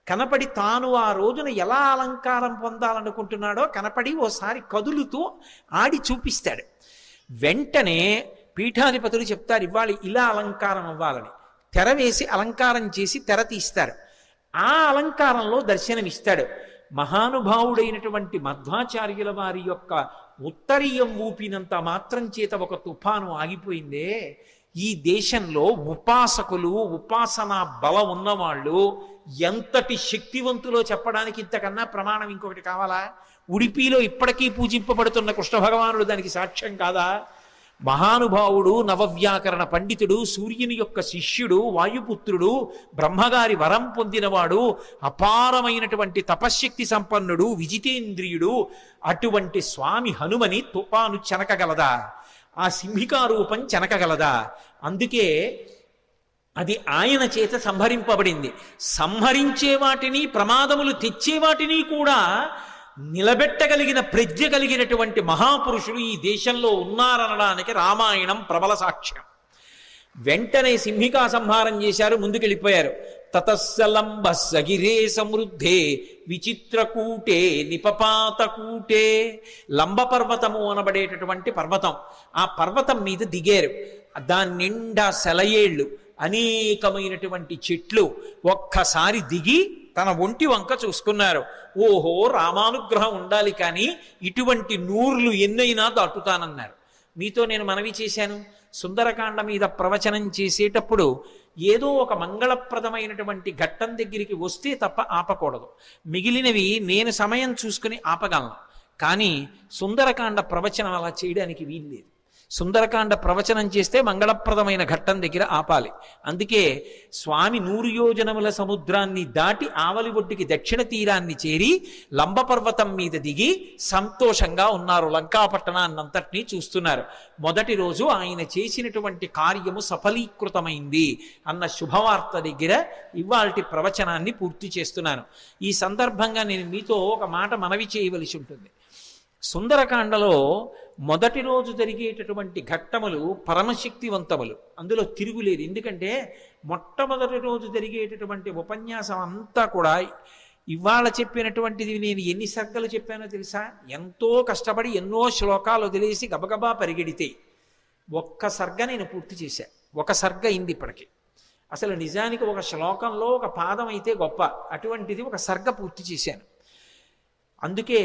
కనపడి తాను ఆ రోజున ఎలా అలంకారం పొందాలనుకుంటున్నాడో కనపడి ఓసారి కదులుతూ ఆడి చూపిస్తాడు. వెంటనే పీఠాధిపతులు చెప్తారు, ఇవాళ ఇలా అలంకారం అవ్వాలని. తెర వేసి అలంకారం చేసి తెర తీస్తారు. ఆ అలంకారంలో దర్శనమిస్తాడు. మహానుభావుడైనటువంటి మధ్వాచార్యుల వారి యొక్క ఉత్తరీయం ఊపినంత మాత్రం చేత ఒక తుఫాను ఆగిపోయిందే. ఈ దేశంలో ఉపాసకులు, ఉపాసనా బలం ఉన్నవాళ్ళు ఎంతటి శక్తివంతులో చెప్పడానికి ఇంతకన్నా ప్రమాణం ఇంకొకటి కావాలా? ఉడిపిలో ఇప్పటికీ పూజింపబడుతున్న కృష్ణ భగవానుడు దానికి సాక్ష్యం కాదా? మహానుభావుడు, నవవ్యాకరణ పండితుడు, సూర్యుని యొక్క శిష్యుడు, వాయుపుత్రుడు, బ్రహ్మగారి వరం పొందినవాడు, అపారమైనటువంటి తపశ్శక్తి సంపన్నుడు, విజితేంద్రియుడు, అటువంటి స్వామి హనుమని తుఫాను చెనకగలదా? ఆ సింహికారూపం చెనకగలదా? అందుకే అది ఆయన చేత సంహరింపబడింది. సంహరించే వాటిని, ప్రమాదములు తెచ్చే వాటిని కూడా నిలబెట్టగలిగిన ప్రజ్ఞ కలిగినటువంటి మహాపురుషులు ఈ దేశంలో ఉన్నారనడానికి రామాయణం ప్రబల సాక్ష్యం. వెంటనే సింహికా సంహారం చేశారు, ముందుకెళ్ళిపోయారు. తతస్సలంబ సగిరే సమృద్ధే విచిత్రకూటే నిపపాతకూటే. లంబ పర్వతము అనబడేటటువంటి పర్వతం, ఆ పర్వతం మీద దిగారు. దాని నిండా సెలయేళ్ళు, అనేకమైనటువంటి చెట్లు. ఒక్కసారి దిగి తన ఒంటి వంక చూసుకున్నారు. ఓహో, రామానుగ్రహం ఉండాలి, కానీ ఇటువంటి నూర్లు ఎన్నైనా దాటుతానన్నారు. మీతో నేను మనవి చేశాను, సుందరకాండ మీద ప్రవచనం చేసేటప్పుడు ఏదో ఒక మంగళప్రదమైనటువంటి ఘట్టం దగ్గరికి వస్తే తప్ప ఆపకూడదు. మిగిలినవి నేను సమయం చూసుకుని ఆపగలను, కానీ సుందరకాండ ప్రవచనం అలా చేయడానికి వీల్లేదు. సుందరకాండ ప్రవచనం చేస్తే మంగళప్రదమైన ఘట్టం దగ్గర ఆపాలి. అందుకే స్వామి 100 యోజనముల సముద్రాన్ని దాటి ఆవలి ఒడ్డుకి దక్షిణ తీరాన్ని చేరి లంబపర్వతం మీద దిగి సంతోషంగా ఉన్నారు. లంకాపట్టణాన్నంతటినీ చూస్తున్నారు. మొదటి రోజు ఆయన చేసినటువంటి కార్యము సఫలీకృతమైంది అన్న శుభవార్త దగ్గర ఇవాల్టి ప్రవచనాన్ని పూర్తి చేస్తున్నాను. ఈ సందర్భంగా నేను మీతో ఒక మాట మనవి చేయవలసి ఉంటుంది. సుందరకాండలో మొదటి రోజు జరిగేటటువంటి ఘట్టములు పరమశక్తివంతములు, అందులో తిరుగులేదు. ఎందుకంటే మొట్టమొదటి రోజు జరిగేటటువంటి ఉపన్యాసం అంతా కూడా ఇవాళ చెప్పినటువంటిది నేను ఎన్ని సర్గలు చెప్పానో తెలుసా? ఎంతో కష్టపడి ఎన్నో శ్లోకాలు వదిలేసి గబగబా పరిగెడితే ఒక్క సర్గ నేను పూర్తి చేశా. ఒక సర్గ అయింది ఇప్పటికి. అసలు నిజానికి ఒక శ్లోకంలో ఒక పాదం అయితే గొప్ప, అటువంటిది ఒక సర్గ పూర్తి చేశాను. అందుకే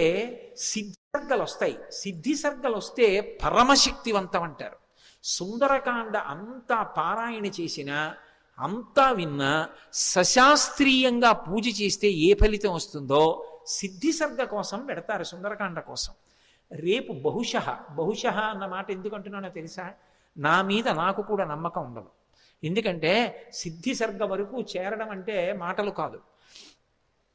సిద్ధి సర్గలు వస్తాయి. సిద్ధి సర్గలు వస్తే పరమశక్తివంతం అంటారు. సుందరకాండ అంతా పారాయణ చేసినా, అంతా విన్నా, సశాస్త్రీయంగా పూజ చేస్తే ఏ ఫలితం వస్తుందో సిద్ధి సర్గ కోసం పెడతారు, సుందరకాండ కోసం. రేపు బహుశః అన్న మాట ఎందుకు అంటున్నానో తెలుసా? నా మీద నాకు కూడా నమ్మకం ఉండదు. ఎందుకంటే సిద్ధి సర్గ వరకు చేరడం అంటే మాటలు కాదు.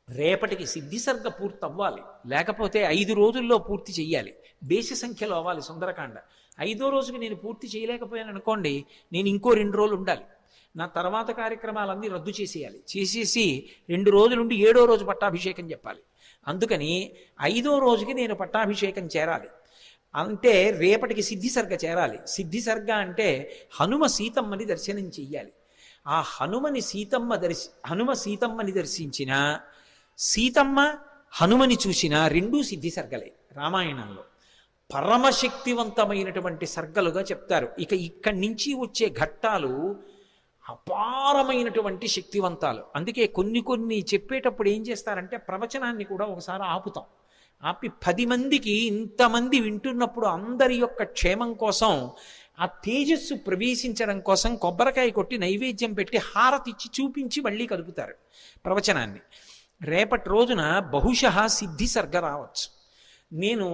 రేపటికి సిద్ధి సర్గ పూర్తి అవ్వాలి, లేకపోతే 5 రోజుల్లో పూర్తి చెయ్యాలి. బేసి సంఖ్యలో అవ్వాలి సుందరకాండ. 5వ రోజుకి నేను పూర్తి చేయలేకపోయాను అనుకోండి, నేను ఇంకో 2 రోజులు ఉండాలి. నా తర్వాత కార్యక్రమాలన్నీ రద్దు చేసేయాలి. చేసేసి 2 రోజులుండి 7వ రోజు పట్టాభిషేకం చెప్పాలి. అందుకని 5వ రోజుకి నేను పట్టాభిషేకం చేరాలి.
అంటే రేపటికి సిద్ధిసర్గ చేరాలి. సిద్ధిసర్గ అంటే హనుమ సీతమ్మని దర్శనం చెయ్యాలి. ఆ హనుమ సీతమ్మని దర్శించిన, సీతమ్మ హనుమని చూసిన రెండూ సిద్ధిసర్గలే రామాయణంలో. పరమశక్తివంతమైనటువంటి సర్గలుగా చెప్తారు. ఇక్కడి నుంచి వచ్చే ఘట్టాలు అపారమైనటువంటి శక్తివంతాలు. అందుకే కొన్ని చెప్పేటప్పుడు ఏం చేస్తారంటే ప్రవచనాన్ని కూడా ఒకసారి ఆపుతాం. ఆపి 10 మందికి, ఇంతమంది వింటున్నప్పుడు అందరి యొక్క క్షేమం కోసం, ఆ తేజస్సు ప్రవేశించడం కోసం కొబ్బరికాయ కొట్టి నైవేద్యం పెట్టి హారతిచ్చి చూపించి మళ్ళీ కలుపుతారు ప్రవచనాన్ని. రేపటి రోజున బహుశः సిద్ధి సర్గ రావచ్చు. నేను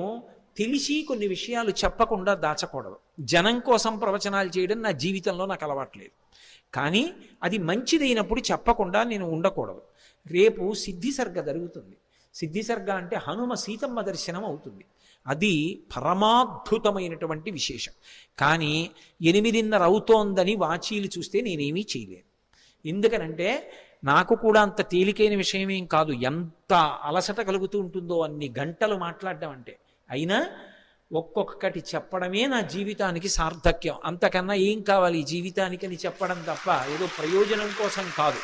తెలిసి కొన్ని విషయాలు చెప్పకుండా దాచకూడదు. జనం కోసం ప్రవచనాలు చేయడం నా జీవితంలో నాకు అలవాట్లేదు. కానీ అది మంచిదైనప్పుడు చెప్పకుండా నేను ఉండకూడదు. రేపు సిద్ధిసర్గ జరుగుతుంది. సిద్ధిసర్గ అంటే హనుమ సీతమ్మ దర్శనం అవుతుంది. అది పరమాద్భుతమైనటువంటి విశేషం. కానీ 8:30 అవుతోందని వాచీలు చూస్తే నేనేమీ చేయలేను. ఎందుకనంటే నాకు కూడా అంత తేలికైన విషయమేం కాదు. ఎంత అలసట కలుగుతూ ఉంటుందో అన్ని గంటలు మాట్లాడడం అంటే. అయినా ఒక్కొక్కటి చెప్పడమే నా జీవితానికి సార్థక్యం. అంతకన్నా ఏం కావాలి ఈ జీవితానికి అని చెప్పడం తప్ప ఏదో ప్రయోజనం కోసం కాదు.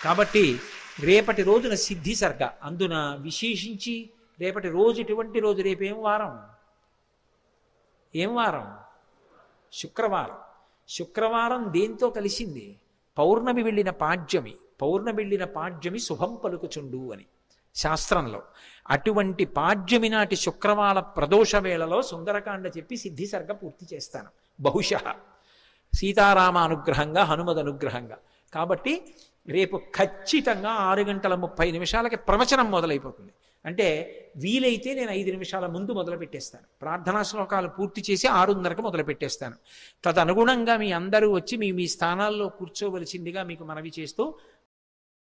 కాబట్టి రేపటి రోజున సిద్ధిసర్గ. అందున విశేషించి రేపటి రోజు ఎటువంటి రోజు? రేపేం వారం? ఏం వారం? శుక్రవారం. శుక్రవారం దేంతో కలిసింది? పౌర్ణమి వెళ్ళిన పాడ్యమి. పౌర్ణమి వెళ్ళిన పాడ్యమి శుభం పలుకుచుండు అని శాస్త్రంలో. అటువంటి పాడ్యమి నాటి శుక్రవార ప్రదోష వేళలో సుందరకాండ చెప్పి సిద్ధిసర్గ పూర్తి చేస్తాను బహుశः, సీతారామ అనుగ్రహంగా, హనుమద్ అనుగ్రహంగా. కాబట్టి రేపు ఖచ్చితంగా 6:30 ప్రవచనం మొదలైపోతుంది. అంటే వీలైతే నేను 5 నిమిషాల ముందు మొదలు పెట్టేస్తాను. ప్రార్థనా శ్లోకాలు పూర్తి చేసి 6:30కి మొదలు పెట్టేస్తాను. తదనుగుణంగా మీ అందరూ వచ్చి మీ స్థానాల్లో కూర్చోవలసిందిగా మీకు మనవి చేస్తూ